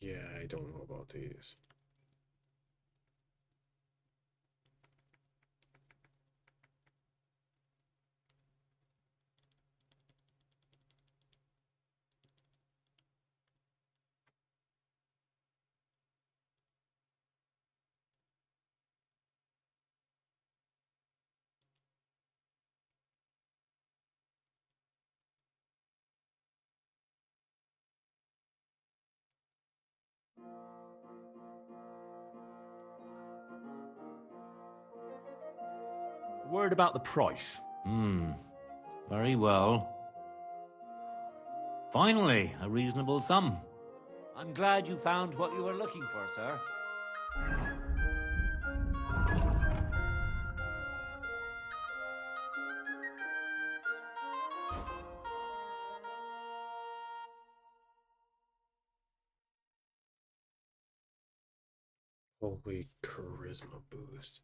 Yeah, I don't know about these. Word about the price. Very well. Finally, a reasonable sum. I'm glad you found what you were looking for, sir. Holy charisma boost.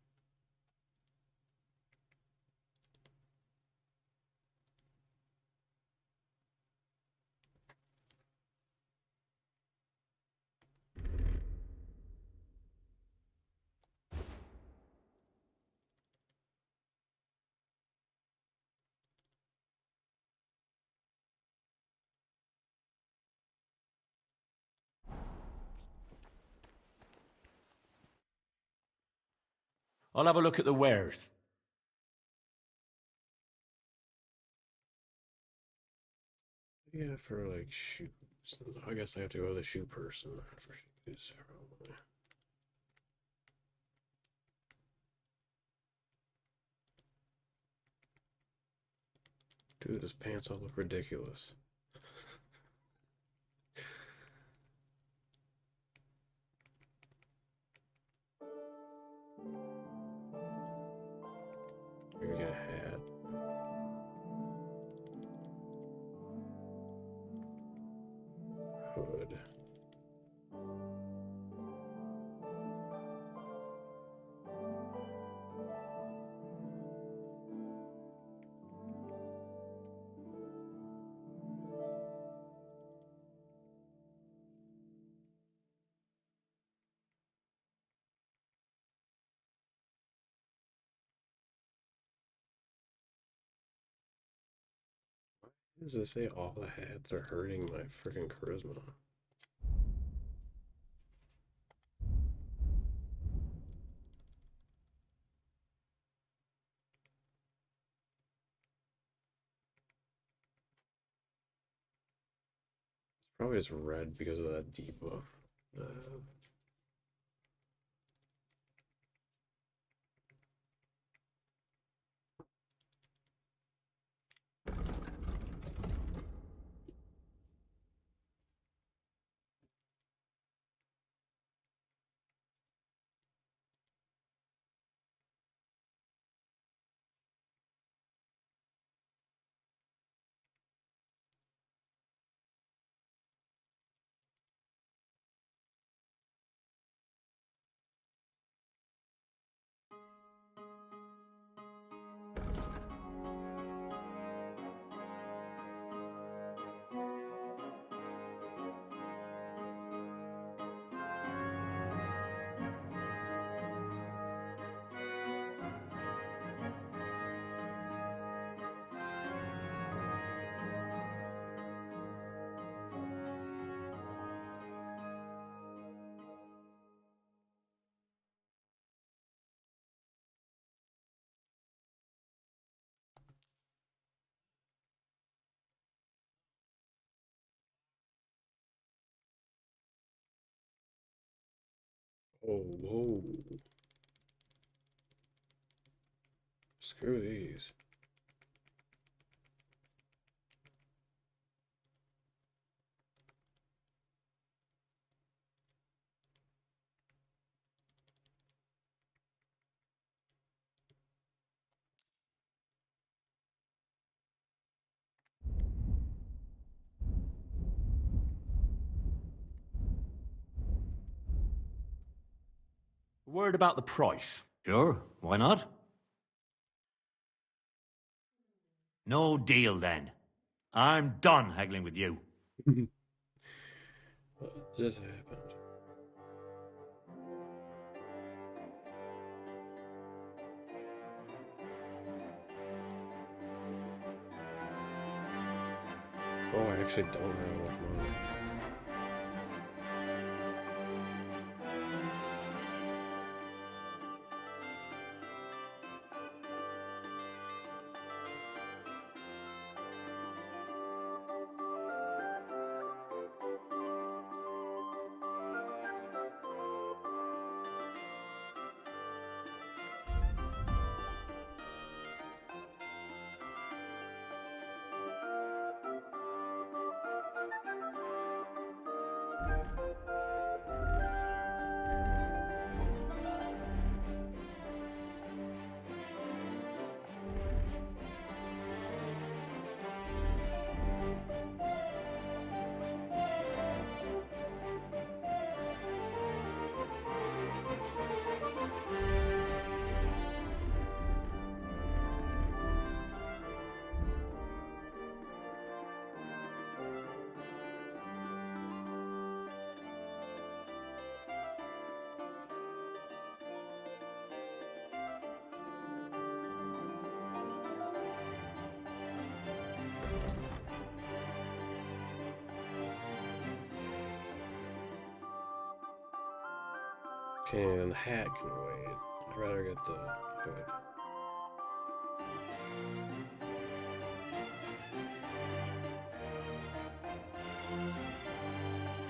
I'll have a look at the wares. Yeah, for like shoes. I guess I have to go to the shoe person for shoes. Dude, his pants all look ridiculous. Here we get a hat. Hood. Does it say all the hats are hurting my freaking charisma? It's probably just red because of that debuff. Oh, whoa. Screw these. Word about the price. Sure, why not? No deal then. I'm done haggling with you. What just happened? Oh, I actually don't have enough money. Okay, then the hat can wait. I'd rather get the hood.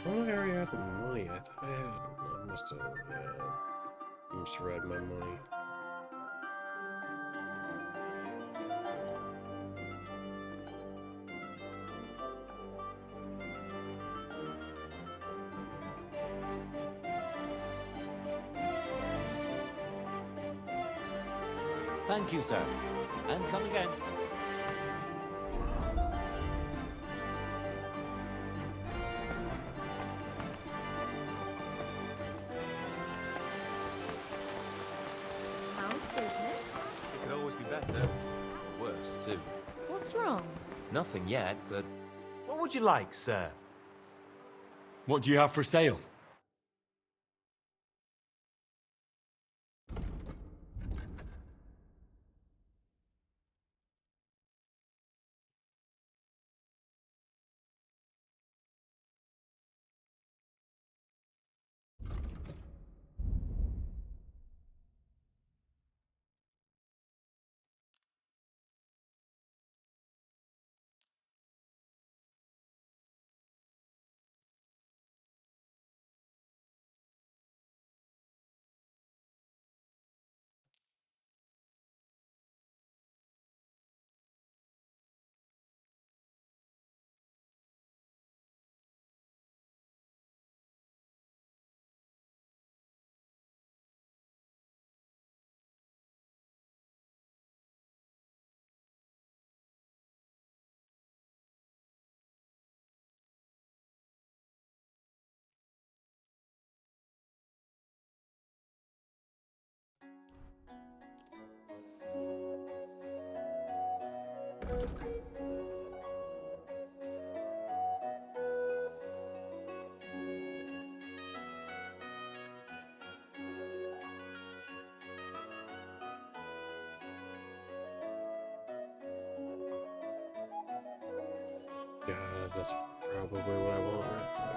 Oh, I already had the money. I thought I had. I must have. Misread my money. Thank you, sir. And come again. How's business? It could always be better. Or worse, too. What's wrong? Nothing yet, but... What would you like, sir? What do you have for sale? Yeah, that's probably what I want right there.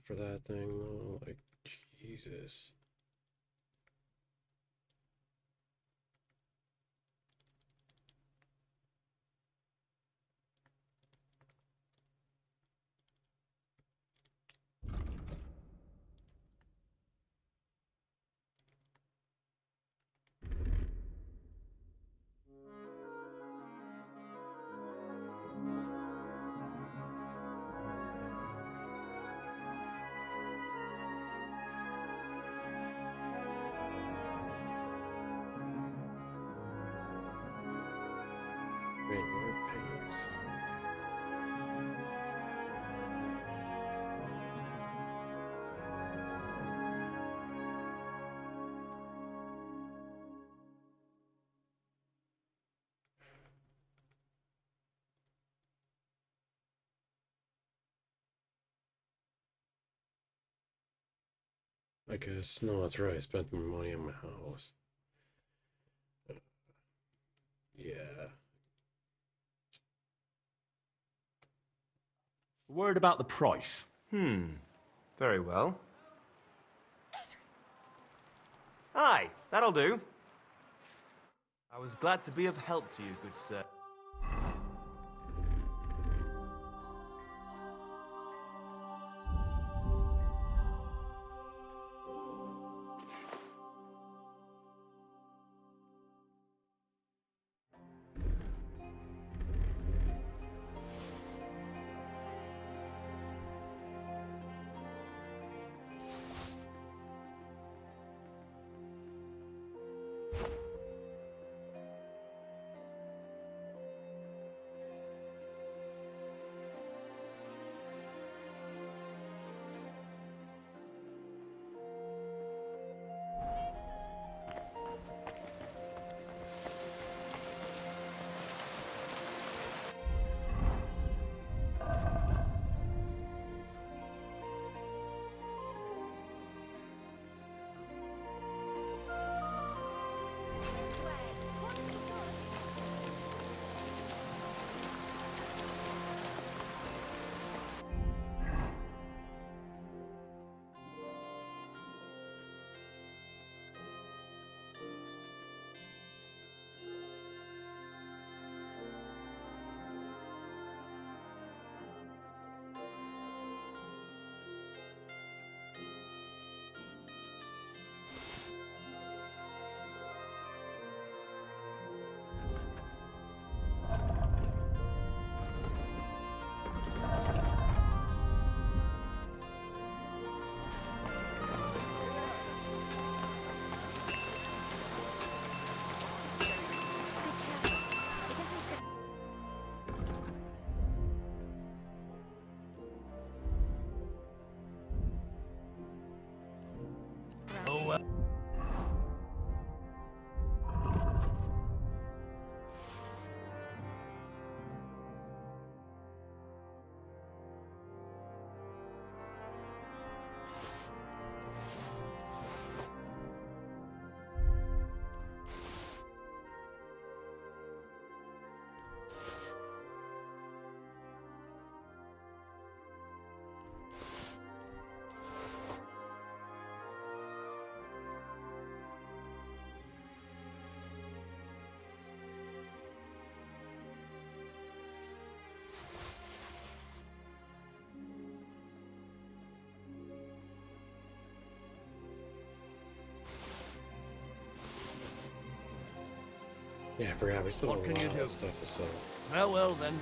For that thing, though, like, Jesus. Wait, more pants. I guess, no, that's right. I spent my money on my house. Yeah. Word about the price. Very well. Aye, that'll do. I was glad to be of help to you, good sir. Oh, well. Yeah, I forgot. We still What have a can you lot do? of stuff to sell. Well, then.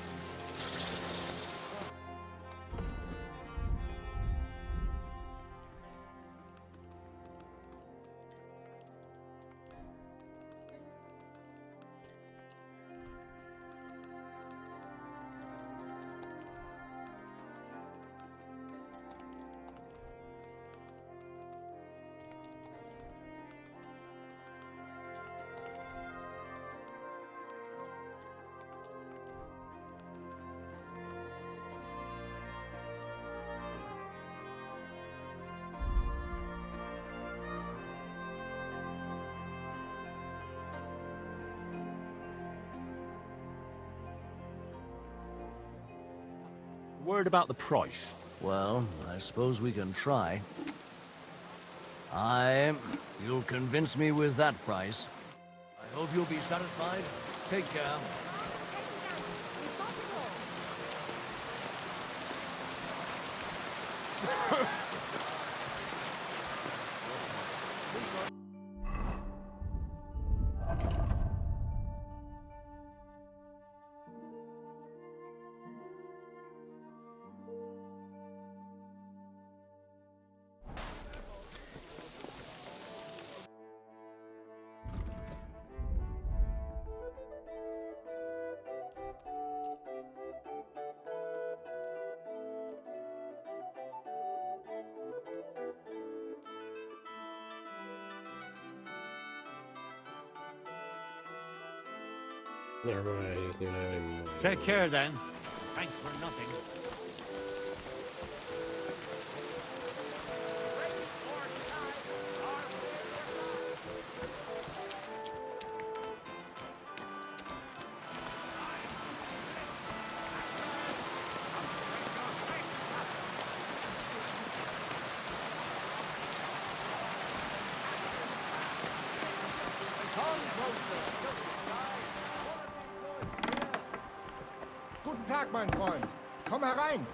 Word about the price. Well, I suppose we can try. You'll convince me with that price. I hope you'll be satisfied. Take care. Never mind, I just didn't have any more. Take care then. Thanks for nothing. Guten Tag, mein Freund. Komm herein.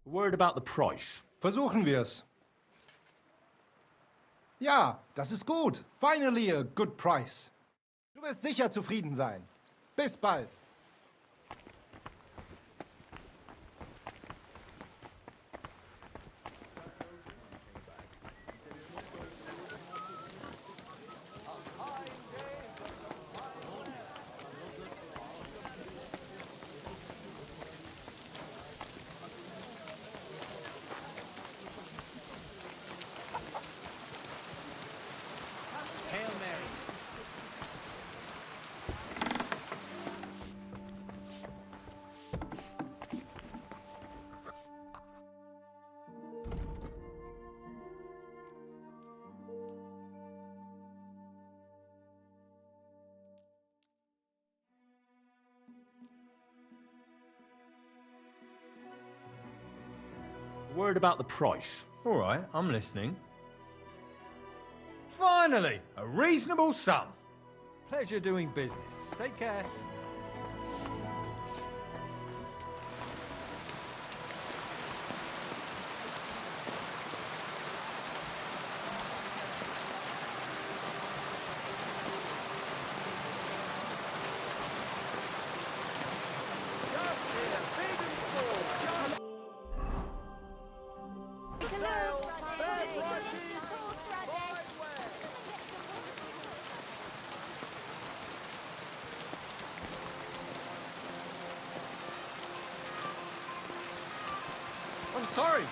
A word about the price. Versuchen wir's. Ja, das ist gut. Finally a good price. Du wirst sicher zufrieden sein. Bis bald. Hail Mary. A word about the price. All right, I'm listening. Finally, a reasonable sum. Pleasure doing business. Take care. I'm sorry.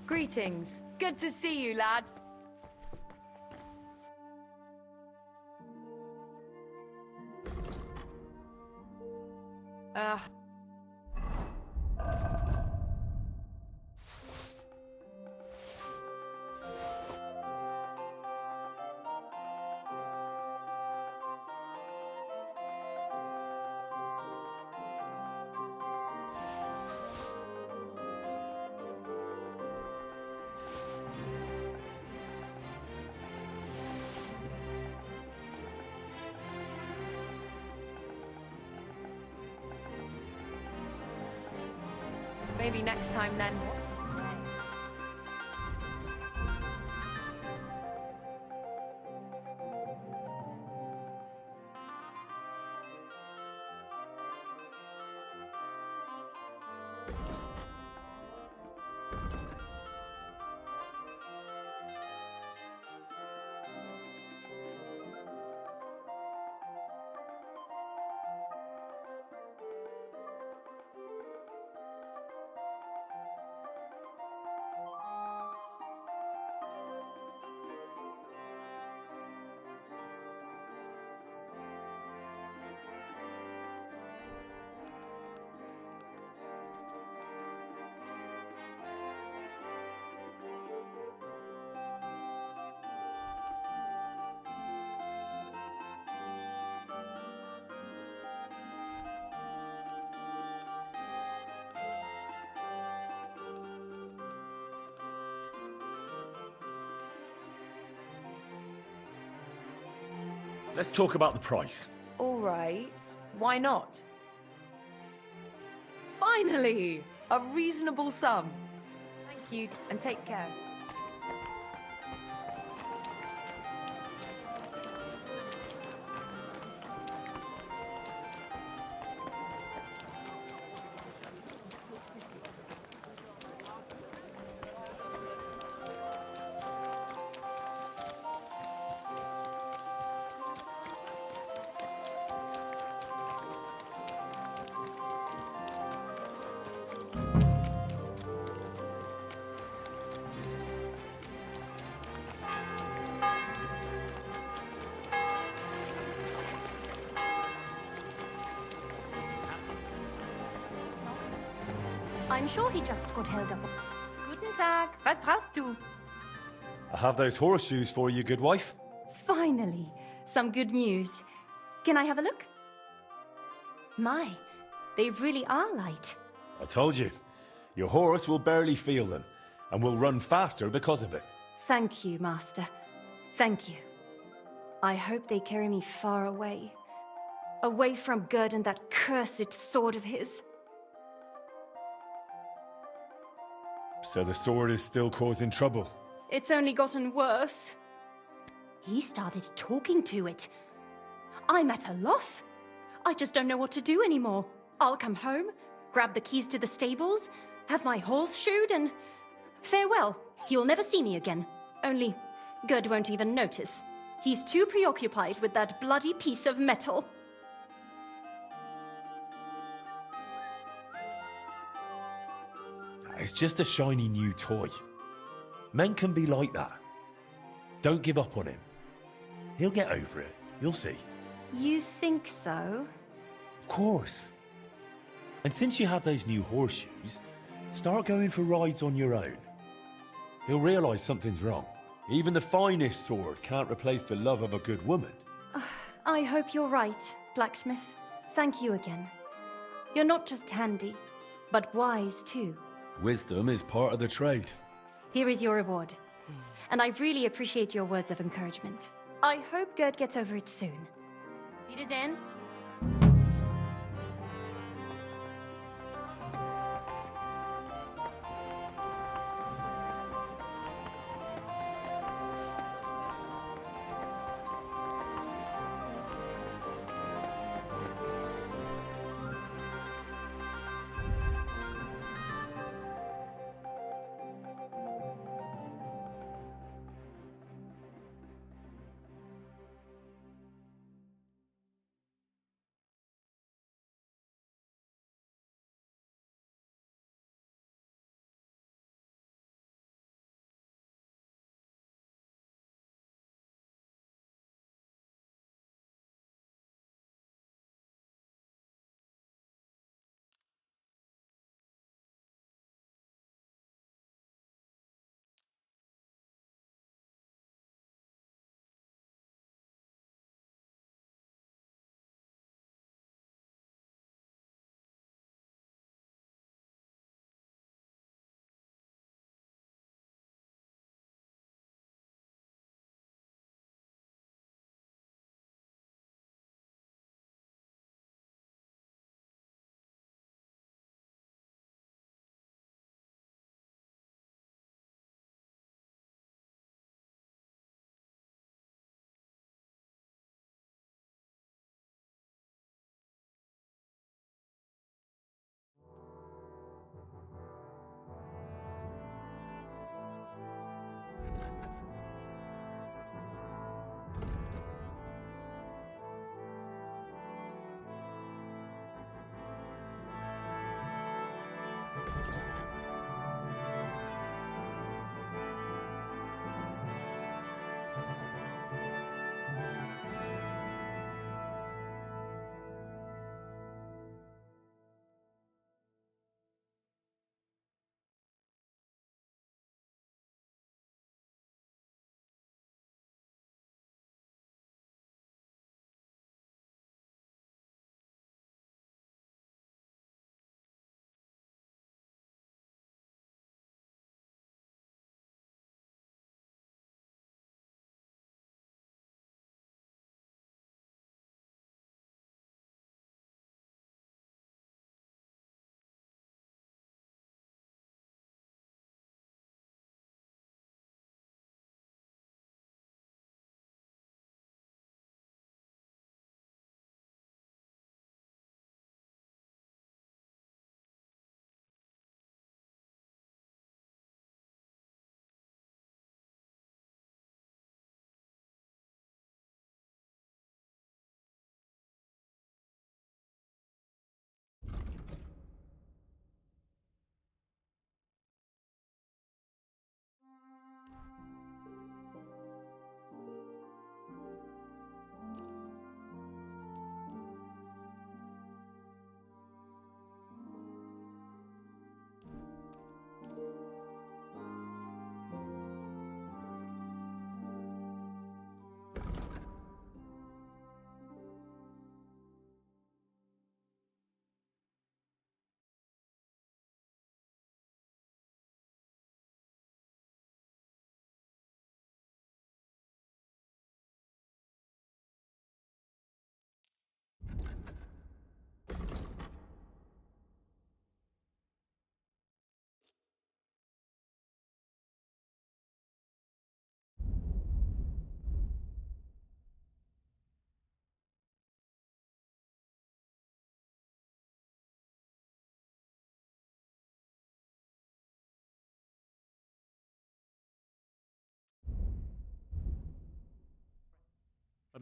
Greetings. Good to see you, lad. Ugh. Maybe next time then. Let's talk about the price. All right. Why not? Finally! A reasonable sum. Thank you, and take care. I'm sure he just got held up. Guten Tag. Was brauchst du? I have those horseshoes for you, good wife. Finally, some good news. Can I have a look? My, they really are light. I told you, your horse will barely feel them, and will run faster because of it. Thank you, Master. Thank you. I hope they carry me far away. Away from Gerd and that cursed sword of his. So the sword is still causing trouble. It's only gotten worse. He started talking to it. I'm at a loss. I just don't know what to do anymore. I'll come home, grab the keys to the stables, have my horse shoed, and farewell. He'll never see me again. Only Gerd won't even notice. He's too preoccupied with that bloody piece of metal. It's just a shiny new toy. Men can be like that. Don't give up on him. He'll get over it. You'll see. You think so? Of course. And since you have those new horseshoes, start going for rides on your own. He'll realize something's wrong. Even the finest sword can't replace the love of a good woman. I hope you're right, blacksmith. Thank you again. You're not just handy, but wise too. Wisdom is part of the trade. Here is your reward. And I really appreciate your words of encouragement. I hope Gerd gets over it soon. Wiedersehen.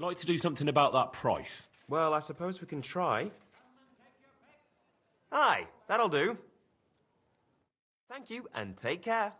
I'd like to do something about that price. Well, I suppose we can try. Aye, that'll do. Thank you, and take care.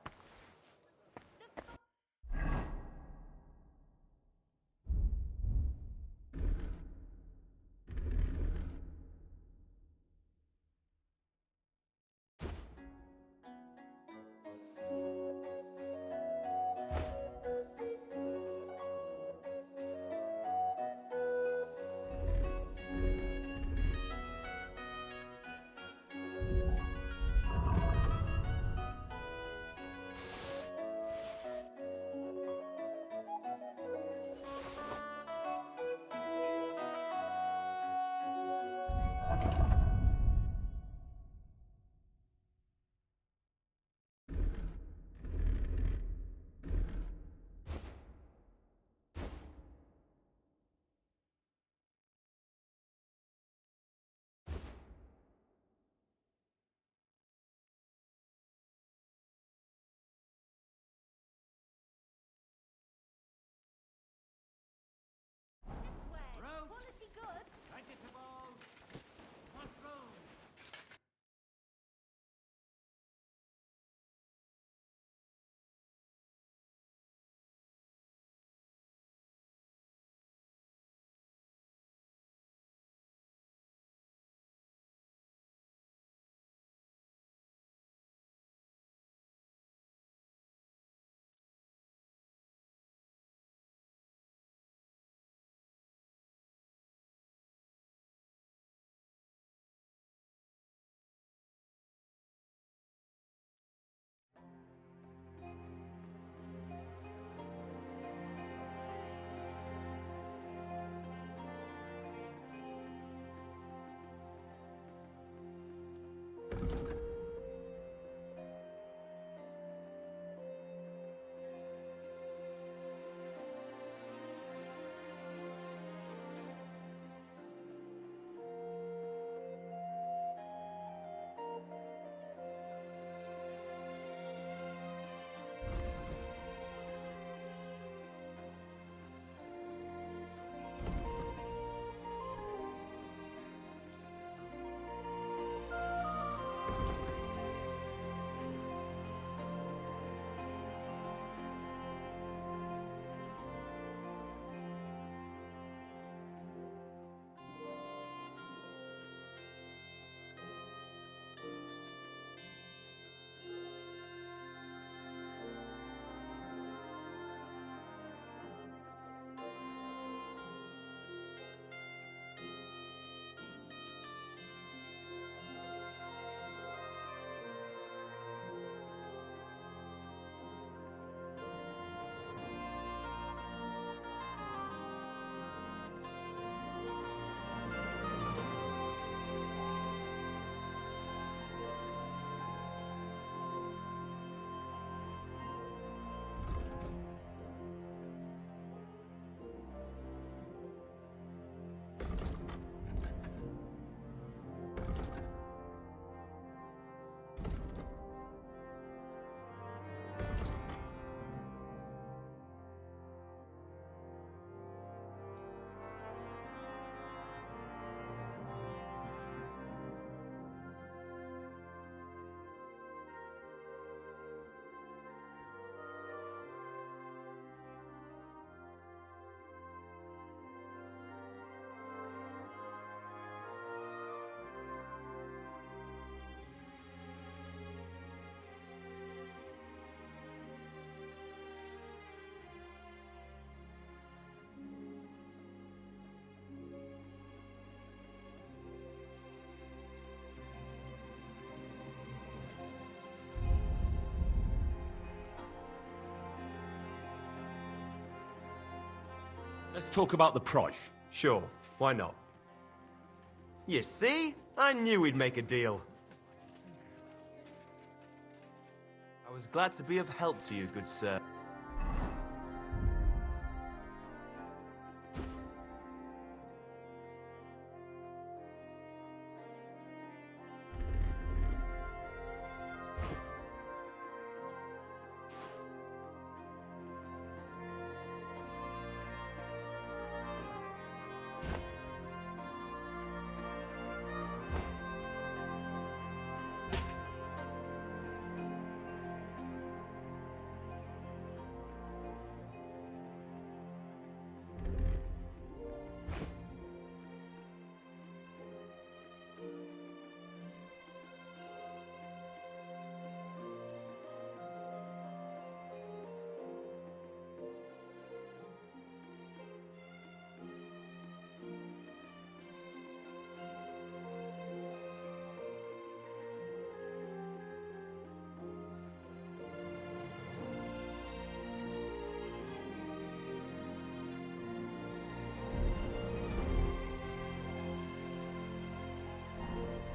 Let's talk about the price. Sure, why not? You see? I knew we'd make a deal. I was glad to be of help to you, good sir.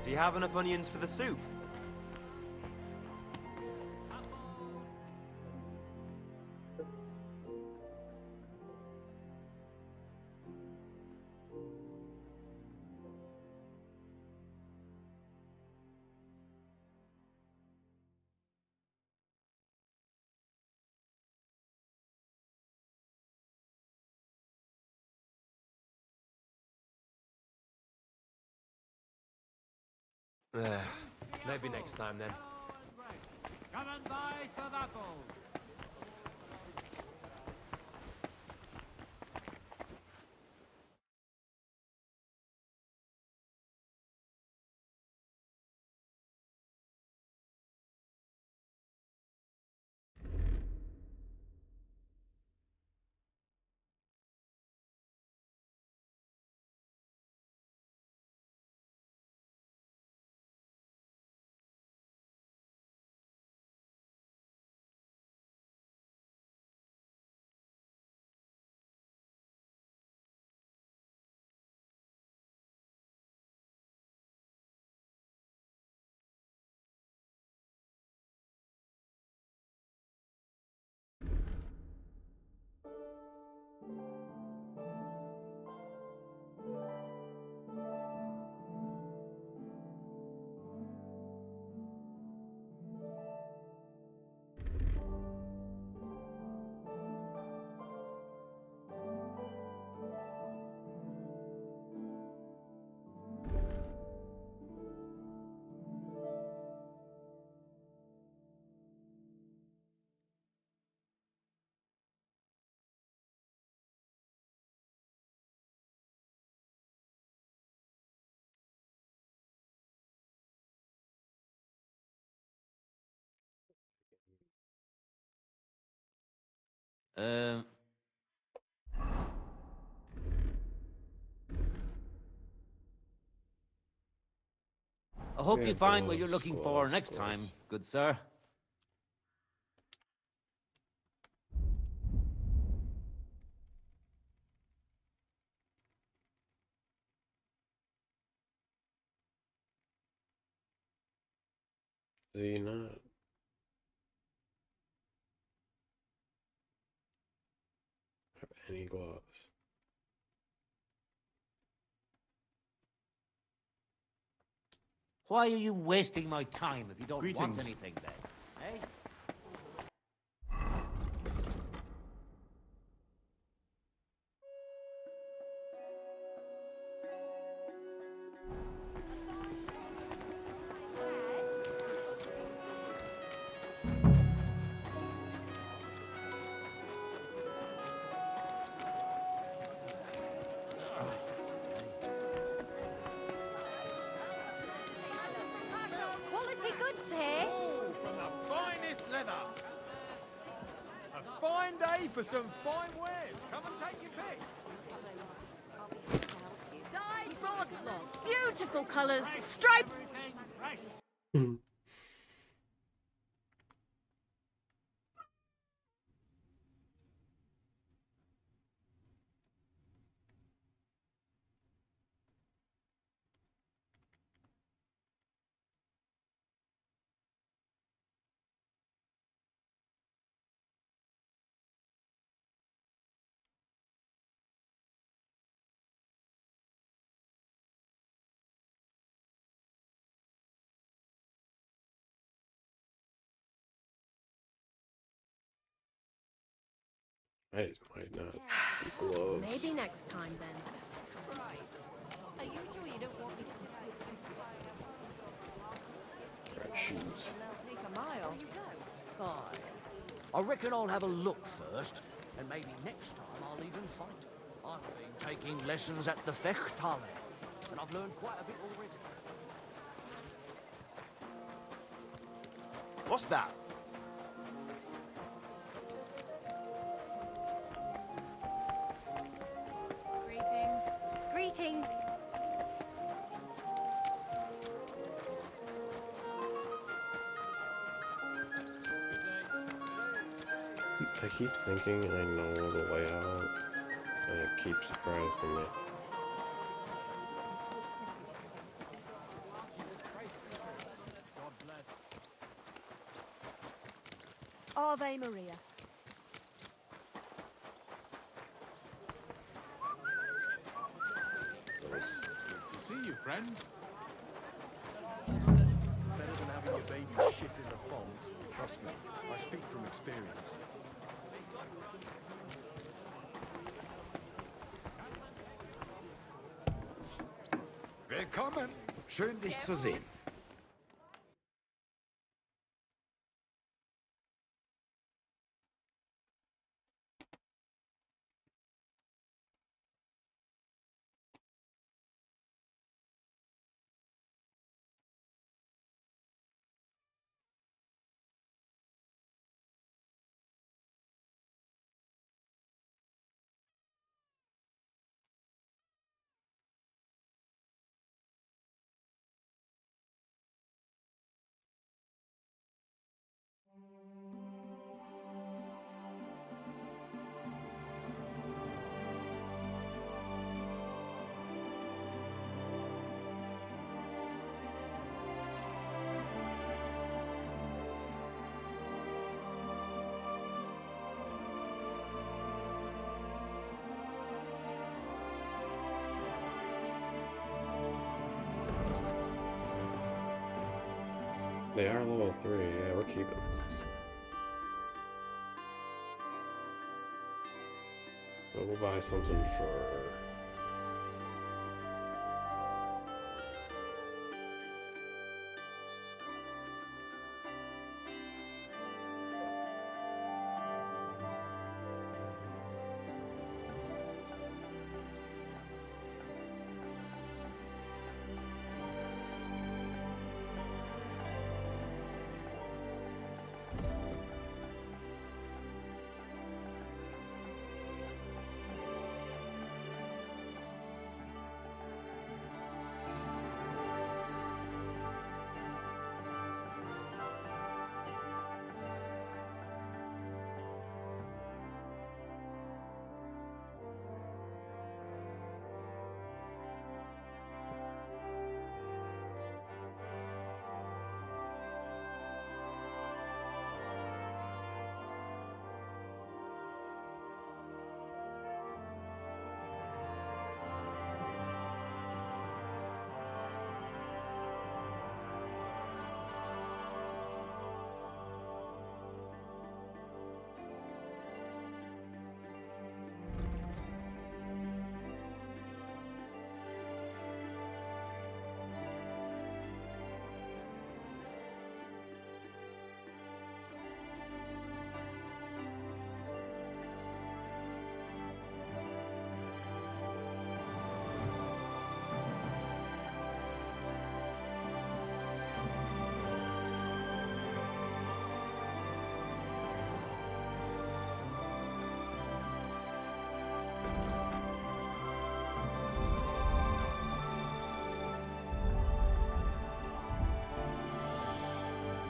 Do you have enough onions for the soup? Maybe next time then. Come and buy some apples. I hope you find what you're looking for next time, good sir. Does he not? Have any gloves? Why are you wasting my time if you don't want Greetings. anything then? Eh? Quality goods here. Oh, from the finest leather. A fine day for some fine wares. Come and take your pick. Dyed broadcloth, beautiful colours, striped. I just might not be gloves. Maybe next time then. Right. Are you sure you don't want me to Red shoes. They'll take a mile. Aye. I reckon I'll have a look first, and maybe next time I'll even fight. I've been taking lessons at the Fechthalle, and I've learned quite a bit already. What's that? Greetings. Greetings. I keep thinking I know the layout, and it keeps surprising me. Ave Maria. Nice. See you, friend. Better than having your baby shit in the font. Trust me, I speak from experience. Willkommen. Schön, dich zu sehen. They are level 3, yeah, we're keeping those. But we'll buy something for...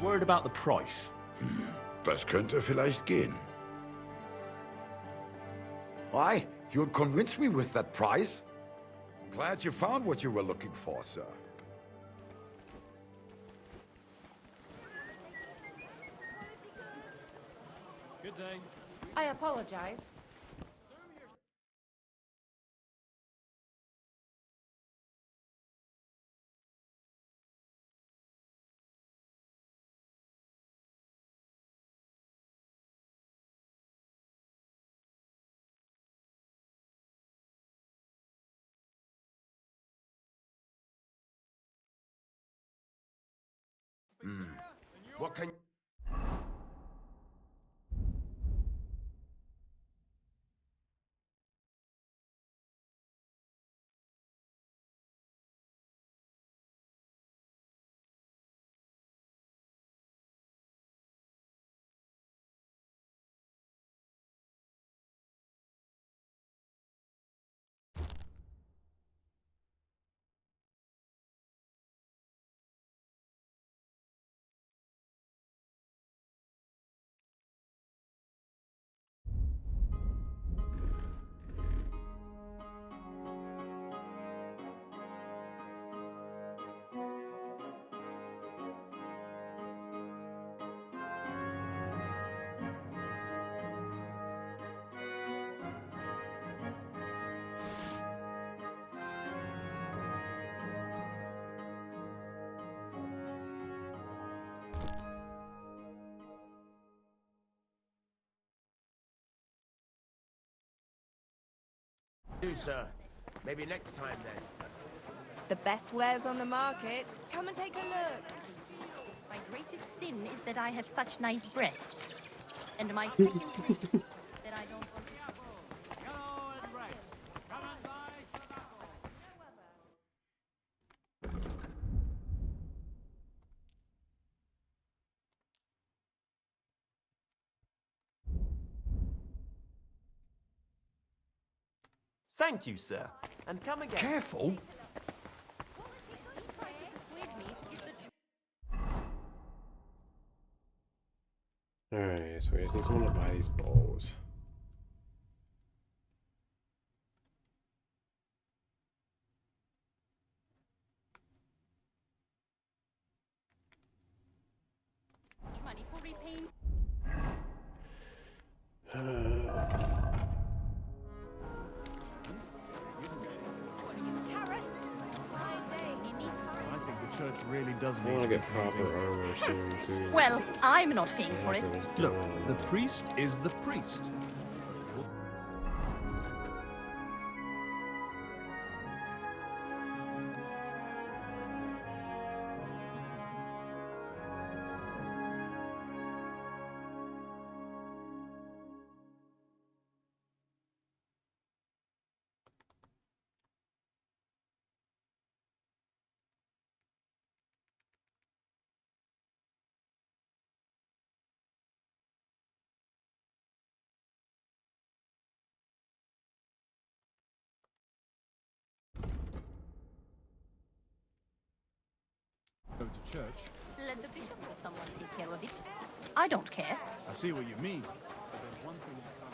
Word about the price. Das könnte vielleicht gehen. Why? You'll convince me with that price? Glad you found what you were looking for, sir. Good day. I apologize. What can... Do, sir. Maybe next time then. The best wares on the market. Come and take a look. My greatest sin is that I have such nice breasts. And my second greatest, that I don't want to... Thank you, sir. And come again. Careful. Alright, so we just need someone to buy these bows. Money for repaying. I think the church really does I need want to get repainting. proper armor soon too. Well, I'm not paying for it. Look, the priest is the priest. Go to church. Let the bishop or someone take care of it. I don't care. I see what you mean. But there's one thing I can't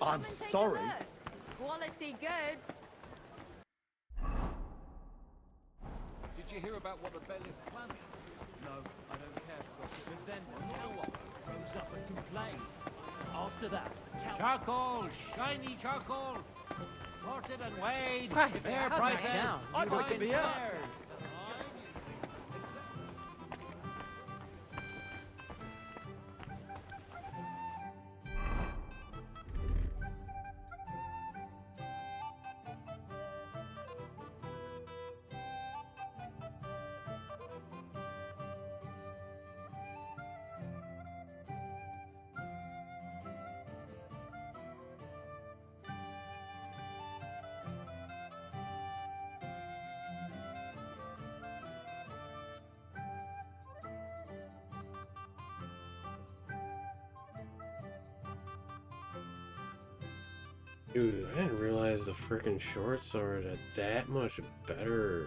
I'm sorry. Quality goods. Did you hear about what the Bellis planted? No, I don't care. But then, tell what? Rose up and complain. After that, Charcoal! Shiny charcoal! Sorted and weighed. Christ, Fair how prices. down. I'd like to be fares. Dude, I didn't realize the freaking short sword had that much better.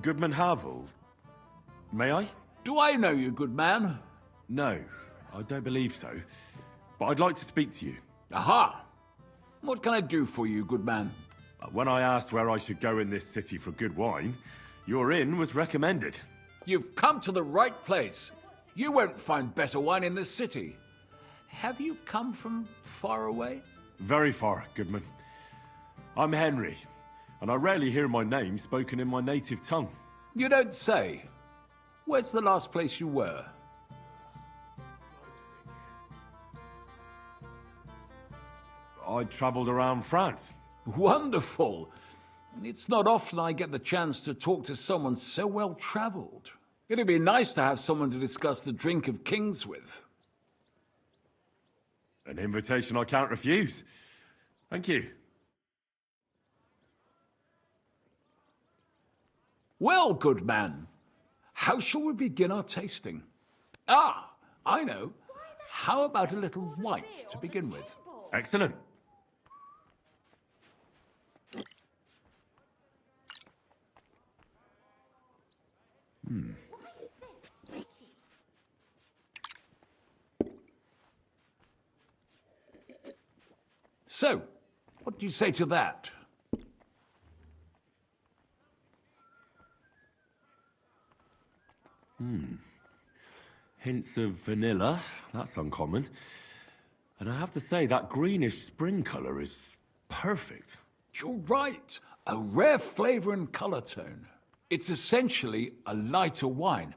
Goodman Havel. May I? Do I know you, good man? No, I don't believe so. But I'd like to speak to you. Aha! What can I do for you, good man? When I asked where I should go in this city for good wine, your inn was recommended. You've come to the right place. You won't find better wine in this city. Have you come from far away? Very far, Goodman. I'm Henry, and I rarely hear my name spoken in my native tongue. You don't say. Where's the last place you were? I travelled around France. Wonderful. It's not often I get the chance to talk to someone so well-traveled. It'd be nice to have someone to discuss the drink of kings with. An invitation I can't refuse. Thank you. Well, good man, how shall we begin our tasting? Ah, I know. How about a little white to begin with? Excellent. So, what do you say to that? Hints of vanilla. That's uncommon. And I have to say, that greenish spring colour is perfect. You're right. A rare flavor and color tone. It's essentially a lighter wine.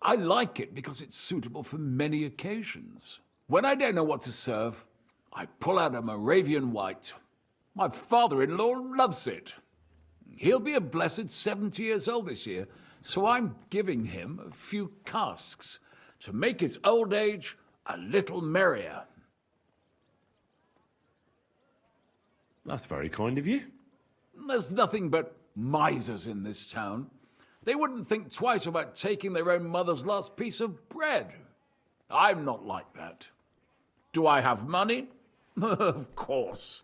I like it because it's suitable for many occasions. When I don't know what to serve, I pull out a Moravian white. My father-in-law loves it. He'll be a blessed 70 years old this year, so I'm giving him a few casks to make his old age a little merrier. That's very kind of you. There's nothing but misers in this town. They wouldn't think twice about taking their own mother's last piece of bread. I'm not like that. Do I have money? Of course.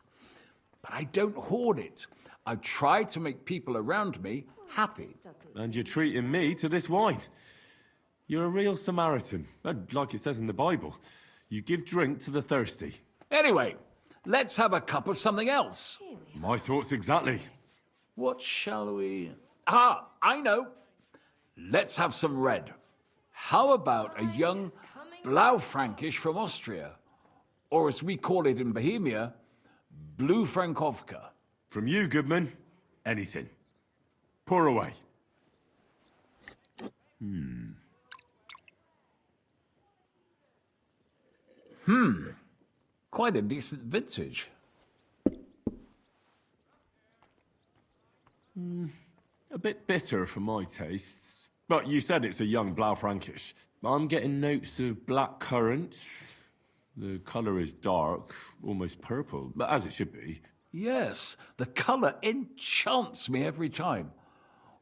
But I don't hoard it. I try to make people around me happy. And you're treating me to this wine. You're a real Samaritan. And like it says in the Bible, you give drink to the thirsty. Anyway, let's have a cup of something else. My thoughts exactly. What shall we... Ah, I know. Let's have some red. How about a young Blaufränkisch from Austria? Or as we call it in Bohemia, Blue Frankovka. From you, Goodman, anything. Pour away. Quite a decent vintage. A bit bitter for my tastes. But you said it's a young Blaufränkisch. I'm getting notes of black currant. The colour is dark, almost purple, but as it should be. Yes, the color enchants me every time.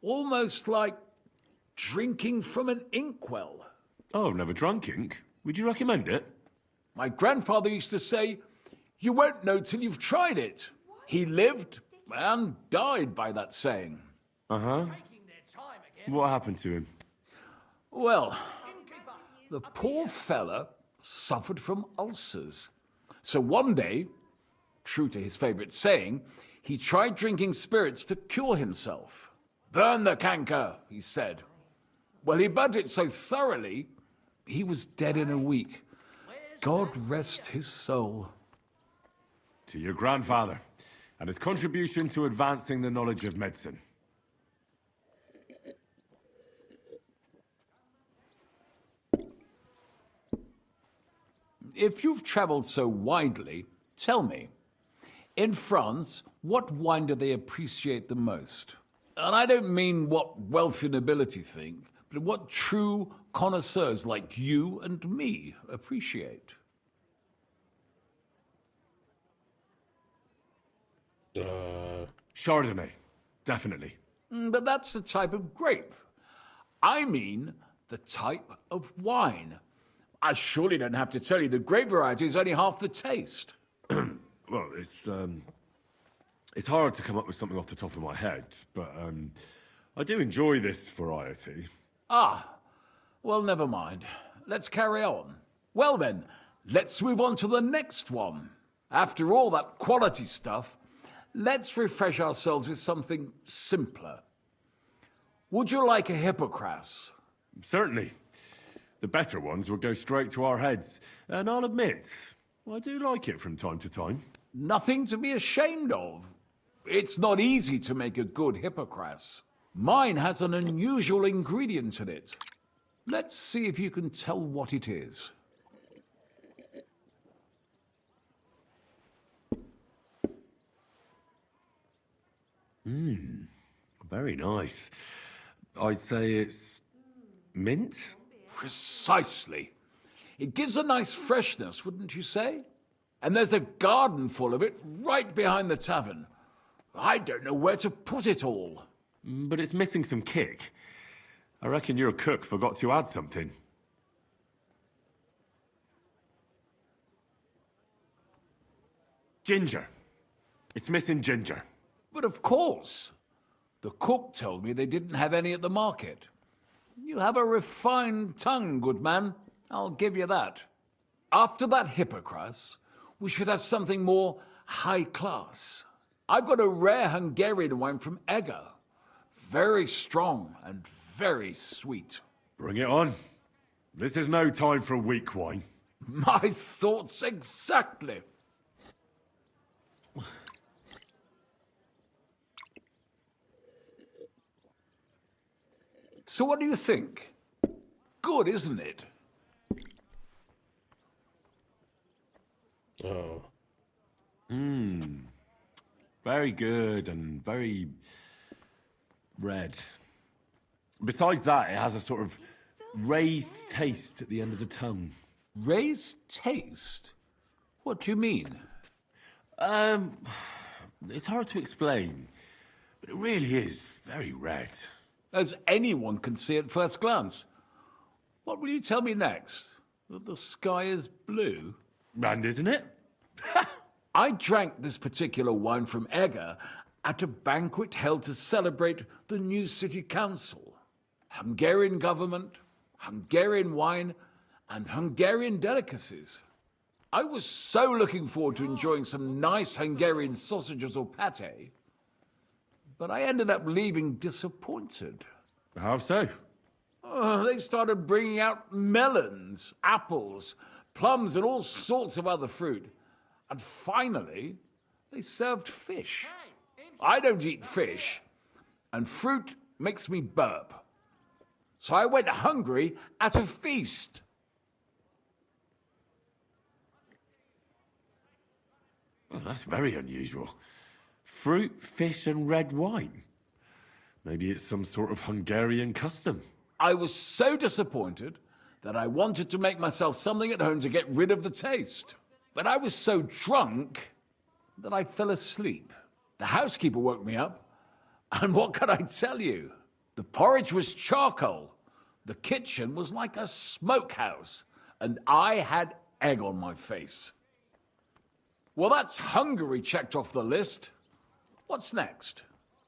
Almost like drinking from an inkwell. Oh, I've never drunk ink. Would you recommend it? My grandfather used to say, you won't know till you've tried it. He lived and died by that saying. Uh-huh. What happened to him? Well, the poor fella suffered from ulcers. So one day, true to his favorite saying, he tried drinking spirits to cure himself. Burn the canker, he said. Well, he burnt it so thoroughly, he was dead in a week. God rest his soul. To your grandfather, and his contribution to advancing the knowledge of medicine. If you've traveled so widely, tell me, in France, what wine do they appreciate the most? And I don't mean what wealthy nobility think, but what true connoisseurs like you and me appreciate. Chardonnay, definitely. But that's the type of grape. I mean the type of wine. I surely don't have to tell you the grape variety is only half the taste. Well, it's hard to come up with something off the top of my head, but I do enjoy this variety. Ah, well, never mind. Let's carry on. Well then, let's move on to the next one. After all that quality stuff, let's refresh ourselves with something simpler. Would you like a hippocras? Certainly. The better ones will go straight to our heads. And I'll admit, I do like it from time to time. Nothing to be ashamed of. It's not easy to make a good hippocras. Mine has an unusual ingredient in it. Let's see if you can tell what it is. Very nice. I'd say it's mint? Precisely. It gives a nice freshness, wouldn't you say? And there's a garden full of it right behind the tavern. I don't know where to put it all. But it's missing some kick. I reckon your cook forgot to add something. Ginger. It's missing ginger. But of course. The cook told me they didn't have any at the market. You have a refined tongue, good man. I'll give you that. After that hippocras, we should have something more high class. I've got a rare Hungarian wine from Eger. Very strong and very sweet. Bring it on. This is no time for weak wine. My thoughts exactly. So what do you think? Good, isn't it? Oh. Very good and very red. Besides that, it has a sort of raised taste at the end of the tongue. Raised taste? What do you mean? It's hard to explain, but it really is very red. As anyone can see at first glance. What will you tell me next? That the sky is blue? And isn't it? I drank this particular wine from Eger at a banquet held to celebrate the new city council. Hungarian government, Hungarian wine, and Hungarian delicacies. I was so looking forward to enjoying some nice Hungarian sausages or pate, but I ended up leaving disappointed. How so? They started bringing out melons, apples, plums, and all sorts of other fruit. And finally, they served fish. I don't eat fish, and fruit makes me burp. So I went hungry at a feast. Well, that's very unusual. Fruit, fish, and red wine. Maybe it's some sort of Hungarian custom. I was so disappointed that I wanted to make myself something at home to get rid of the taste. But I was so drunk that I fell asleep. The housekeeper woke me up, and what can I tell you? The porridge was charcoal, the kitchen was like a smokehouse, and I had egg on my face. Well, that's Hungary checked off the list. What's next?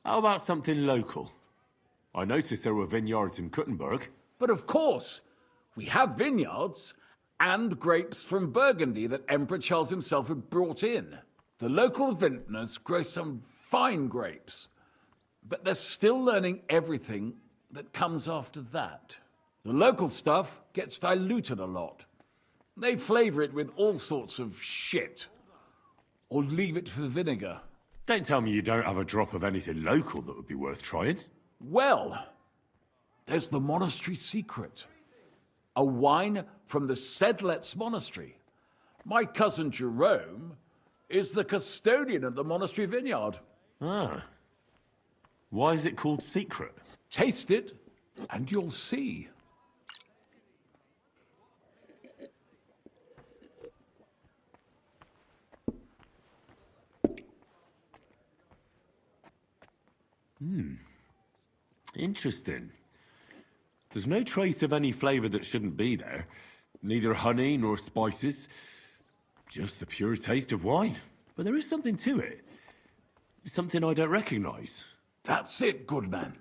How about something local? I noticed there were vineyards in Kuttenberg. But of course, we have vineyards and grapes from Burgundy that Emperor Charles himself had brought in. The local vintners grow some fine grapes, but they're still learning everything that comes after that. The local stuff gets diluted a lot. They flavor it with all sorts of shit, or leave it for vinegar. Don't tell me you don't have a drop of anything local that would be worth trying. Well, there's the monastery secret. A wine from the Sedlets Monastery. My cousin Jerome is the custodian of the monastery vineyard. Ah. Why is it called secret? Taste it, and you'll see. Interesting. There's no trace of any flavour that shouldn't be there. Neither honey nor spices. Just the pure taste of wine. But there is something to it. Something I don't recognise. That's it, good man.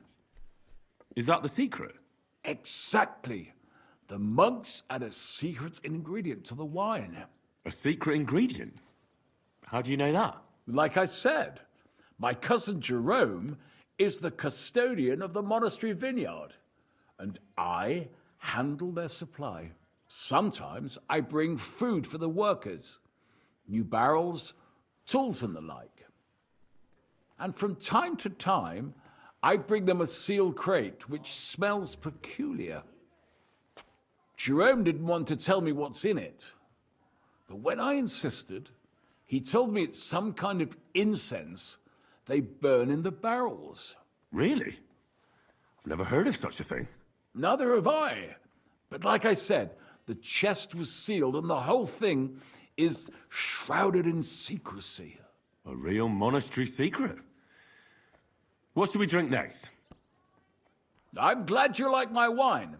Is that the secret? Exactly. The monks add a secret ingredient to the wine. A secret ingredient? How do you know that? Like I said, my cousin Jerome is the custodian of the monastery vineyard, and I handle their supply. Sometimes I bring food for the workers, new barrels, tools and the like. And from time to time, I bring them a sealed crate which smells peculiar. Jerome didn't want to tell me what's in it, but when I insisted, he told me it's some kind of incense they burn in the barrels. Really? I've never heard of such a thing. Neither have I. But like I said, the chest was sealed and the whole thing is shrouded in secrecy. A real monastery secret. What should we drink next? I'm glad you like my wine.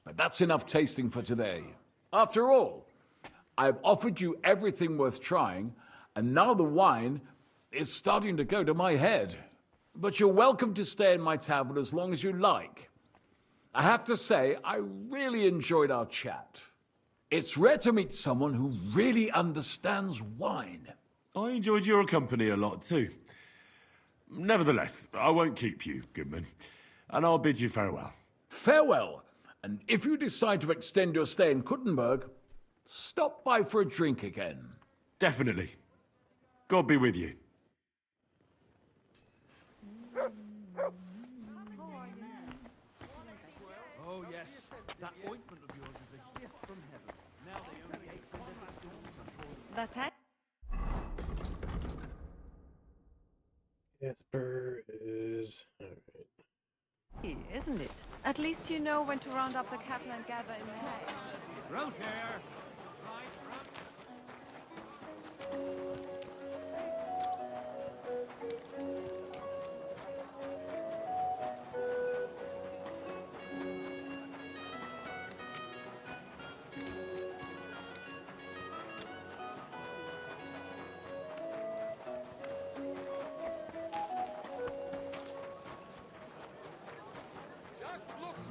But that's enough tasting for today. After all, I've offered you everything worth trying, and now the wine is starting to go to my head. But you're welcome to stay in my tavern as long as you like. I have to say, I really enjoyed our chat. It's rare to meet someone who really understands wine. I enjoyed your company a lot too. Nevertheless, I won't keep you, Goodman, and I'll bid you farewell. Farewell, and if you decide to extend your stay in Kuttenberg, stop by for a drink again. Definitely. God be with you. Oh, yes. That ointment of yours is a gift from heaven. Now they only ate from the That's it? Casper is... Alright. Isn't it? At least you know when to round up the cattle and gather in the hay. Road here.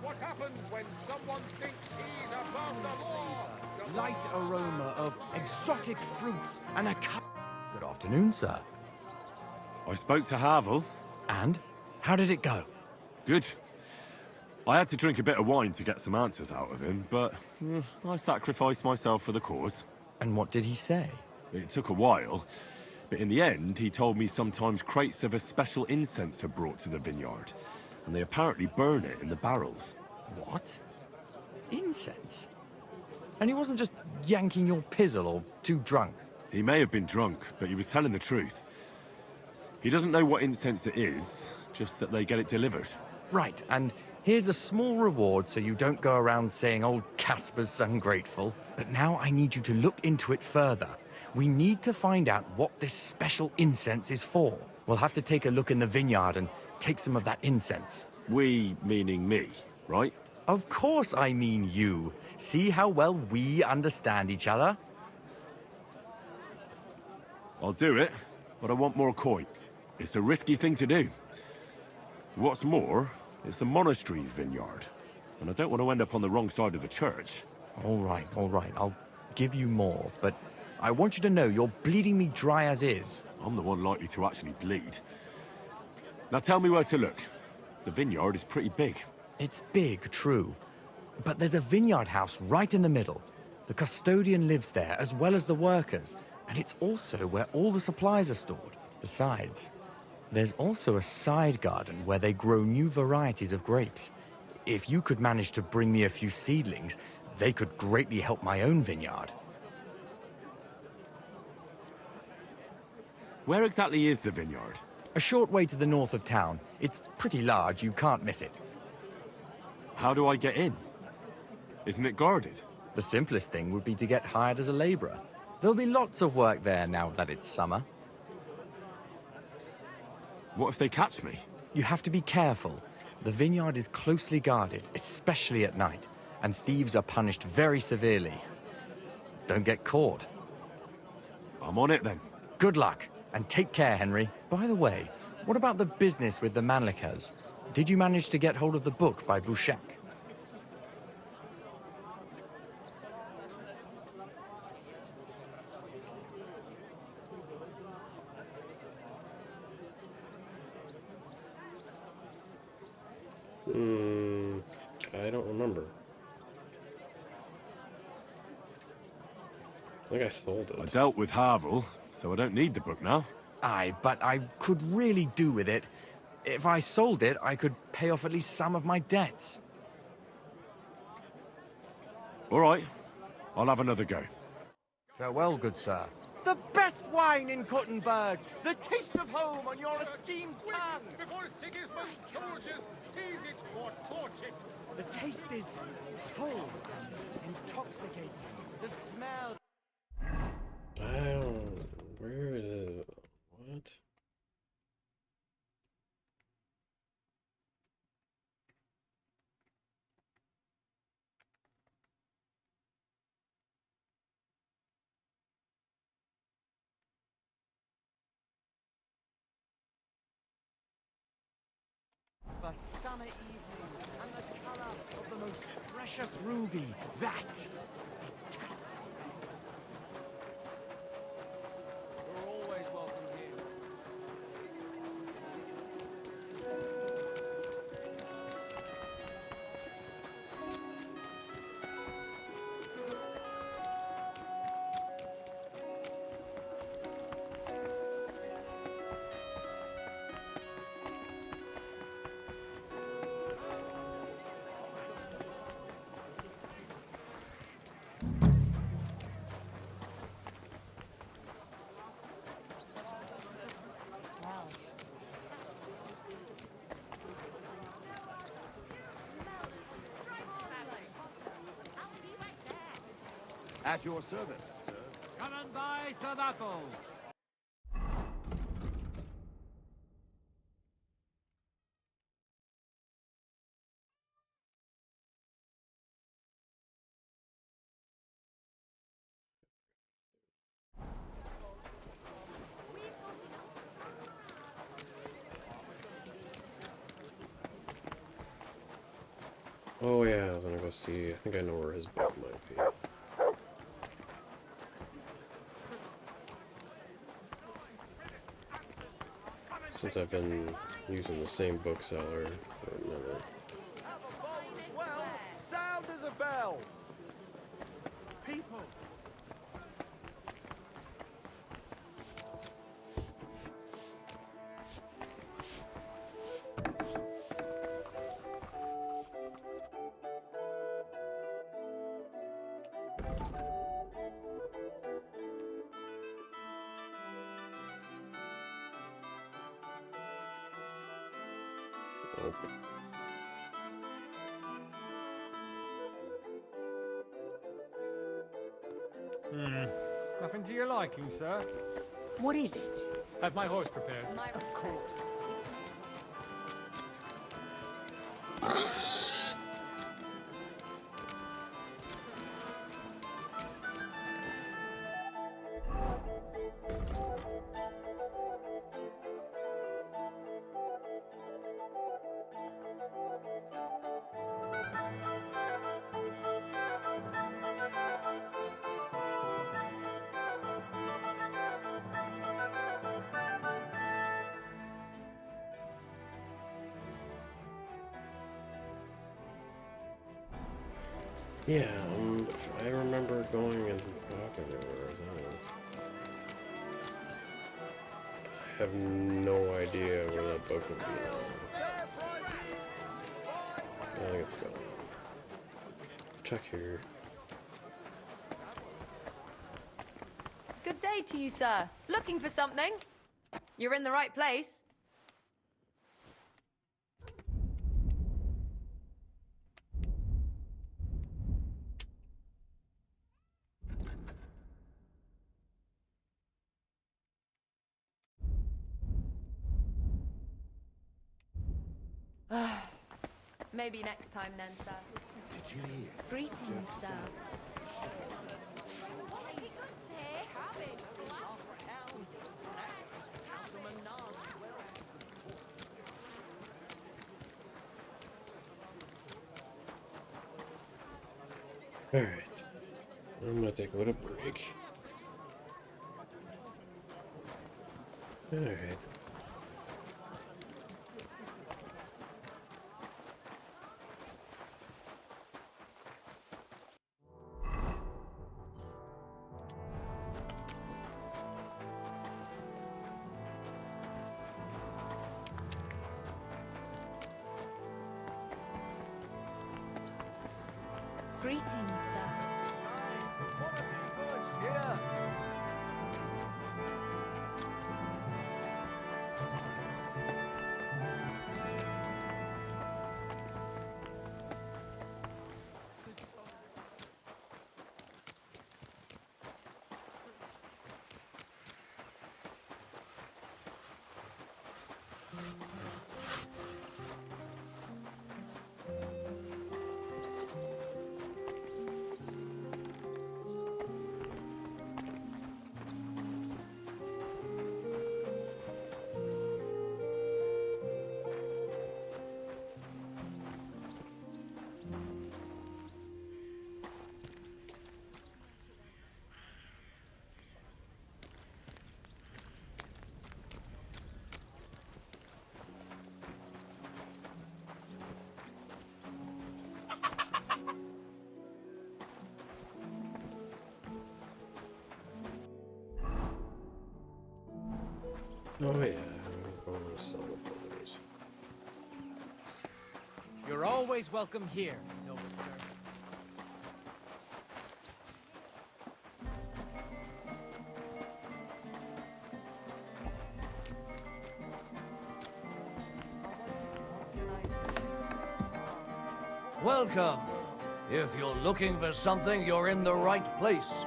What happens when someone thinks he's above the law? Light aroma of exotic fruits and a Good afternoon, sir. I spoke to Havel. And? How did it go? Good. I had to drink a bit of wine to get some answers out of him, but I sacrificed myself for the cause. And what did he say? It took a while, but in the end, he told me sometimes crates of a special incense are brought to the vineyard, and they apparently burn it in the barrels. What? Incense? And he wasn't just yanking your pizzle or too drunk? He may have been drunk, but he was telling the truth. He doesn't know what incense it is, just that they get it delivered. Right, and here's a small reward so you don't go around saying old Casper's ungrateful. But now I need you to look into it further. We need to find out what this special incense is for. We'll have to take a look in the vineyard and take some of that incense. We, meaning me, right? Of course I mean you. See how well we understand each other? I'll do it, but I want more coin. It's a risky thing to do. What's more, it's the monastery's vineyard, and I don't want to end up on the wrong side of the church. All right. I'll give you more, but I want you to know you're bleeding me dry as is. I'm the one likely to actually bleed. Now tell me where to look. The vineyard is pretty big. It's big, true. But there's a vineyard house right in the middle. The custodian lives there, as well as the workers. And it's also where all the supplies are stored. Besides, there's also a side garden where they grow new varieties of grapes. If you could manage to bring me a few seedlings, they could greatly help my own vineyard. Where exactly is the vineyard? A short way to the north of town. It's pretty large, you can't miss it. How do I get in? Isn't it guarded? The simplest thing would be to get hired as a laborer. There'll be lots of work there now that it's summer. What if they catch me? You have to be careful. The vineyard is closely guarded, especially at night, and thieves are punished very severely. Don't get caught. I'm on it then. Good luck, and take care, Henry. By the way, what about the business with the Mannlichers? did you manage to get hold of the book by Bouchek? I don't remember. I think I sold it. I dealt with Havel, so I don't need the book now. Aye, but I could really do with it. If I sold it, I could pay off at least some of my debts. All right, I'll have another go. Farewell, good sir. The best wine in Kuttenberg! The taste of home on your esteemed tongue! Before Sigismund's soldiers seize it or torch it! The taste is full and intoxicating. The smell... I don't... Where is it? What? The summer evening and the color of the most precious ruby. That is Castle. You're always welcome here. At your service, sir. Come and buy some apples. Oh yeah, I was gonna go see. I think I know where his book might be. Since I've been using the same bookseller for a minute. Well, sound as a bell. People. Nope. Nothing to your liking, sir? What is it? Have my horse prepared. Of course. Yeah, I remember going and talking to her. I have no idea where that book would be now. I think it's gone. Check here. Good day to you, sir. Looking for something? You're in the right place. Maybe next time then, sir. Did you hear? Greetings, sir. Alright. I'm gonna take a little break. Alright. Greetings, sir. Oh yeah, I'm going to sell the photos. You're always welcome here, noble sir. Welcome. If you're looking for something, you're in the right place.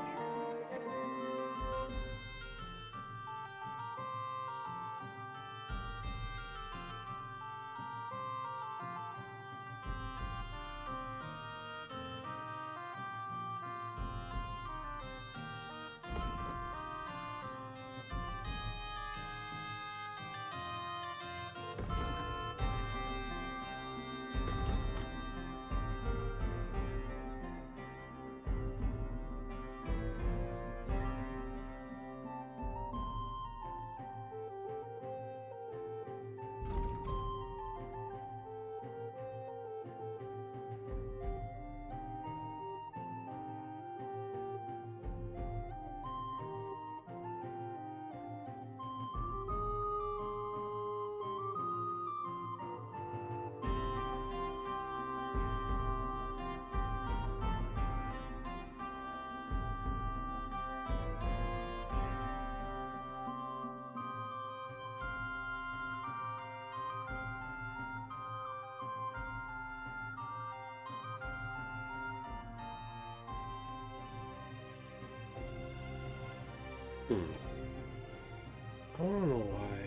I don't know why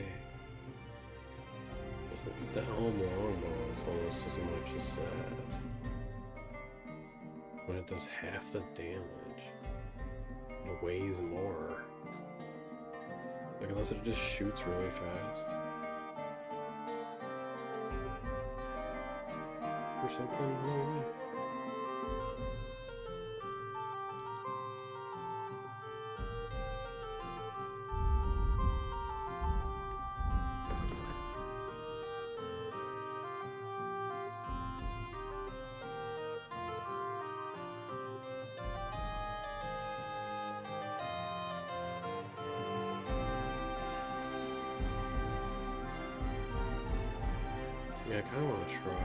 the Elm longbow is almost as much as that. When it does half the damage. It weighs more. Like, unless it just shoots really fast. Or something, maybe? Yeah, I kind of want to try it.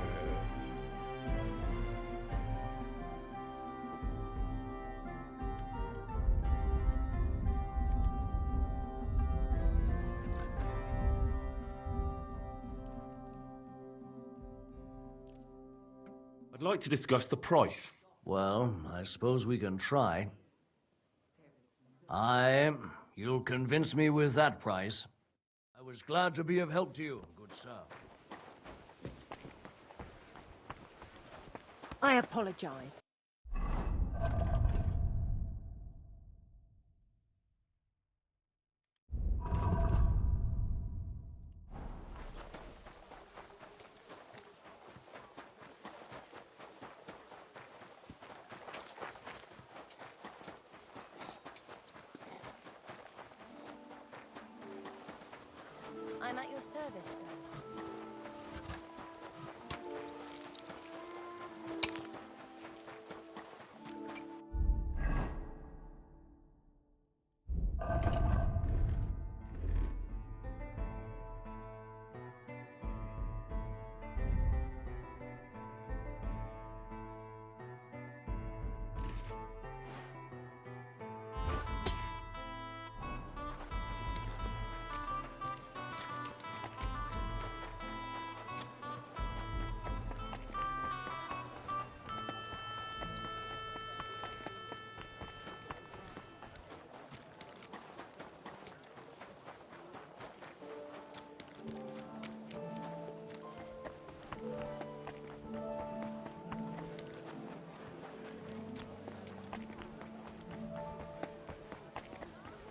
I'd like to discuss the price. Well, I suppose we can try. You'll convince me with that price. I was glad to be of help to you, good sir. I apologize. service, sir.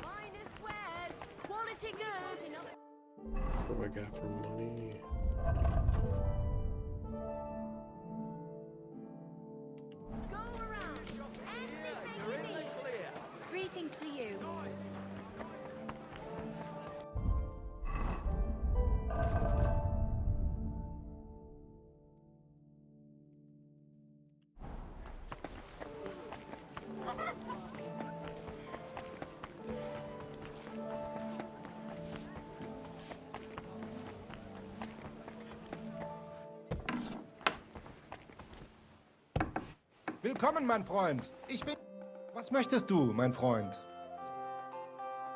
Finest wares, quality goods. What do I got for money? Go around. Anything you need. Greetings to you. Willkommen, mein Freund. Ich bin... Was möchtest du, mein Freund?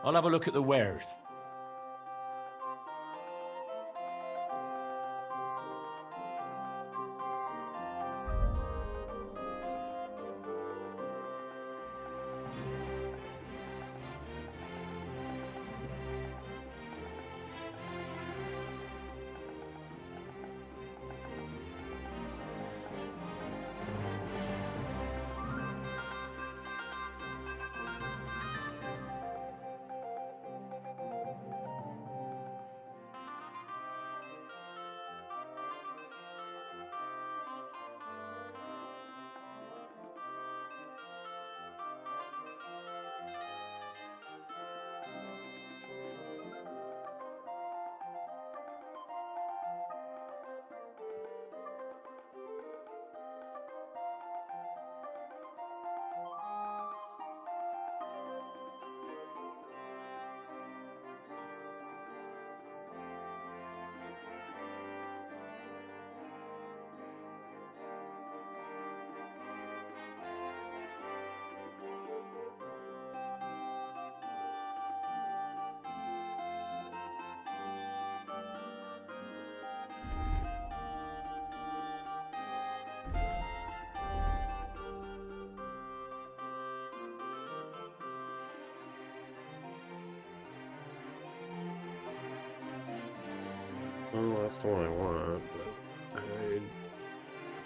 I'll have a look at the wares. Well, that's the one I want, but I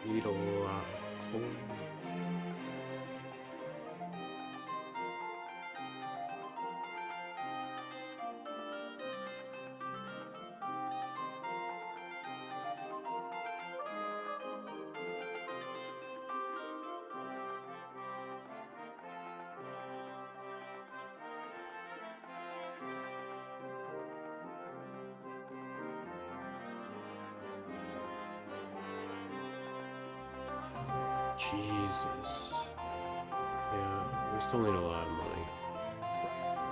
need a lot of coal. Jesus. Yeah, we still need a lot of money.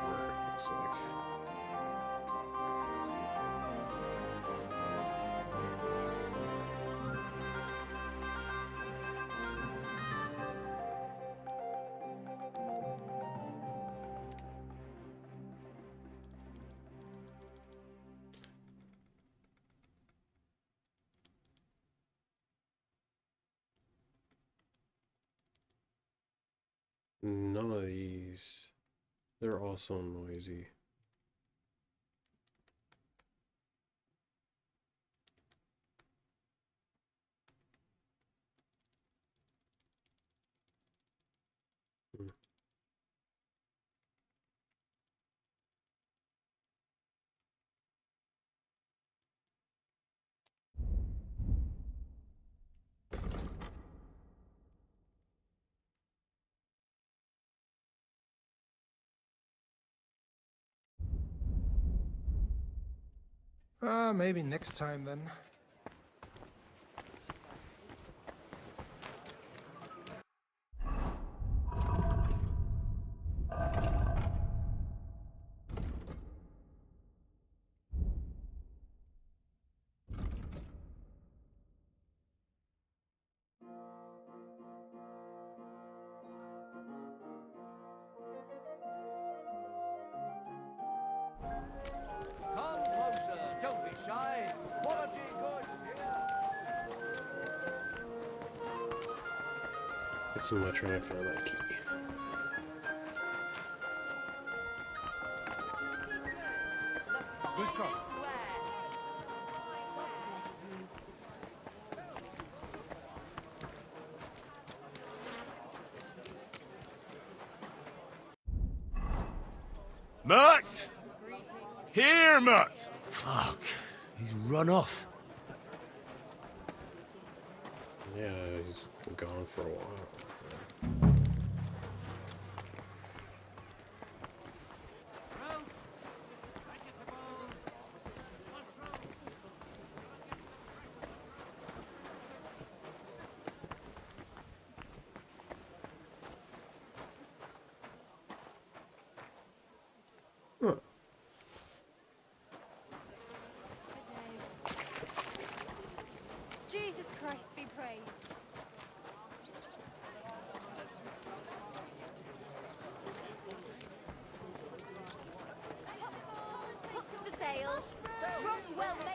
Work, looks like. None of these. They're all so noisy. Hmm. Maybe next time then. Come closer, don't be shy. Quality goods here. Guess I'm not trying to find that key. Grüß Gott. Mutt! Here, Mutt! Fuck. He's run off. Yeah, he's gone for a while. Jesus Christ be praised. Hooks for sale. Strong, well made.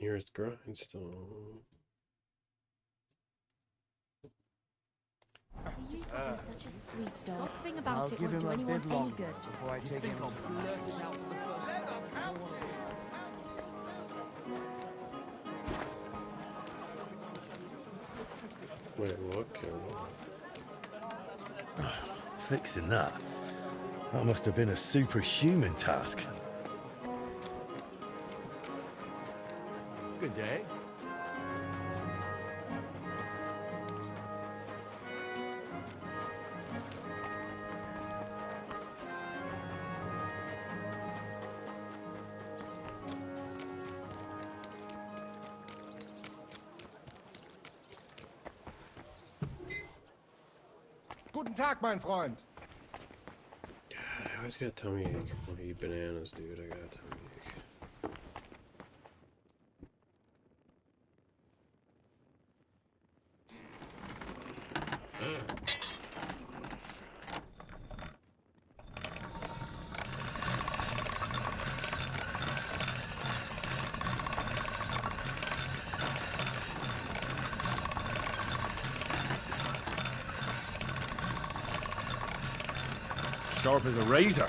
Nearest grindstone. He used to be such a sweet dog. Gossiping I'll about it give won't him do a anyone bit any longer good. before I take him to blurting out to the first. Wait, what? Fixing that. That must have been a superhuman task. Good day. Guten Tag, mein Freund. God, I always got a tummy ache when I eat bananas, dude. I got a tummy ache. Sharp as a razor.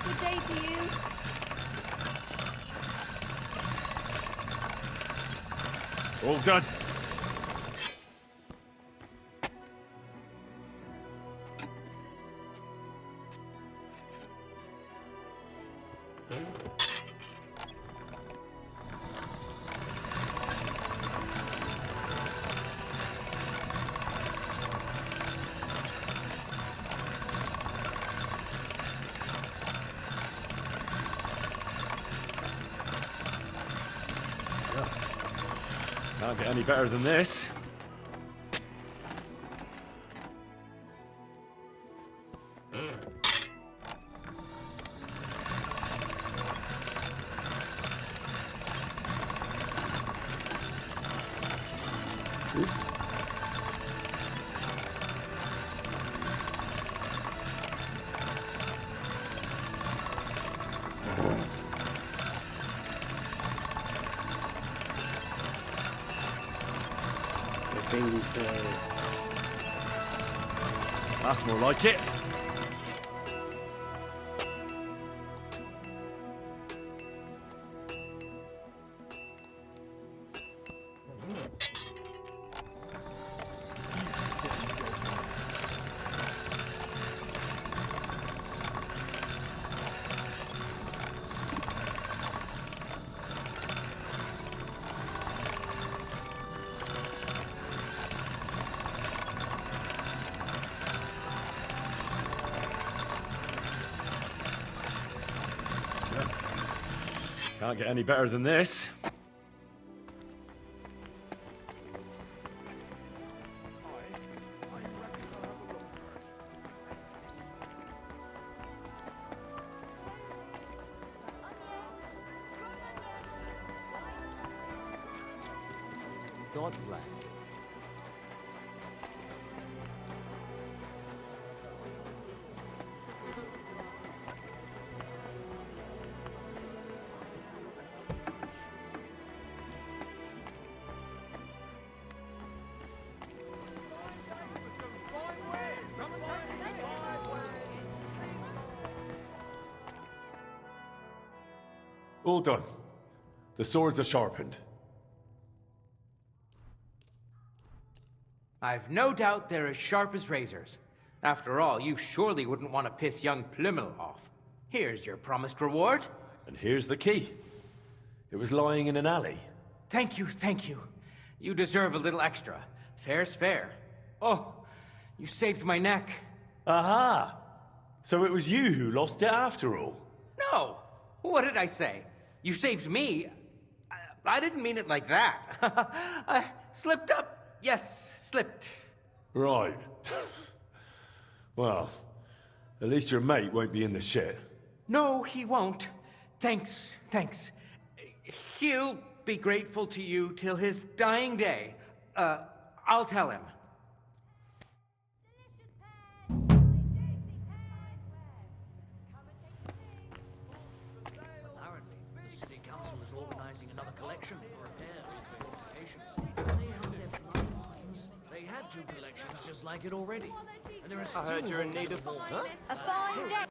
Good day to you. All done. Can't get any better than this. style. That's more like it. Can't get any better than this. God bless. All done. The swords are sharpened. I've no doubt they're as sharp as razors. After all, you surely wouldn't want to piss young Plymel off. Here's your promised reward. And here's the key. It was lying in an alley. Thank you, thank you. You deserve a little extra. Fair's fair. Oh, you saved my neck. Aha! So it was you who lost it after all? No! What did I say? You saved me. I didn't mean it like that. I slipped up. Yes, slipped. Right. Well, at least your mate won't be in the shit. No, he won't. Thanks, thanks. He'll be grateful to you till his dying day. I'll tell him. Apparently, the city council is organizing another collection for repairs to fortifications. They have their bloodlines. They had 2 collections just like it already. And there are still I heard you're in need of... Huh? A fine day.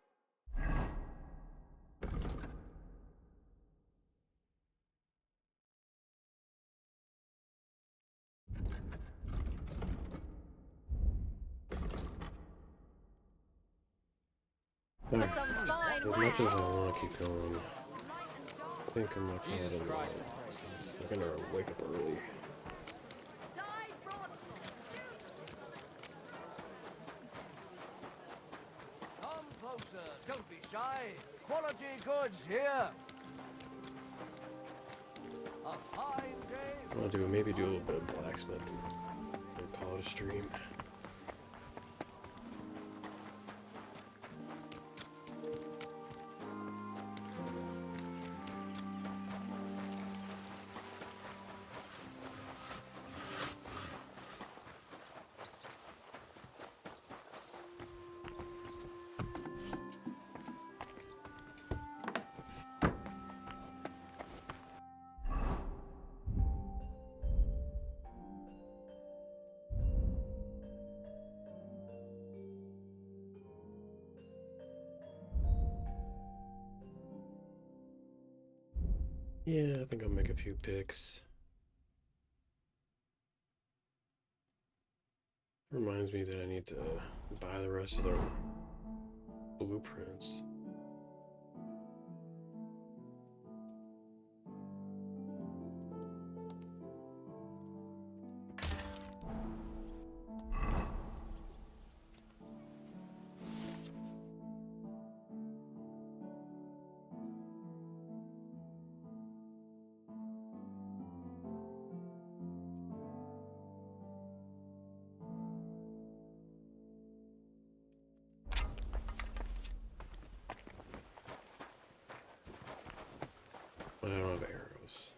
For some fine As much as I want to keep going, I think I'm not gonna let it. I'm gonna wake up early. Come closer. Don't be shy. Quality goods here. A fine day. I want to maybe do a little bit of blacksmithing and call it a stream. Yeah, I think I'll make a few picks. Reminds me that I need to buy the rest of the blueprints. But I don't have arrows.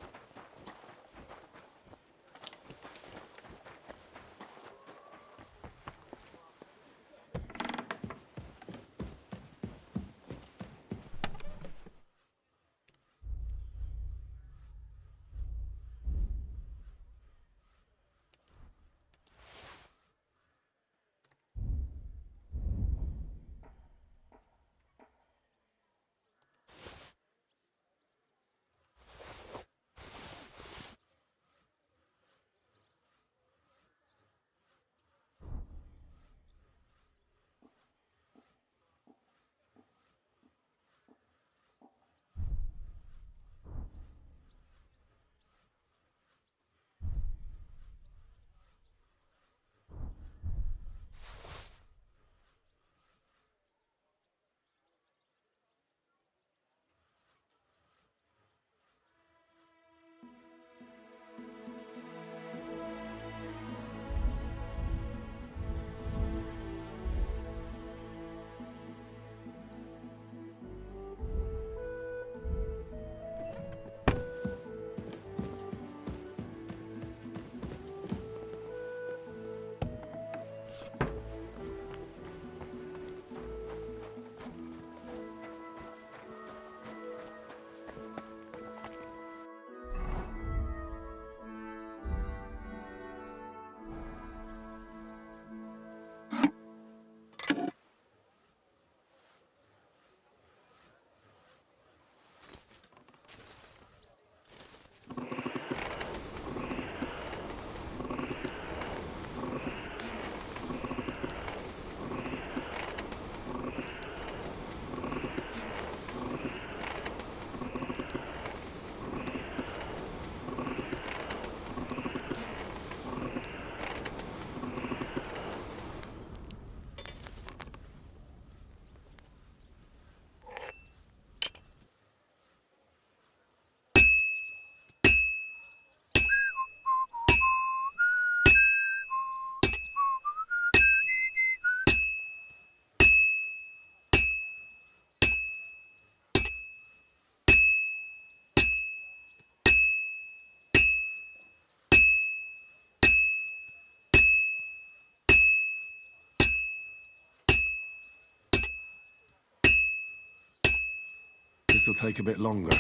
This'll take a bit longer.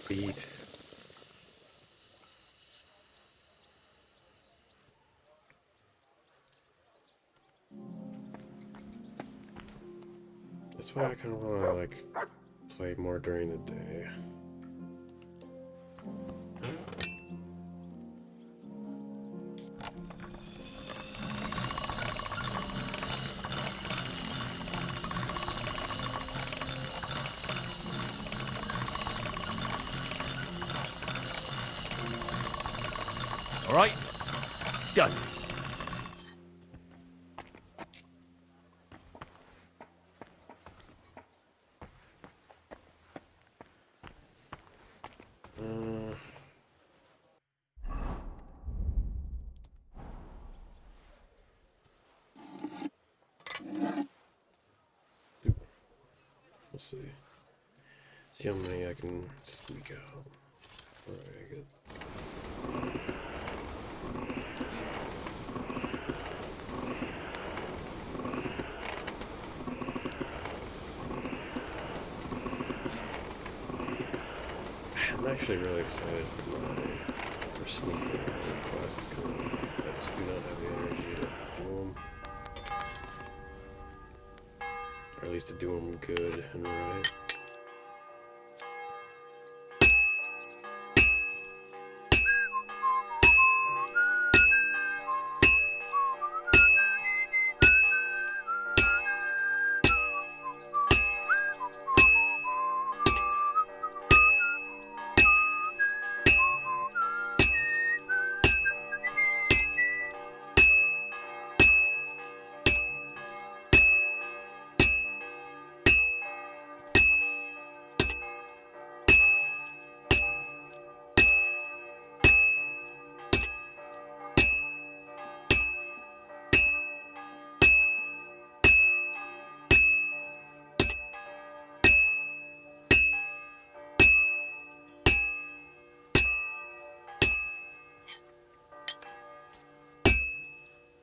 Beat. That's why I kind of want to like play more during the day. All right, done. We'll see. See how many I can squeak out. Alright, good. I'm actually really excited for sneaking quests coming. I just do not have the energy to do them. Or at least to do them good and right.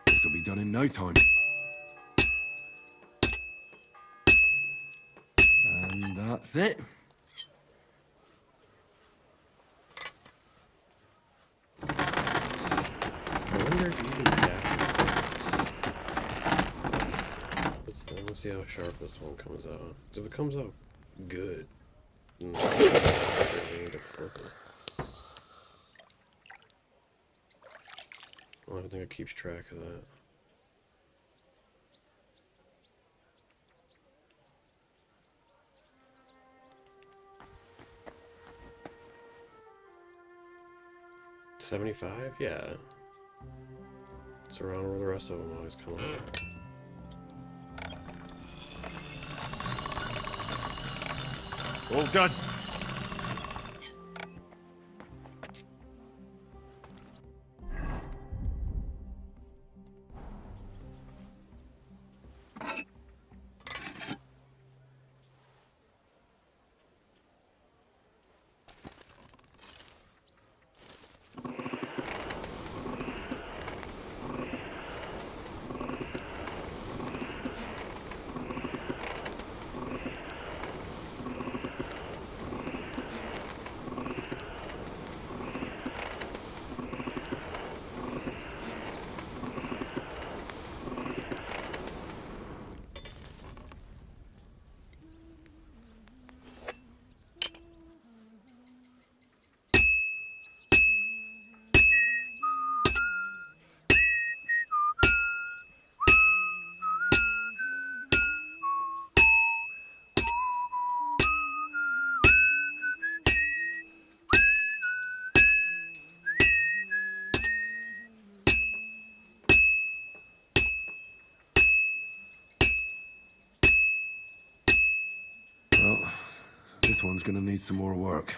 This'll be done in no time. And that's it. I wonder if you can pack. Let's see how sharp this one comes out. If it comes out good, then I need to flip it. Well, I don't think it keeps track of that. $75? Yeah. It's around where the rest of them always come out. All done. one's gonna need some more work.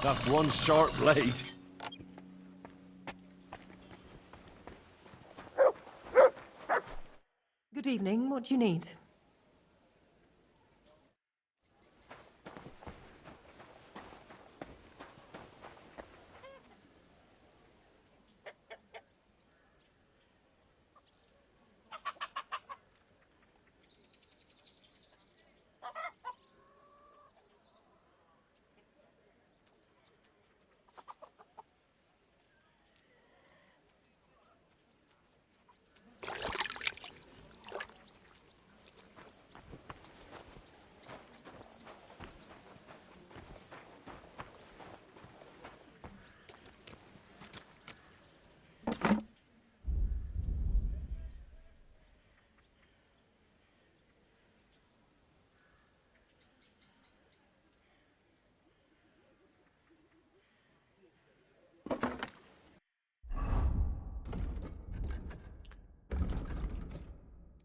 That's one sharp blade. Good evening. What do you need?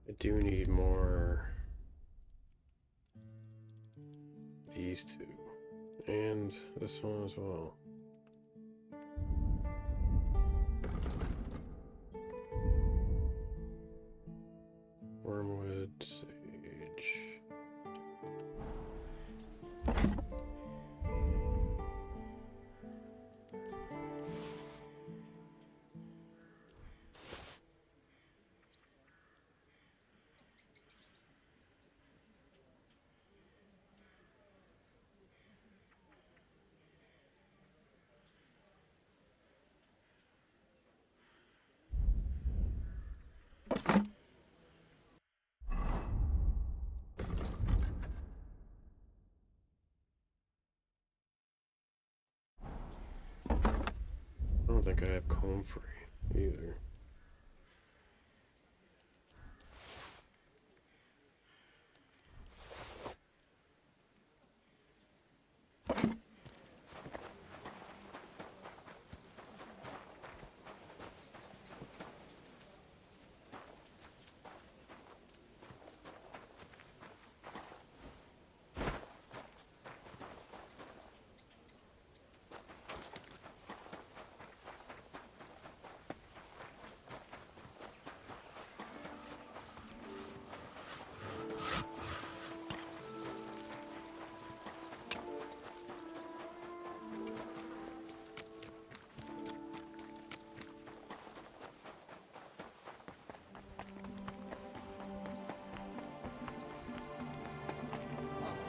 I do need more. These two. And this one as well. Wormwood, sage. I don't think I have comfrey either.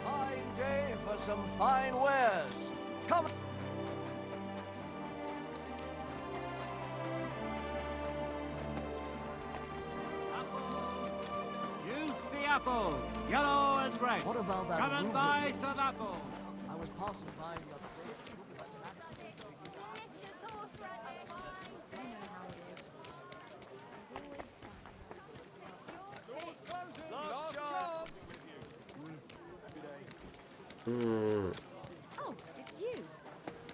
Fine day for some fine wares. Come. Juicy apples, yellow and red. What about that? Come and buy some apples. I was passing by the other day. Oh, it's you.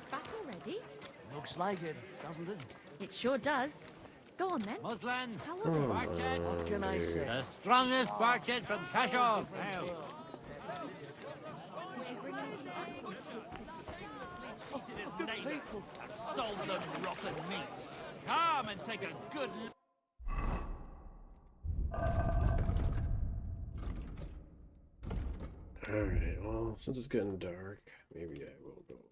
Back already? Looks like it, doesn't it? It sure does. Go on then. Muslan, How was it? Barchet. What can I say? The strongest Barchet from Kashov. Now. Cheated his neighbor and sold them rotten meat. Come and take a good look. Alright, well, since it's getting dark, maybe I will go look.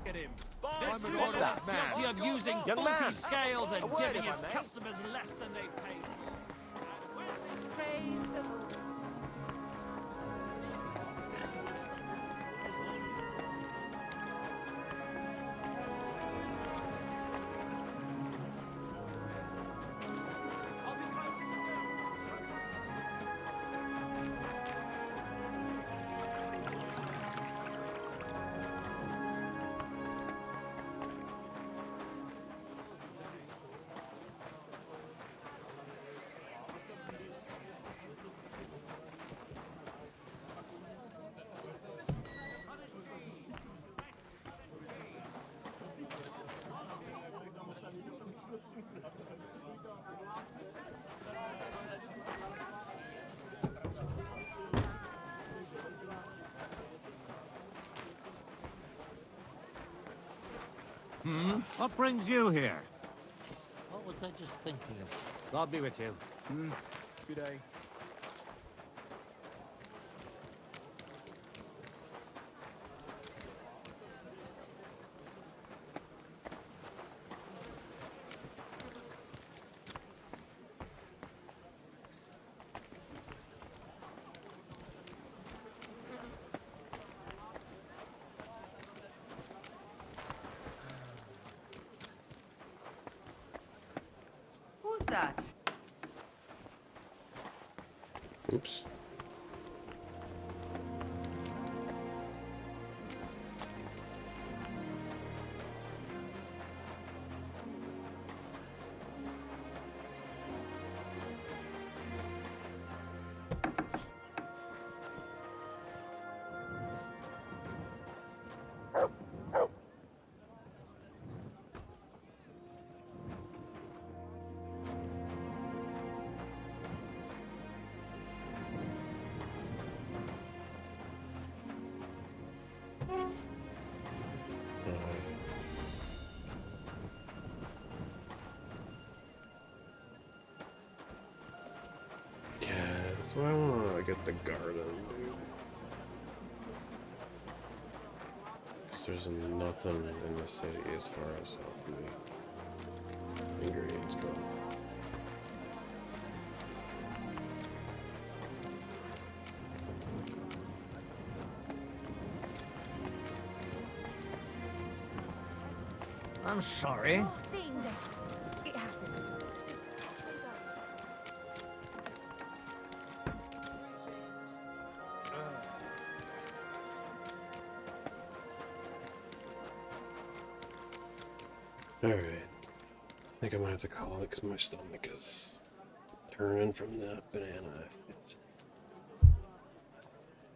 At him. What's This that, man? guilty of using Young faulty man, scales and a word, giving if I his may. customers less than they paid. Praise the Lord. What brings you here? What was I just thinking of? God be with you. Good day. Who's that? Oops. Yeah, that's why I want to get the garden, dude. Because there's nothing in the city as far as the ingredients go. I'm sorry. Oh, seeing this. It happened. Alright. I think I might have to call it because my stomach is turning from that banana